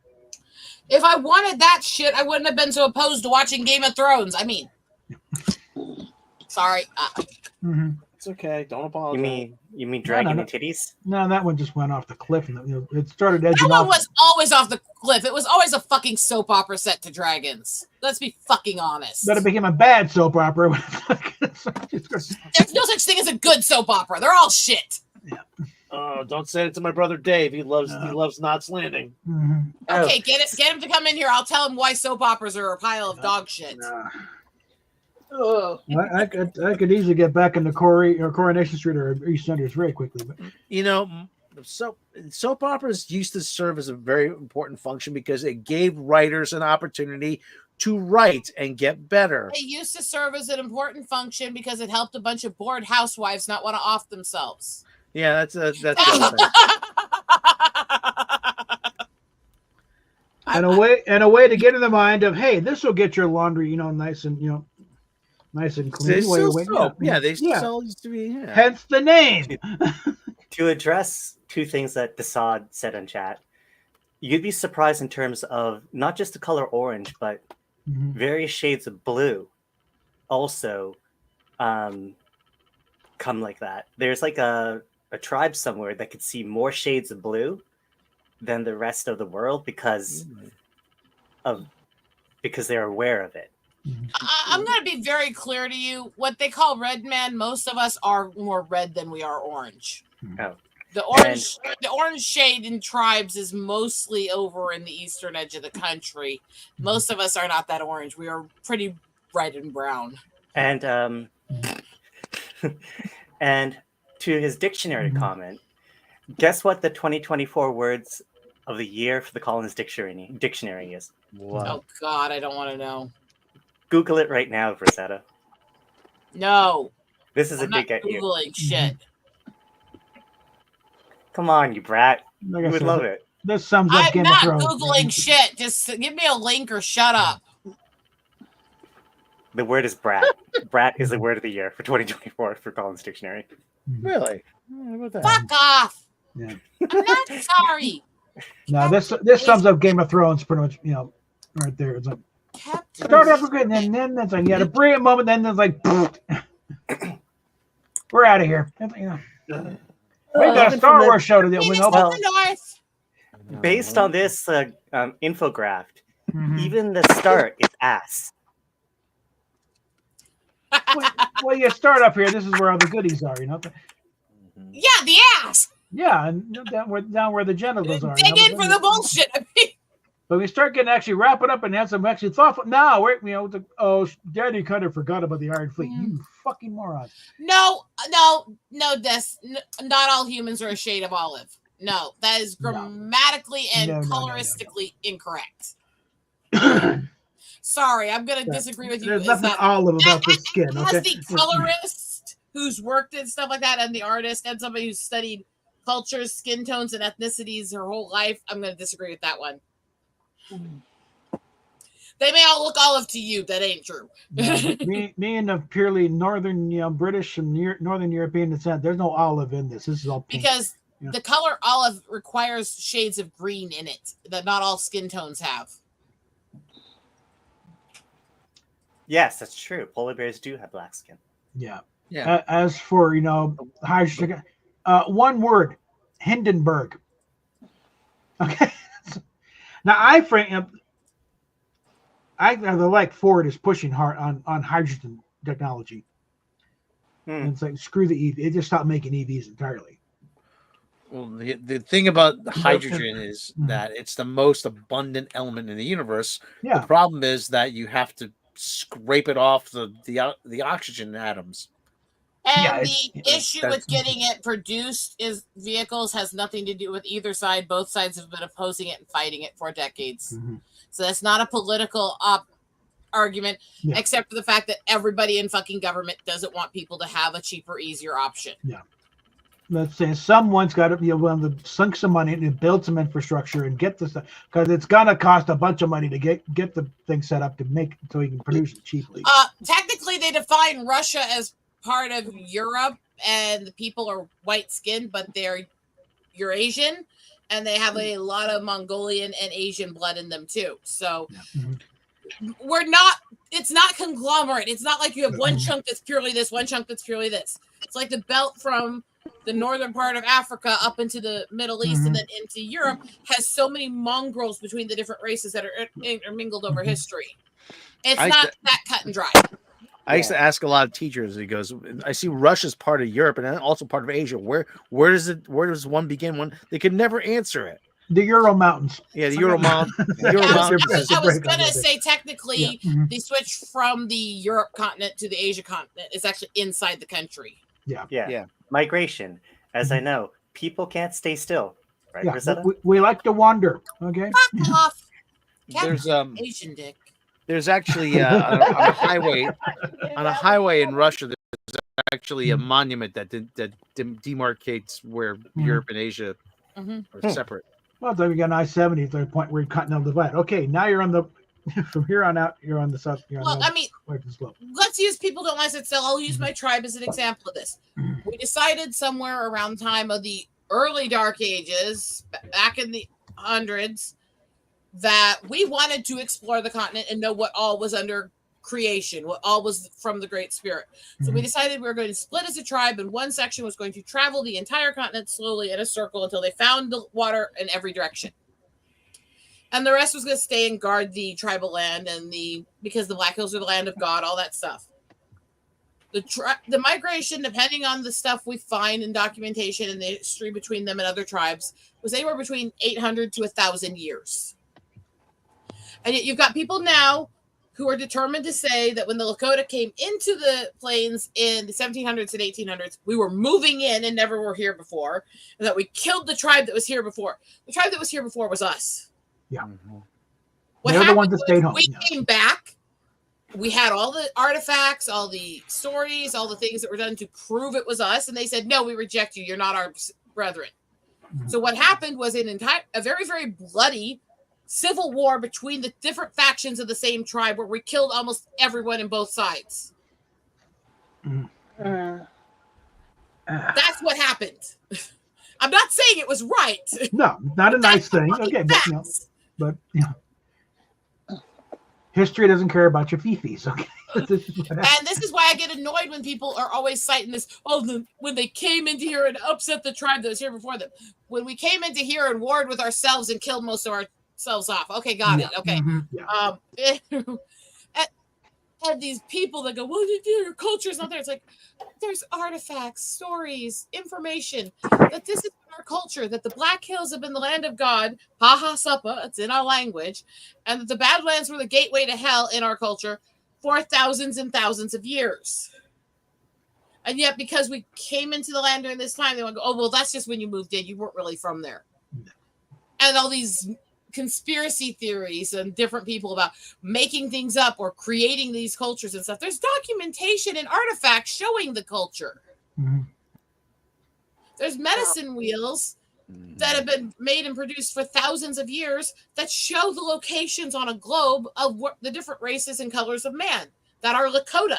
Speaker 8: If I wanted that shit, I wouldn't have been so opposed to watching Game of Thrones. I mean, sorry.
Speaker 10: It's okay. Don't apologize.
Speaker 9: You mean dragging the titties?
Speaker 1: No, that one just went off the cliff, and it started edging
Speaker 8: That one
Speaker 1: off.
Speaker 8: was always off the cliff. It was always a fucking soap opera set to dragons. Let's be fucking honest.
Speaker 1: But it became a bad soap opera.
Speaker 8: There's no such thing as a good soap opera. They're all shit.
Speaker 10: Oh, don't say it to my brother Dave. He loves Knots Landing.
Speaker 8: Okay, get him to come in here. I'll tell him why soap operas are a pile of dog shit.
Speaker 1: I could easily get back into Coronation Street or East Enders very quickly. But
Speaker 10: soap operas used to serve as a very important function because it gave writers an opportunity to write and get better.
Speaker 8: It used to serve as an important function because it helped a bunch of bored housewives not want to off themselves.
Speaker 10: Yeah, that's the other thing.
Speaker 1: And a way to get in the mind of, hey, this will get your laundry, nice and clean.
Speaker 10: They still soap. Yeah, they still used to be. Yeah.
Speaker 1: Hence the name.
Speaker 9: To address two things that Desaad said in chat, you'd be surprised in terms of not just the color orange, but various shades of blue also come like that. There's like a tribe somewhere that could see more shades of blue than the rest of the world because they're aware of it.
Speaker 8: I'm going to be very clear to you. What they call red man, most of us are more red than we are orange.
Speaker 9: Oh.
Speaker 8: The orange shade in tribes is mostly over in the eastern edge of the country. Most of us are not that orange. We are pretty red and brown.
Speaker 9: And and to his dictionary comment, guess what the 2024 words of the year for the Collins Dictionary is?
Speaker 10: What?
Speaker 8: Oh God, I don't want to know.
Speaker 9: Google it right now, Rosetta.
Speaker 8: No.
Speaker 9: This is
Speaker 8: I'm
Speaker 9: a dig at you.
Speaker 8: Googling shit.
Speaker 9: Come on, you brat.
Speaker 1: Like
Speaker 9: You would love it.
Speaker 1: This sums up
Speaker 8: I'm
Speaker 1: Game
Speaker 8: not
Speaker 1: of Thrones.
Speaker 8: Googling shit. Just give me a link or shut up.
Speaker 9: The word is brat. Brat is the word of the year for 2024 for Collins Dictionary.
Speaker 10: Really? How about that?
Speaker 8: Fuck off.
Speaker 1: Yeah.
Speaker 8: I'm not sorry.
Speaker 1: No, this sums up Game of Thrones pretty much, right there. It's like start off good, and then it's like you had a brilliant moment, then there's like we're out of here. We got a Star Wars show to do.
Speaker 9: Based on this infograph, even the start is ass.
Speaker 1: Well, you start up here. This is where all the goodies are,
Speaker 8: Yeah, the ass.
Speaker 1: Yeah, and down where the genitals are.
Speaker 8: Dig in for the bullshit. I mean,
Speaker 1: but we start getting actually wrap it up and have some actually thoughtful. Now, Daddy kind of forgot about the Iron Fleet. You fucking morons.
Speaker 8: No, not all humans are a shade of olive. No, that is grammatically and coloristically incorrect. Sorry, I'm going to disagree with you.
Speaker 1: There's nothing olive about the skin.
Speaker 8: As
Speaker 1: Okay?
Speaker 8: the colorist who's worked in stuff like that, and the artist, and somebody who's studied cultures, skin tones, and ethnicities her whole life, I'm going to disagree with that one. They may all look olive to you. That ain't true.
Speaker 1: me and the purely northern, British and northern European descent. There's no olive in this. This is all pink.
Speaker 8: Because the color olive requires shades of green in it that not all skin tones have.
Speaker 9: Yes, that's true. Polar bears do have black skin.
Speaker 1: Yeah.
Speaker 2: As for hydrogen, one word, Hindenburg. Okay. Now I like Ford is pushing hard on hydrogen technology. And it's like screw the EV. They just stopped making EVs entirely.
Speaker 10: Well, the thing about hydrogen is that it's the most abundant element in the universe.
Speaker 2: Yeah.
Speaker 10: The problem is that you have to scrape it off the oxygen atoms.
Speaker 8: And the issue with getting it produced is vehicles has nothing to do with either side. Both sides have been opposing it and fighting it for decades. Mm-hmm. So that's not a political argument, except for the fact that everybody in fucking government doesn't want people to have a cheaper, easier option.
Speaker 2: Yeah.
Speaker 1: let's say someone's got to be willing to sink some money and build some infrastructure and get this, because it's gonna cost a bunch of money to get the thing set up to make so you can produce it cheaply.
Speaker 8: Technically, they define Russia as part of Europe, and the people are white skinned, but they're Eurasian, and they have a lot of Mongolian and Asian blood in them too. So it's not conglomerate. It's not like you have one chunk that's purely this, one chunk that's purely this. It's like the belt from the northern part of Africa up into the Middle East and then into Europe has so many mongrels between the different races that are intermingled over history. It's not that cut and dry.
Speaker 10: I used to ask a lot of teachers. He goes, "I see Russia's part of Europe and also part of Asia. Where does one begin? They could never answer it."
Speaker 1: The Ural Mountains.
Speaker 10: Yeah, the Ural Mountains.
Speaker 8: I was gonna say technically the switch from the Europe continent to the Asia continent is actually inside the country.
Speaker 9: Yeah. Migration. As I know, people can't stay still. Right, Rosetta?
Speaker 1: We like to wander. Okay.
Speaker 8: Fuck off.
Speaker 10: There's
Speaker 8: Asian dick.
Speaker 10: There's actually on a highway in Russia. There's actually a monument that demarcates where Europe and Asia are separate.
Speaker 1: Well, then we got I-70 at the point where you're continental divide. Okay, now you're on the from here on out. You're on the south.
Speaker 8: Let's use people don't like it. So I'll use my tribe as an example of this. We decided somewhere around the time of the early Dark Ages, back in the hundreds, that we wanted to explore the continent and know what all was under creation, what all was from the Great Spirit. So we decided we were going to split as a tribe, and one section was going to travel the entire continent slowly in a circle until they found the water in every direction. And the rest was going to stay and guard the tribal land because the Black Hills are the land of God, all that stuff. The migration, depending on the stuff we find in documentation and the history between them and other tribes, was anywhere between 800 to 1,000 years. And yet you've got people now who are determined to say that when the Lakota came into the plains in the 1700s and 1800s, we were moving in and never were here before, and that we killed the tribe that was here before. The tribe that was here before was us.
Speaker 1: Yeah.
Speaker 8: What happened was we came back. We had all the artifacts, all the stories, all the things that were done to prove it was us, and they said, "No, we reject you. You're not our brethren." So what happened was a very, very bloody civil war between the different factions of the same tribe, where we killed almost everyone in both sides. That's what happened. I'm not saying it was right.
Speaker 1: No, not a nice thing. Okay, but history doesn't care about your fifis. Okay.
Speaker 8: And this is why I get annoyed when people are always citing this. When they came into here and upset the tribe that was here before them. When we came into here and warred with ourselves and killed most of ourselves off. Okay, got it. Okay. And these people that go, well, your culture's not there. It's like, there's artifacts, stories, information that this is our culture, that the Black Hills have been the land of God, Haha Suppa, it's in our language, and that the Badlands were the gateway to hell in our culture for thousands and thousands of years. And yet, because we came into the land during this time, they want to go, oh, well, that's just when you moved in. You weren't really from there. And all these conspiracy theories and different people about making things up or creating these cultures and stuff. There's documentation and artifacts showing the culture. There's medicine wheels that have been made and produced for thousands of years that show the locations on a globe of what the different races and colors of man that are Lakota.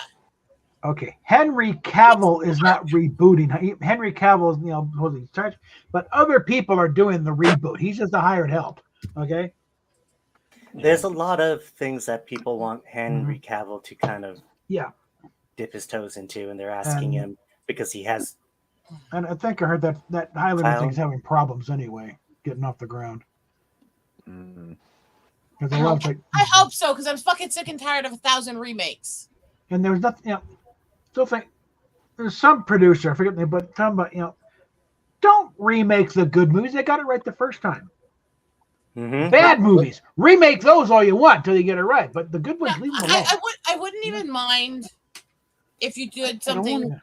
Speaker 1: Okay, Henry Cavill is not rebooting. Henry Cavill is, supposedly charged, but other people are doing the reboot. He's just a hired help. Okay.
Speaker 9: There's a lot of things that people want Henry Cavill to kind of dip his toes into, and they're asking him because he has.
Speaker 1: And I think I heard that Highlander thing's having problems anyway, getting off the ground. Because
Speaker 8: I hope so, because I'm fucking sick and tired of 1,000 remakes.
Speaker 1: And there was nothing. Still think there's some producer, I forget the name, but talking about don't remake the good movies. They got it right the first time. Bad movies, remake those all you want till you get it right, but the good ones, leave them alone.
Speaker 8: I wouldn't even mind if you did something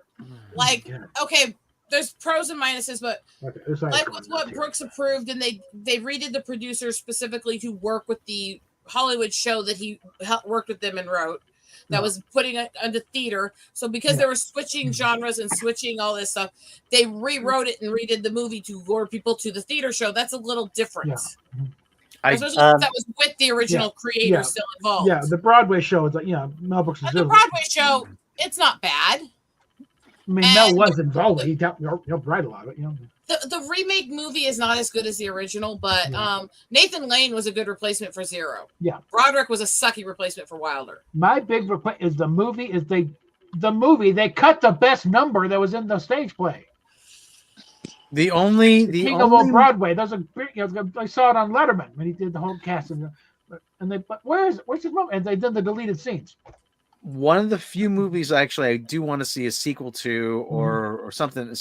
Speaker 8: like, okay, there's pros and minuses, but like with what Brooks approved, and they redid the producers specifically to work with the Hollywood show that he worked with them and wrote. that was putting it into theater. So because they were switching genres and switching all this stuff, they rewrote it and redid the movie to lure people to the theater show. That's a little different. Especially since that was with the original creator still involved.
Speaker 1: Yeah, the Broadway show is like, Mel Brooks is
Speaker 8: the Broadway show, it's not bad.
Speaker 1: I mean, Mel was involved. He helped write a lot of it,
Speaker 8: The remake movie is not as good as the original, but Nathan Lane was a good replacement for Zero.
Speaker 1: Yeah.
Speaker 8: Broderick was a sucky replacement for Wilder.
Speaker 1: My big is the movie they cut the best number that was in the stage play.
Speaker 10: The
Speaker 1: King of Old Broadway. There's I saw it on Letterman when he did the whole cast but where's his movie? And they did the deleted scenes.
Speaker 10: One of the few movies I do want to see a sequel to or something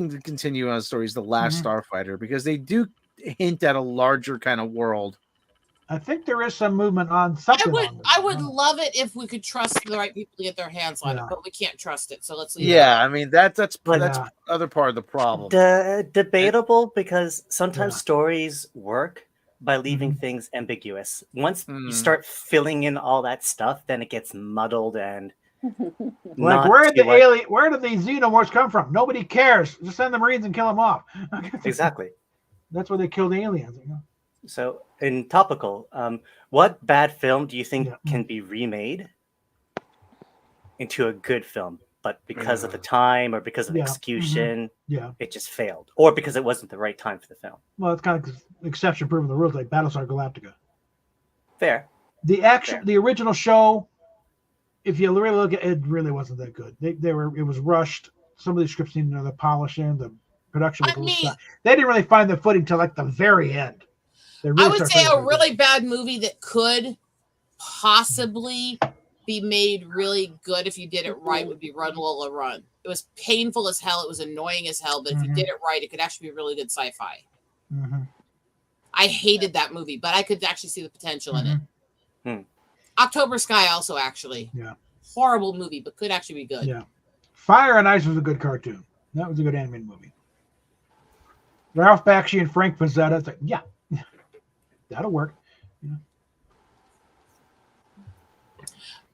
Speaker 10: to continue on the story is The Last Starfighter, because they do hint at a larger kind of world.
Speaker 1: I think there is some movement on something.
Speaker 8: I would love it if we could trust the right people to get their hands on it, but we can't trust it. So let's leave it.
Speaker 10: I mean that's other part of the problem.
Speaker 9: Debatable, because sometimes stories work by leaving things ambiguous. Once you start filling in all that stuff, then it gets muddled and
Speaker 1: like where did the xenomorphs come from? Nobody cares. Just send the Marines and kill them off.
Speaker 9: Exactly.
Speaker 1: That's where they kill the aliens.
Speaker 9: So in topical, what bad film do you think can be remade into a good film, but because of the time or because of the execution, it just failed, or because it wasn't the right time for the film?
Speaker 1: Well, it's kind of exception proving the rules, like Battlestar Galactica.
Speaker 9: Fair.
Speaker 1: The original show, if you really look at it, really wasn't that good. It was rushed. Some of the scripts needed another polishing. The production was they didn't really find the footing till like the very end.
Speaker 8: I would say a really bad movie that could possibly be made really good if you did it right would be Run Lola Run. It was painful as hell. It was annoying as hell, but if you did it right, it could actually be really good sci-fi. I hated that movie, but I could actually see the potential in it. October Sky also actually. Horrible movie, but could actually be good.
Speaker 1: Yeah. Fire and Ice was a good cartoon. That was a good animated movie. Ralph Bakshi and Frank Frazetta. It's like, that'll work.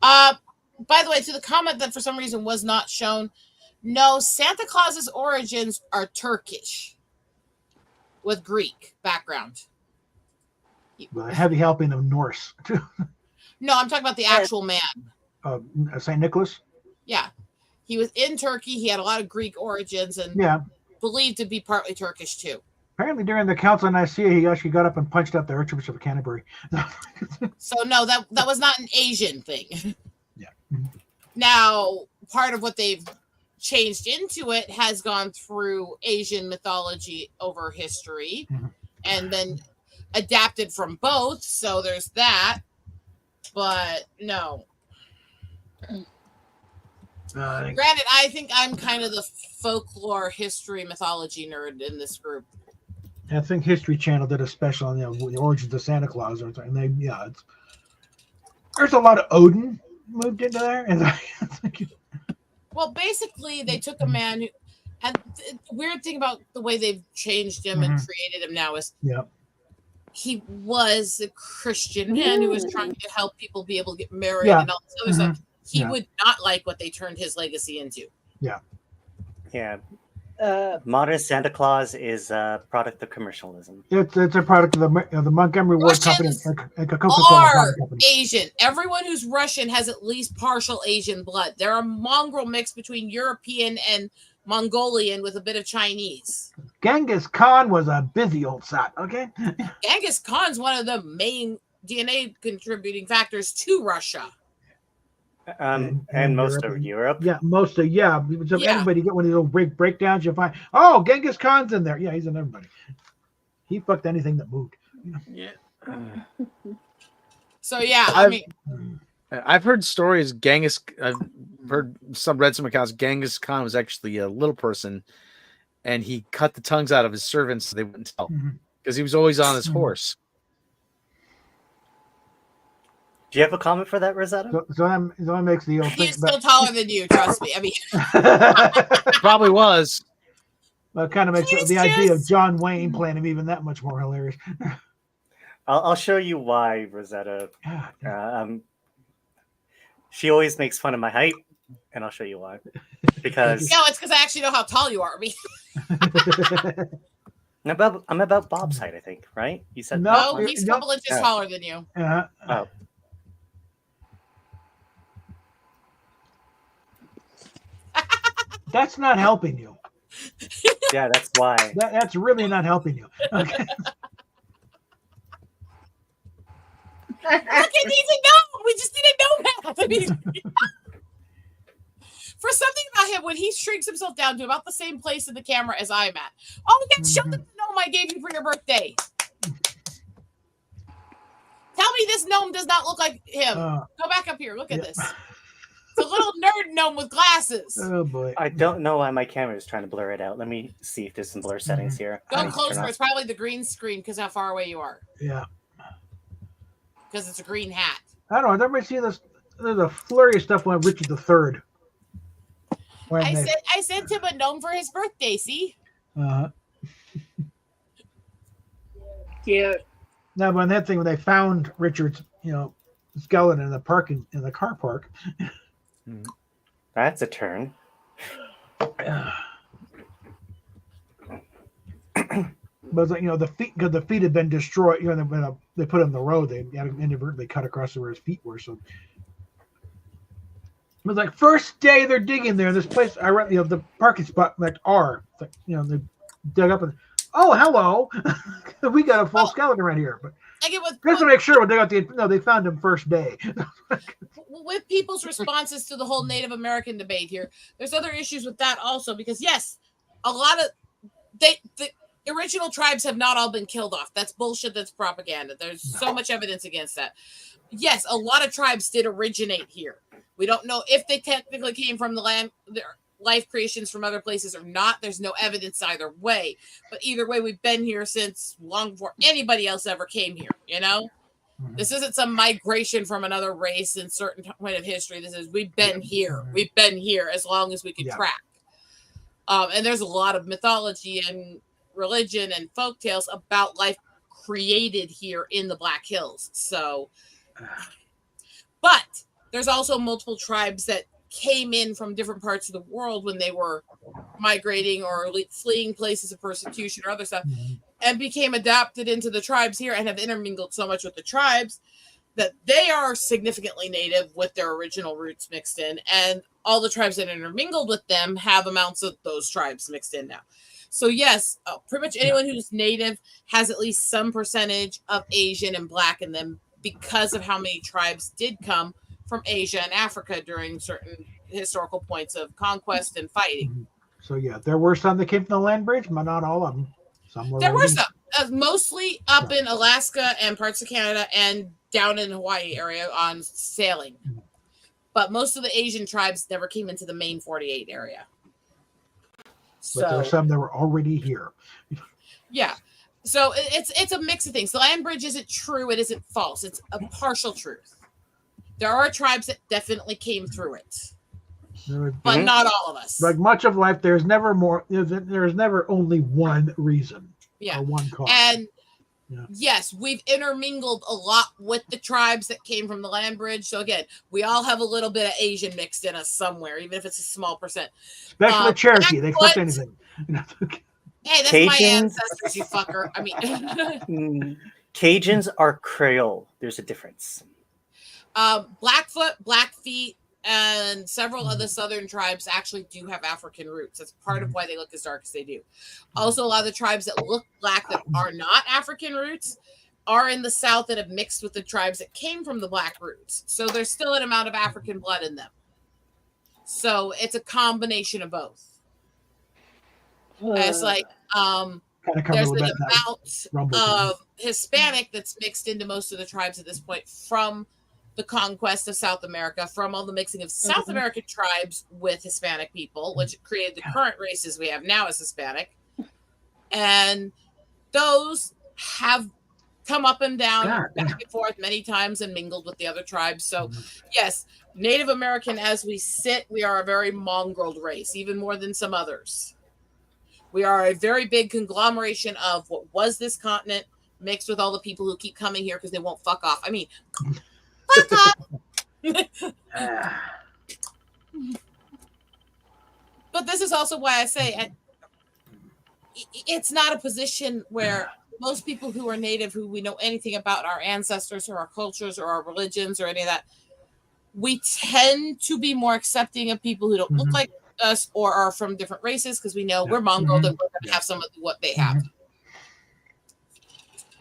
Speaker 8: By the way, to the comment that for some reason was not shown, no, Santa Claus's origins are Turkish with Greek background.
Speaker 1: Well, heavy helping of Norse.
Speaker 8: No, I'm talking about the actual man.
Speaker 1: St. Nicholas?
Speaker 8: Yeah. He was in Turkey. He had a lot of Greek origins and believed to be partly Turkish too.
Speaker 1: Apparently during the Council of Nicaea, he actually got up and punched out the Archbishop of Canterbury.
Speaker 8: So no, that was not an Asian thing. Now, part of what they've changed into it has gone through Asian mythology over history and then adapted from both. So there's that. But no. Granted, I think I'm kind of the folklore, history, mythology nerd in this group.
Speaker 1: I think History Channel did a special on the origins of Santa Claus, and there's a lot of Odin moved into there, and
Speaker 8: well, basically, they took a man who, and the weird thing about the way they've changed him and created him now is, he was a Christian man who was trying to help people be able to get married and all this other stuff. He would not like what they turned his legacy into.
Speaker 9: Modern Santa Claus is a product of commercialism.
Speaker 1: It's a product of the Montgomery Ward Company.
Speaker 8: Are Asian. Everyone who's Russian has at least partial Asian blood. They're a mongrel mix between European and Mongolian with a bit of Chinese.
Speaker 1: Genghis Khan was a busy old sot, okay?
Speaker 8: Genghis Khan's one of the main DNA contributing factors to Russia.
Speaker 9: And most of Europe.
Speaker 1: So everybody get one of these little breakdowns, you'll find, Genghis Khan's in there. Yeah, he's in everybody. He fucked anything that moved.
Speaker 8: So I mean,
Speaker 10: I've heard stories. I've read some accounts. Genghis Khan was actually a little person, and he cut the tongues out of his servants so they wouldn't tell, because he was always on his horse.
Speaker 9: Do you have a comment for that, Rosetta?
Speaker 1: So that makes the old
Speaker 8: He's still taller than you, trust me. I mean,
Speaker 10: probably was.
Speaker 1: Well, it kind of makes the idea of John Wayne playing him even that much more hilarious.
Speaker 9: I'll show you why, Rosetta. She always makes fun of my height, and I'll show you why. Because
Speaker 8: no, it's because I actually know how tall you are. I mean,
Speaker 9: I'm about Bob's height, I think, right? You said
Speaker 8: no, he's a couple inches taller than you.
Speaker 9: Oh.
Speaker 1: That's not helping you.
Speaker 9: Yeah, that's why.
Speaker 1: That's really not helping you. Okay.
Speaker 8: Look, it needs to know. We just didn't know that. I mean, for something about him, when he shrinks himself down to about the same place in the camera as I'm at. Oh, yeah, show them the gnome I gave you for your birthday. Tell me this gnome does not look like him. Go back up here. Look at this. It's a little nerd gnome with glasses.
Speaker 1: Oh, boy.
Speaker 9: I don't know why my camera is trying to blur it out. Let me see if there's some blur settings here.
Speaker 8: Go closer. It's probably the green screen because how far away you are.
Speaker 1: Yeah.
Speaker 8: Because it's a green hat.
Speaker 1: I don't know. Everybody see this? There's a flurry of stuff on Richard III.
Speaker 8: I sent him a gnome for his birthday, see?
Speaker 5: Cute.
Speaker 1: No, but on that thing, when they found Richard's, skeleton in the car park.
Speaker 9: That's a turn.
Speaker 1: But the feet, because the feet had been destroyed. When they put him in the road, they inadvertently cut across where his feet were. So it was like first day they're digging there. This place, I read, the parking spot like R. Like, they dug up and hello, we got a full skeleton right here. But just to make sure, when they got they found him first day.
Speaker 8: With people's responses to the whole Native American debate here, there's other issues with that also because yes, a lot of the original tribes have not all been killed off. That's bullshit. That's propaganda. There's so much evidence against that. Yes, a lot of tribes did originate here. We don't know if they technically came from the land, their life creations from other places or not. There's no evidence either way. But either way, we've been here since long before anybody else ever came here, This isn't some migration from another race in certain point of history. This is we've been here. We've been here as long as we can track. And there's a lot of mythology and religion and folktales about life created here in the Black Hills. So, but there's also multiple tribes that came in from different parts of the world when they were migrating or fleeing places of persecution or other stuff and became adopted into the tribes here and have intermingled so much with the tribes that they are significantly native with their original roots mixed in. And all the tribes that intermingled with them have amounts of those tribes mixed in now. So yes, pretty much anyone who's native has at least some percentage of Asian and Black in them because of how many tribes did come from Asia and Africa during certain historical points of conquest and fighting.
Speaker 1: So yeah, there were some that came from the land bridge, but not all of them.
Speaker 8: There were some, mostly up in Alaska and parts of Canada and down in Hawaii area on sailing. But most of the Asian tribes never came into the main 48 area.
Speaker 1: But there are some that were already here.
Speaker 8: Yeah. So it's a mix of things. The land bridge isn't true. It isn't false. It's a partial truth. There are tribes that definitely came through it. But not all of us.
Speaker 1: Like much of life, there's never only one reason.
Speaker 8: Yeah.
Speaker 1: Or one cause.
Speaker 8: And yes, we've intermingled a lot with the tribes that came from the land bridge. So again, we all have a little bit of Asian mixed in us somewhere, even if it's a small percent.
Speaker 1: Especially Cherokee, they clip anything.
Speaker 8: Hey, that's my ancestors, you fucker. I mean,
Speaker 9: Cajuns are Creole. There's a difference.
Speaker 8: Blackfoot, Blackfeet, and several other southern tribes actually do have African roots. That's part of why they look as dark as they do. Also, a lot of the tribes that look black that are not African roots are in the south that have mixed with the tribes that came from the Black roots. So there's still an amount of African blood in them. So it's a combination of both. It's like there's an amount of Hispanic that's mixed into most of the tribes at this point from the conquest of South America, from all the mixing of South American tribes with Hispanic people, which created the current races we have now as Hispanic. And those have come up and down, back and forth many times and mingled with the other tribes. So yes, Native American as we sit, we are a very mongreled race, even more than some others. We are a very big conglomeration of what was this continent mixed with all the people who keep coming here because they won't fuck off. I mean, fuck off. But this is also why I say it's not a position where most people who are native, who we know anything about our ancestors or our cultures or our religions or any of that, we tend to be more accepting of people who don't look like us or are from different races because we know we're Mongol, then we're going to have some of what they have.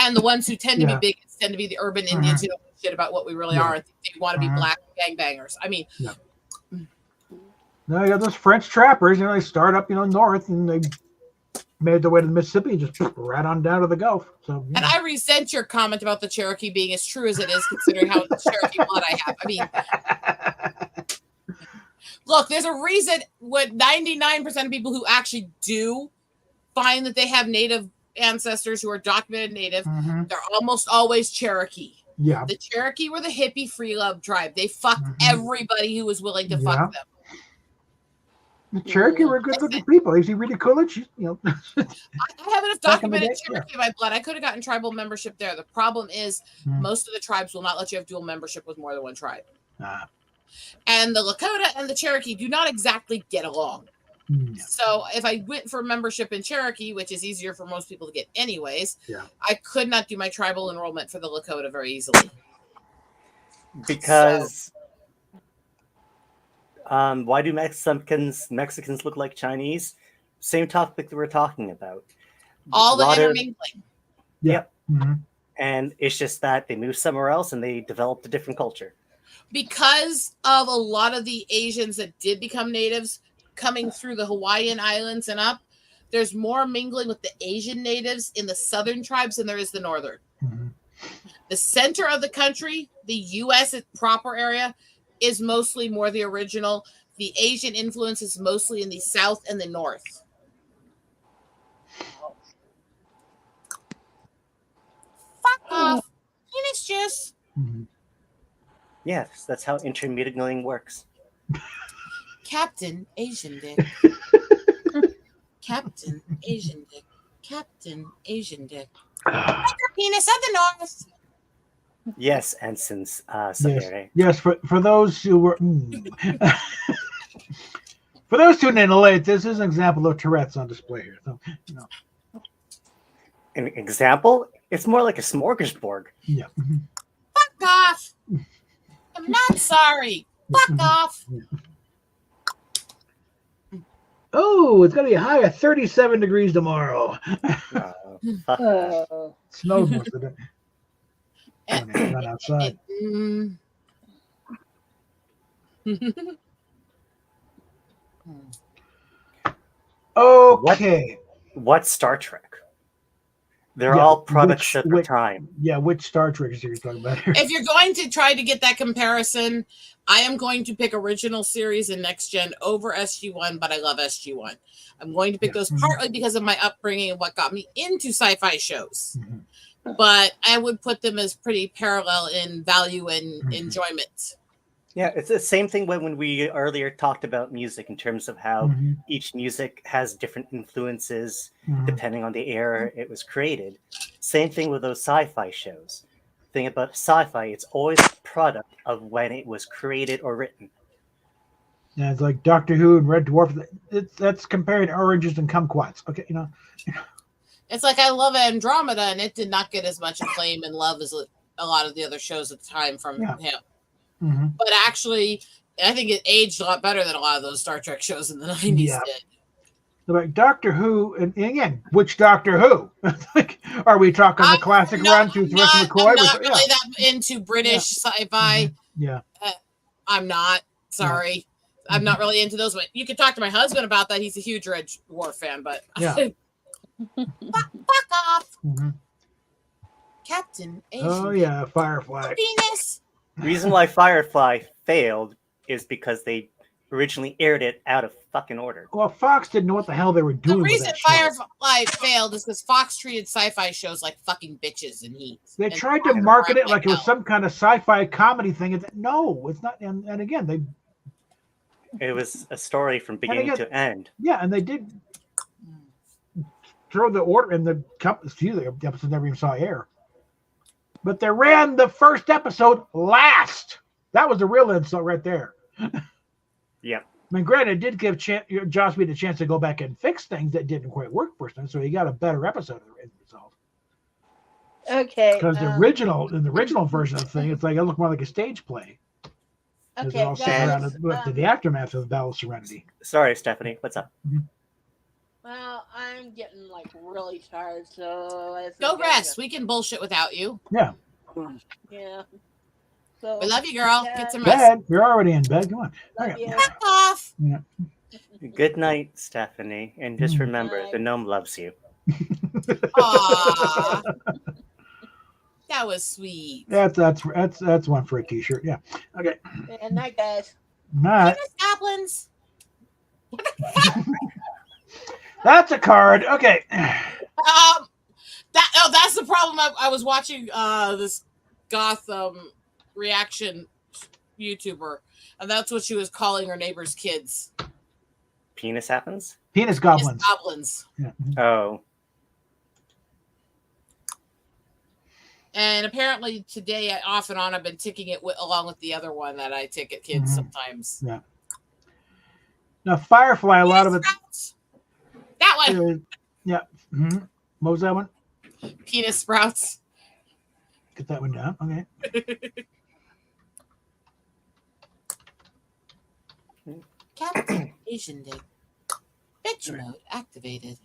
Speaker 8: And the ones who tend to be bigots tend to be the urban Indians who don't know shit about what we really are and think they want to be black gangbangers. I mean,
Speaker 1: no, you got those French trappers. They start up, north, and they made their way to the Mississippi and just right on down to the Gulf. So,
Speaker 8: and I resent your comment about the Cherokee being as true as it is, considering how much Cherokee blood I have. I mean, look, there's a reason what 99% of people who actually do find that they have native ancestors who are documented native, they're almost always Cherokee.
Speaker 1: Yeah.
Speaker 8: The Cherokee were the hippie free love tribe. They fucked everybody who was willing to fuck them.
Speaker 1: The Cherokee were good-looking people. You see Rita Coolidge,
Speaker 8: I have enough documented Cherokee in my blood. I could have gotten tribal membership there. The problem is most of the tribes will not let you have dual membership with more than one tribe. And the Lakota and the Cherokee do not exactly get along. So if I went for membership in Cherokee, which is easier for most people to get anyways, I could not do my tribal enrollment for the Lakota very easily.
Speaker 9: Because why do Mexicans look like Chinese? Same topic that we're talking about.
Speaker 8: All the intermingling.
Speaker 9: Yep. And it's just that they moved somewhere else and they developed a different culture.
Speaker 8: Because of a lot of the Asians that did become natives coming through the Hawaiian Islands and up, there's more mingling with the Asian natives in the southern tribes than there is the northern. The center of the country, the U.S. proper area, is mostly more the original. The Asian influence is mostly in the south and the north. Fuck off. Phoenix juice.
Speaker 9: Yes, that's how intermingling works.
Speaker 8: Captain Asian Dick. Captain Asian Dick. Captain Asian Dick. Penis of the North.
Speaker 9: Yes, Ensigns Savere.
Speaker 1: Yes, for those who were for those tuning in late, this is an example of Tourette's on display here. So,
Speaker 9: An example? It's more like a smorgasbord.
Speaker 1: Yeah.
Speaker 8: Fuck off. I'm not sorry. Fuck off.
Speaker 1: Oh, it's gonna be a high of 37 degrees tomorrow. Snowed most of the day. Not outside. Okay.
Speaker 9: What Star Trek? They're all products of the time.
Speaker 1: Yeah, which Star Trek is you're talking about here?
Speaker 8: If you're going to try to get that comparison, I am going to pick original series and Next Gen over SG-1, but I love SG-1. I'm going to pick those partly because of my upbringing and what got me into sci-fi shows. But I would put them as pretty parallel in value and enjoyment.
Speaker 9: Yeah, it's the same thing when we earlier talked about music in terms of how each music has different influences depending on the era it was created. Same thing with those sci-fi shows. The thing about sci-fi, it's always a product of when it was created or written.
Speaker 1: Yeah, it's like Doctor Who and Red Dwarf. That's comparing oranges and kumquats. Okay,
Speaker 8: It's like I love Andromeda, and it did not get as much acclaim and love as a lot of the other shows at the time from him. But actually, I think it aged a lot better than a lot of those Star Trek shows in the 90s did.
Speaker 1: Like Doctor Who, and again, which Doctor Who? Like, are we talking the classic run through Theresa McCoy?
Speaker 8: I'm not really that into British sci-fi. I'm not. Sorry. I'm not really into those. But you could talk to my husband about that. He's a huge Red Dwarf fan, but fuck off. Captain Asian.
Speaker 1: Oh, yeah, Firefly.
Speaker 8: Venus.
Speaker 9: The reason why Firefly failed is because they originally aired it out of fucking order.
Speaker 1: Well, Fox didn't know what the hell they were doing.
Speaker 8: The reason Firefly failed is because Fox treated sci-fi shows like fucking bitches and heat.
Speaker 1: They tried to market it like it was some kind of sci-fi comedy thing. No, it's not. And again,
Speaker 9: it was a story from beginning to end.
Speaker 1: Yeah, and they did throw the order in the episodes never even saw air. But they ran the first episode last. That was the real insult right there.
Speaker 9: Yep.
Speaker 1: I mean, granted, it did give Joss Whedon a chance to go back and fix things that didn't quite work for him, so he got a better episode as a result.
Speaker 5: Okay.
Speaker 1: Because in the original version of the thing, it's like it looked more like a stage play.
Speaker 5: Okay,
Speaker 1: all surrounded with the aftermath of the Battle of Serenity.
Speaker 9: Sorry, Stephanie. What's up?
Speaker 5: Well, I'm getting like really tired, so
Speaker 8: go rest. We can bullshit without you.
Speaker 1: Yeah.
Speaker 5: Yeah. So,
Speaker 8: we love you, girl. Get some
Speaker 1: rest.
Speaker 8: rest.
Speaker 1: You're already in bed. Come on.
Speaker 5: Okay.
Speaker 8: Back off.
Speaker 1: Yeah.
Speaker 9: Good night, Stephanie. And just remember, the gnome loves you.
Speaker 8: Aww. That was sweet.
Speaker 1: That's one for a t-shirt. Yeah. Okay.
Speaker 5: And night, guys.
Speaker 1: Night.
Speaker 8: Goblins.
Speaker 1: That's a card. Okay.
Speaker 8: That's the problem. I was watching this goth reaction YouTuber, and that's what she was calling her neighbor's kids.
Speaker 9: Penis happens?
Speaker 1: Penis goblins.
Speaker 8: Goblins.
Speaker 1: Yeah.
Speaker 9: Oh.
Speaker 8: And apparently today, off and on, I've been ticking it along with the other one that I tick at kids sometimes.
Speaker 1: Yeah. Now, Firefly, a lot of it.
Speaker 8: That one.
Speaker 1: Yeah. Mm-hmm. What was that one?
Speaker 8: Penis sprouts.
Speaker 1: Get that one down. Okay.
Speaker 8: Captain Asian Day. Bitch mode activated.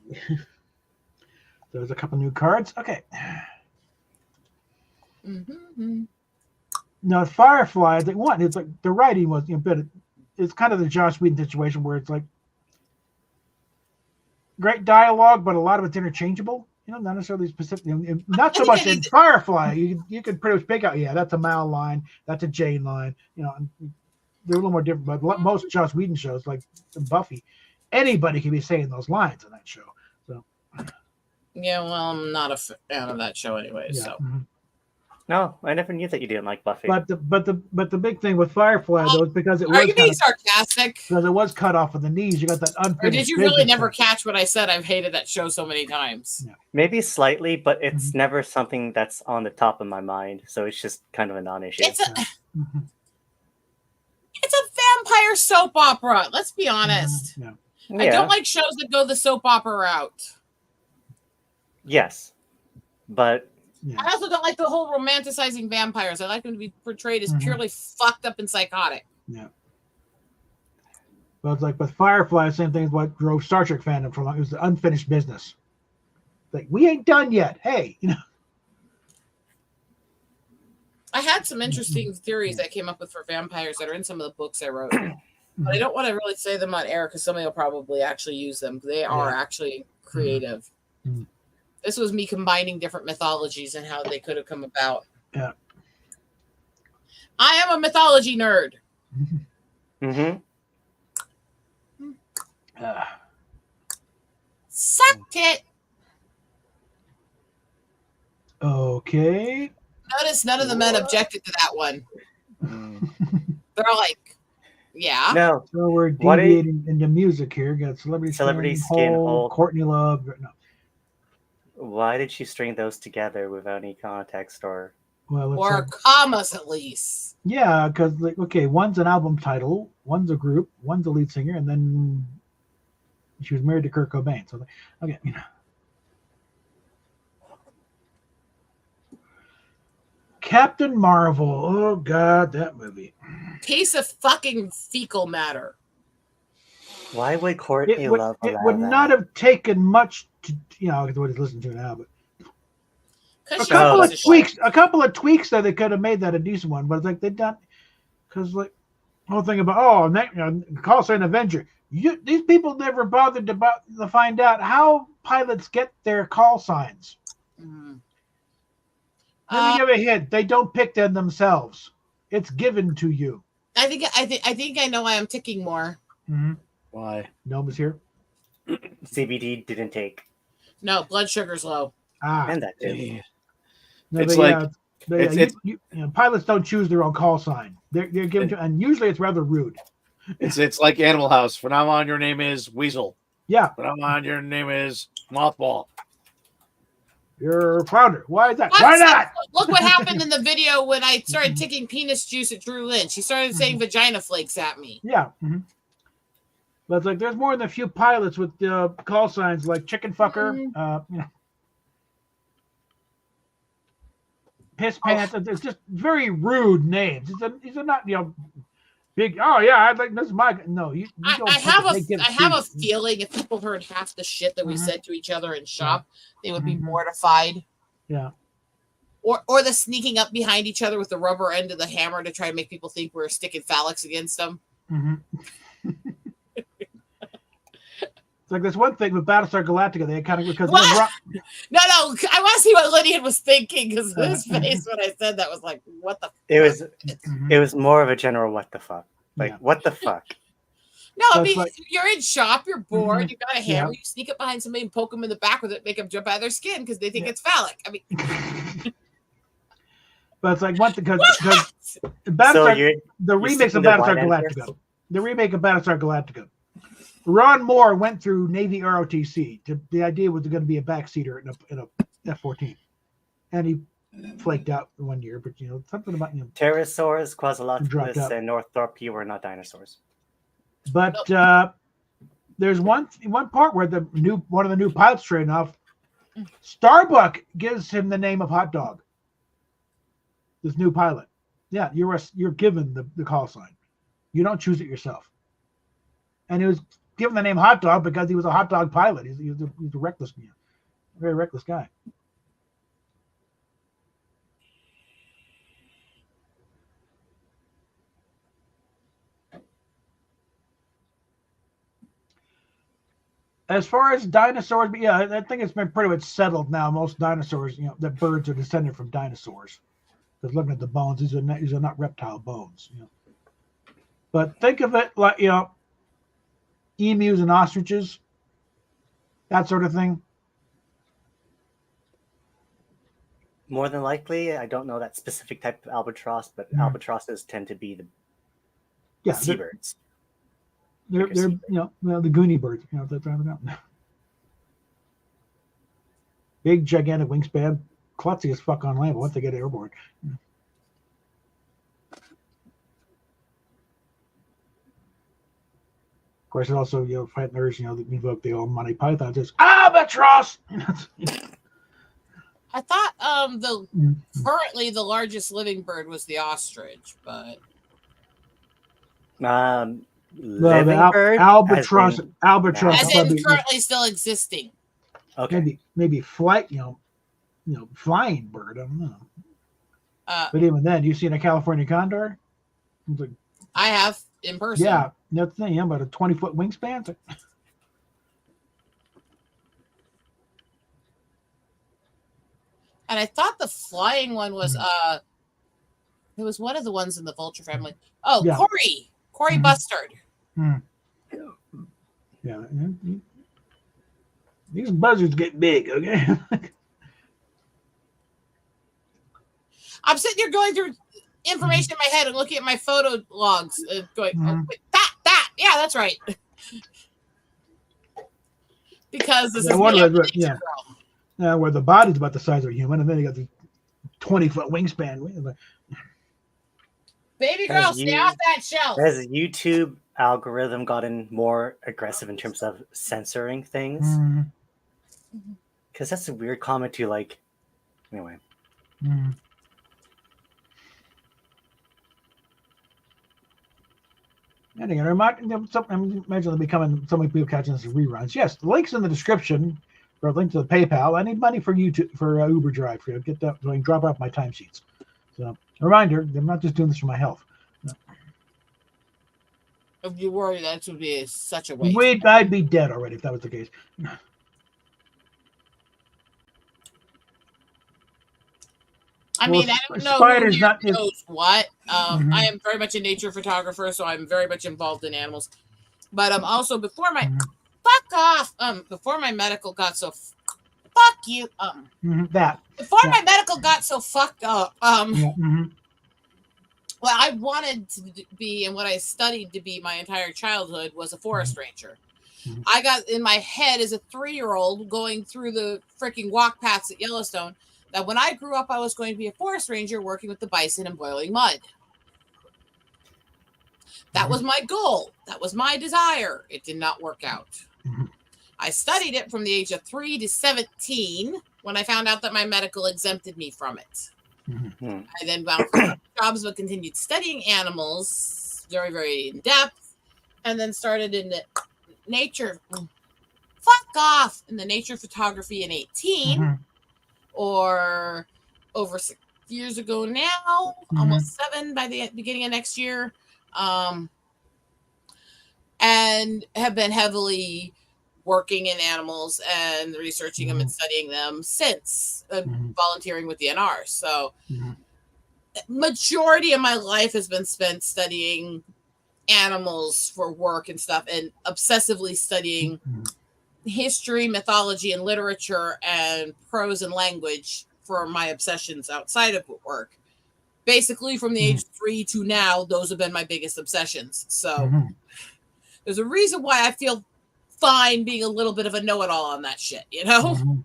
Speaker 1: There's a couple new cards. Okay.
Speaker 8: Mm-hmm.
Speaker 1: Now, Firefly, it's like the writing was, it's kind of the Joss Whedon situation where it's like great dialogue, but a lot of it's interchangeable. Not necessarily specific. Not so much in Firefly. You could pretty much pick out, that's a Mal line, that's a Jane line. They're a little more different. But most Joss Whedon shows, like Buffy, anybody can be saying those lines on that show. So.
Speaker 8: Yeah, well, I'm not a fan of that show anyway.
Speaker 1: Yeah.
Speaker 8: So.
Speaker 1: Mm-hmm.
Speaker 9: No, I never knew that you didn't like Buffy.
Speaker 1: But the big thing with Firefly though is because it was.
Speaker 8: Are you being sarcastic?
Speaker 1: Because it was cut off at the knees. You got that unfinished.
Speaker 8: Or did you really never catch what I said? I've hated that show so many times.
Speaker 1: Yeah.
Speaker 9: Maybe slightly, but it's never something that's on the top of my mind. So it's just kind of a non-issue.
Speaker 8: It's a vampire soap opera. Let's be honest.
Speaker 1: Yeah.
Speaker 8: I don't like shows that go the soap opera route.
Speaker 9: Yes, but.
Speaker 1: Yeah.
Speaker 8: I also don't like the whole romanticizing vampires. I like them to be portrayed as purely fucked up and psychotic.
Speaker 1: Yeah. Well, it's like with Firefly, same thing as what drove Star Trek fandom for long. It was the unfinished business. Like, we ain't done yet. Hey,
Speaker 8: I had some interesting theories that came up with for vampires that are in some of the books I wrote. But I don't want to really say them on air because somebody will probably actually use them. They are actually creative.
Speaker 1: Mm-hmm.
Speaker 8: This was me combining different mythologies and how they could have come about.
Speaker 1: Yeah.
Speaker 8: I am a mythology nerd.
Speaker 9: Mm-hmm.
Speaker 8: Sucked it.
Speaker 1: Okay.
Speaker 8: Notice none of the men objected to that one. They're all like, yeah.
Speaker 9: No.
Speaker 1: So we're deviating into music here. Got Celebrity Skin Hole, Courtney Love. No.
Speaker 9: Why did she string those together without any context or
Speaker 8: commas at least?
Speaker 1: Yeah, because one's an album title, one's a group, one's a lead singer, and then she was married to Kurt Cobain. So okay, Captain Marvel. Oh God, that movie.
Speaker 8: Piece of fucking fecal matter.
Speaker 9: Why would Courtney Love allow
Speaker 1: it would
Speaker 9: that?
Speaker 1: not have taken much to what he's listening to now, but a couple of tweaks that they could have made that a decent one, but it's like they done because like the whole thing about call sign Avenger. These people never bothered to find out how pilots get their call signs.
Speaker 8: Mm-hmm.
Speaker 1: Let me give a hint. They don't pick them themselves. It's given to you.
Speaker 8: I think I know why I'm ticking more.
Speaker 1: Mm-hmm.
Speaker 10: Why?
Speaker 1: Noma's here.
Speaker 9: CBD didn't take.
Speaker 8: No, blood sugar's low.
Speaker 9: And that too.
Speaker 1: No, pilots don't choose their own call sign. They're given to, and usually it's rather rude.
Speaker 10: It's like Animal House. From now on, your name is Weasel.
Speaker 1: Yeah.
Speaker 10: From now on, your name is Mothball.
Speaker 1: You're flounder. Why is that?
Speaker 8: What?
Speaker 1: Why not?
Speaker 8: Look what happened in the video when I started taking penis juice at Drew Lynn. She started saying vagina flakes at me.
Speaker 1: Yeah. But it's like there's more than a few pilots with call signs like chicken fucker, piss pants. It's just very rude names. These are not big. Oh yeah, I'd like this. No, you don't.
Speaker 8: I have a feeling if people heard half the shit that we said to each other in shop, they would be mortified.
Speaker 1: Yeah.
Speaker 8: Or the sneaking up behind each other with the rubber end of the hammer to try and make people think we're sticking phallics against them.
Speaker 1: It's like this one thing with Battlestar Galactica. They kind of because
Speaker 8: no, I want to see what Lydian was thinking because his face when I said that was like, "What the?"
Speaker 9: It was more of a general "what the fuck," what the fuck.
Speaker 8: No, I mean you're in shop, you're bored, you got a hammer, you sneak up behind somebody and poke them in the back with it, make them jump out of their skin because they think it's phallic. I mean.
Speaker 1: But it's like what because the remakes of Battlestar Galactica. The remake of Battlestar Galactica. Ron Moore went through Navy ROTC. The idea was going to be a backseater in a F-14, and he flaked out 1 year. But something about
Speaker 9: pterosaurs, Quasiloctopus, and Northrop were not dinosaurs.
Speaker 1: But there's one part where one of the new pilots training off. Starbuck gives him the name of Hot Dog. This new pilot, yeah, you're given the call sign. You don't choose it yourself. And he was given the name Hot Dog because he was a hot dog pilot. He's a reckless, very reckless guy. As far as dinosaurs, yeah, I think it's been pretty much settled now. Most dinosaurs, that birds are descended from dinosaurs. Because looking at the bones, these are not reptile bones. But think of it like emus and ostriches, that sort of thing.
Speaker 9: More than likely, I don't know that specific type of albatross, but albatrosses tend to be the seabirds.
Speaker 1: They're the Goonie birds. That's right. Big gigantic wingspan, klutzy as fuck on land. But once they get airborne. Of course, it also frighteners. That invoke the old Monty Python. Just albatross.
Speaker 8: I thought currently the largest living bird was the ostrich, but
Speaker 9: living bird,
Speaker 1: albatross,
Speaker 8: as in currently still existing.
Speaker 9: Okay,
Speaker 1: maybe flight, flying bird. I don't know. But even then, you seen a California condor?
Speaker 8: I have in person.
Speaker 1: Yeah, that's the thing. About a 20-foot wingspan.
Speaker 8: And I thought the flying one was it was one of the ones in the vulture family. Oh, yeah. Corey Bustard.
Speaker 1: Yeah. These buzzards get big, okay?
Speaker 8: I'm sitting here going through information in my head and looking at my photo logs, going, oh, wait, that, yeah, that's right. Because this is
Speaker 1: where the body's about the size of a human, and then you got the 20-foot wingspan.
Speaker 8: Baby girl, stay off that shelf.
Speaker 9: Has the YouTube algorithm gotten more aggressive in terms of censoring things? Because that's a weird comment to anyway.
Speaker 1: And again, I'm imagining becoming so many people catching this as reruns. Yes, the link's in the description for a link to the PayPal. I need money for YouTube for Uber Drive for get that so I can drop off my timesheets. So a reminder, I'm not just doing this for my health. No.
Speaker 8: If you worry, that would be such a waste.
Speaker 1: I'd be dead already if that was the case.
Speaker 8: I mean, I don't know who knows what. I am very much a nature photographer, so I'm very much involved in animals. But also before my before my medical got so fuck you before my medical got so fucked up what I wanted to be and what I studied to be my entire childhood was a forest ranger. I got in my head as a 3-year-old going through the freaking walk paths at Yellowstone that when I grew up, I was going to be a forest ranger working with the bison and boiling mud. That was my goal. That was my desire. It did not work out. I studied it from the age of 3 to 17 when I found out that my medical exempted me from it. I then found jobs but continued studying animals very, very in depth, and then started in the nature. Fuck off! In the nature photography in 18, or over 6 years ago now, almost 7 by the beginning of next year, and have been heavily working in animals and researching them and studying them since volunteering with the NR. So majority of my life has been spent studying animals for work and stuff, and obsessively studying history, mythology, and literature, and prose and language for my obsessions outside of work. Basically, from the age of 3 to now, those have been my biggest obsessions. So there's a reason why I feel fine being a little bit of a know-it-all on that shit, you know?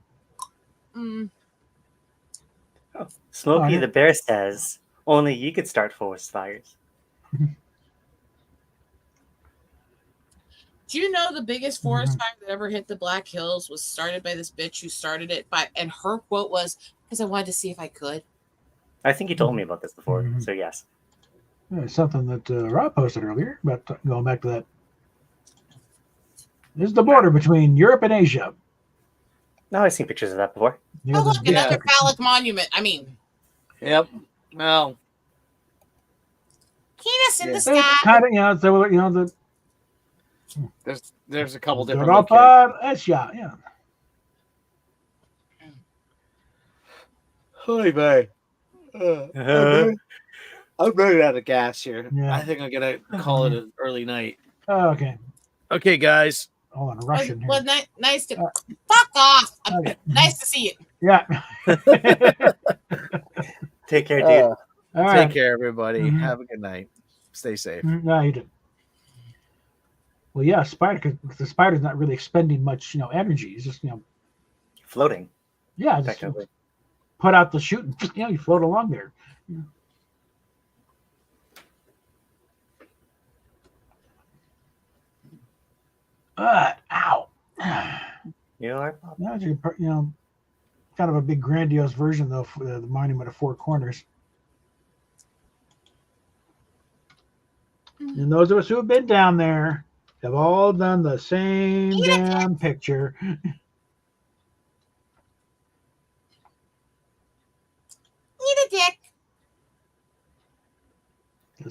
Speaker 9: Smokey the Bear says, only you could start forest fires.
Speaker 8: Do you know the biggest forest fire that ever hit the Black Hills was started by this bitch who started it and her quote was, because I wanted to see if I could.
Speaker 9: I think you told me about this before, so yes.
Speaker 1: Yeah, something that Rob posted earlier about going back to that. This is the border between Europe and Asia.
Speaker 9: No, I've seen pictures of that before.
Speaker 8: Oh, look, another phallic monument. I mean.
Speaker 10: Yep. Well.
Speaker 8: Penis in the sky.
Speaker 1: Kind of, the.
Speaker 10: There's a couple different
Speaker 1: Europa, Asia, yeah.
Speaker 10: Hi, bye. I'm running out of gas here.
Speaker 1: Yeah.
Speaker 10: I think I'm gonna call it an early night.
Speaker 1: Oh, okay.
Speaker 10: Okay, guys.
Speaker 1: Hold on, Russian here.
Speaker 8: Well, nice to fuck off. Okay. Nice to see you.
Speaker 1: Yeah.
Speaker 9: Take care, dude.
Speaker 10: Take care, everybody. Have a good night. Stay safe.
Speaker 1: No, you did. Well, yeah, spider. Because the spider's not really expending much, energy. It's just,
Speaker 9: floating.
Speaker 1: Yeah, just put out the chute, and you float along there. Ow.
Speaker 9: You all right?
Speaker 1: Kind of a big grandiose version though for the Monument of Four Corners. And those of us who have been down there have all done the same damn picture.
Speaker 8: Eat a dick.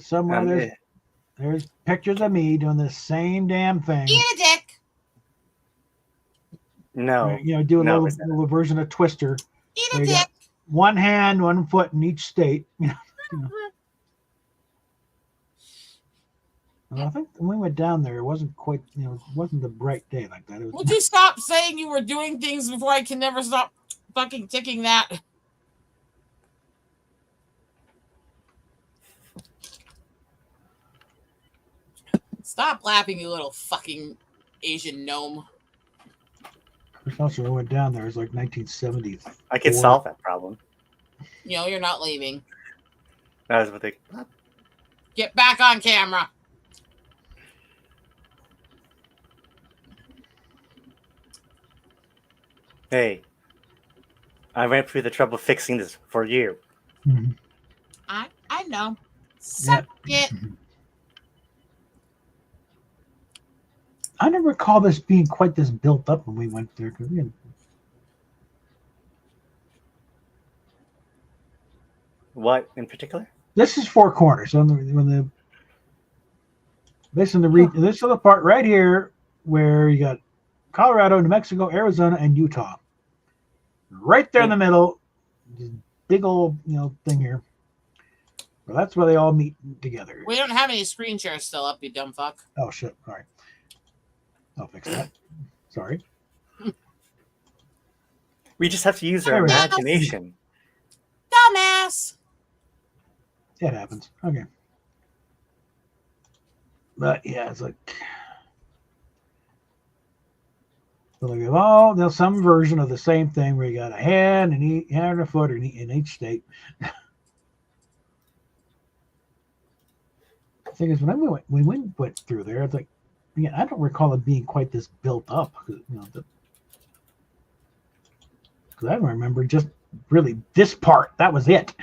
Speaker 1: Somewhere there's pictures of me doing the same damn thing.
Speaker 8: Eat a dick.
Speaker 9: No.
Speaker 1: Do a little version of Twister.
Speaker 8: Eat a dick.
Speaker 1: One hand, one foot in each state. Well, I think when we went down there, it wasn't quite, it wasn't a bright day like that.
Speaker 8: Would you stop saying you were doing things before I can never stop fucking ticking that? Stop laughing, you little fucking Asian gnome.
Speaker 1: Also, when we went down there, it was like 1970s.
Speaker 9: I could solve that problem.
Speaker 8: You're not leaving.
Speaker 9: That was what they...
Speaker 8: Get back on camera.
Speaker 9: Hey, I went through the trouble fixing this for you.
Speaker 8: I know. Suck it.
Speaker 1: I never recall this being quite this built up when we went there.
Speaker 9: What in particular?
Speaker 1: This is Four Corners. This is the part right here where you got Colorado, New Mexico, Arizona, and Utah. Right there in the middle, this big old thing here. Well, that's where they all meet together.
Speaker 8: We don't have any screen shares still up, you dumb fuck.
Speaker 1: Oh shit! All right, I'll fix that. Sorry.
Speaker 9: We just have to use our imagination.
Speaker 8: Dumbass.
Speaker 1: It happens. Okay. But yeah, it's like So like, oh, there's some version of the same thing where you got a hand and a foot in each state. The thing is, when we went through there, it's like, again, I don't recall it being quite this built up. Because I remember just really this part. That was it.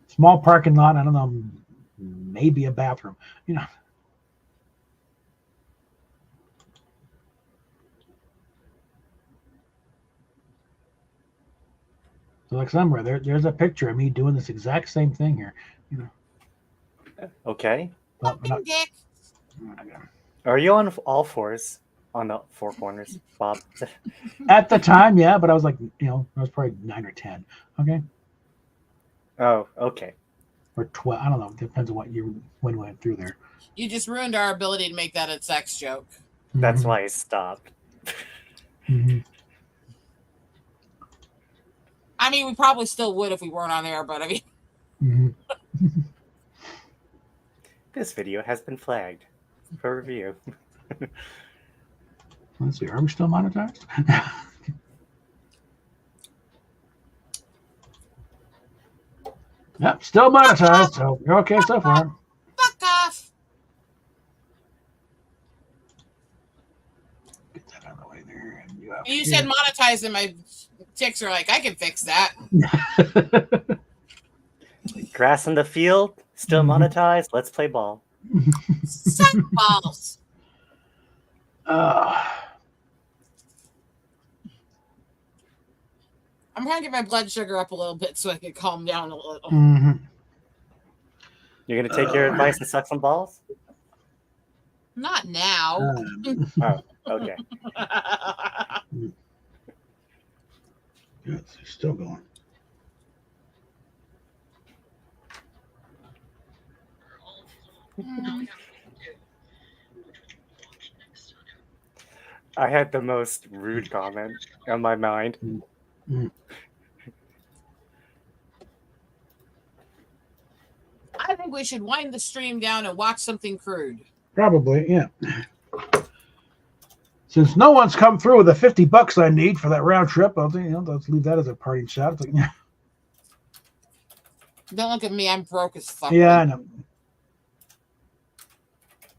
Speaker 1: Small parking lot. I don't know, maybe a bathroom. So like somewhere there's a picture of me doing this exact same thing here.
Speaker 9: Okay.
Speaker 1: But
Speaker 8: Dick.
Speaker 9: Are you on all fours on the four corners, Bob?
Speaker 1: At the time, yeah, but I was like, I was probably 9 or 10. Okay.
Speaker 9: Oh, okay.
Speaker 1: Or 12. I don't know. It depends on what year when we went through there.
Speaker 8: You just ruined our ability to make that a sex joke.
Speaker 9: That's why I stopped.
Speaker 1: Mm-hmm.
Speaker 8: I mean, we probably still would if we weren't on air, but I mean.
Speaker 1: Mm-hmm.
Speaker 9: This video has been flagged for review.
Speaker 1: Let's see. Are we still monetized? Yep, still monetized. So you're okay so far.
Speaker 8: Fuck off.
Speaker 1: Get that out of the way there. And
Speaker 8: you said monetized, and my ticks are like, I can fix that.
Speaker 9: Grass in the field, still monetized. Let's play ball.
Speaker 8: Suck balls. I'm trying to get my blood sugar up a little bit so I can calm down a little.
Speaker 1: Mm-hmm.
Speaker 9: You're gonna take your advice and suck some balls?
Speaker 8: Not now.
Speaker 9: Oh, okay.
Speaker 1: Yes, it's still going.
Speaker 9: I had the most rude comment on my mind.
Speaker 1: Mm-hmm.
Speaker 8: I think we should wind the stream down and watch something crude.
Speaker 1: Probably, yeah. Since no one's come through with the $50 I need for that round trip, I'll let's leave that as a parting shot. It's like, yeah.
Speaker 8: Don't look at me. I'm broke as fuck.
Speaker 1: Yeah, I know.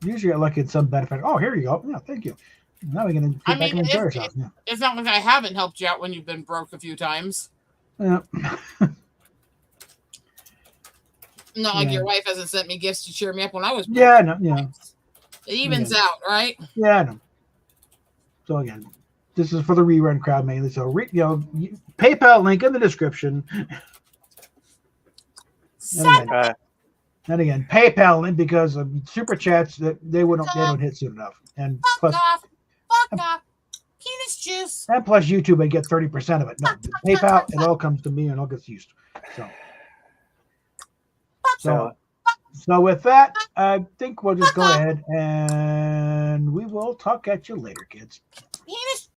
Speaker 1: Usually I look at some benefit. Oh, here you go. Yeah, thank you. Now we're going to get back and enjoy ourselves. Yeah.
Speaker 8: It's not like I haven't helped you out when you've been broke a few times.
Speaker 1: Yeah.
Speaker 8: Not like your wife hasn't sent me gifts to cheer me up when I was broke.
Speaker 1: Yeah, no, yeah.
Speaker 8: It evens out, right?
Speaker 1: Yeah, I know. So again, this is for the rerun crowd mainly. So PayPal link in the description. And again, PayPal link because of super chats that they don't hit soon enough. And
Speaker 8: Fuck off. Penis juice.
Speaker 1: And plus YouTube, I get 30% of it. No, PayPal, it all comes to me and all gets used. So with that, I think we'll just go ahead and we will talk at you later, kids.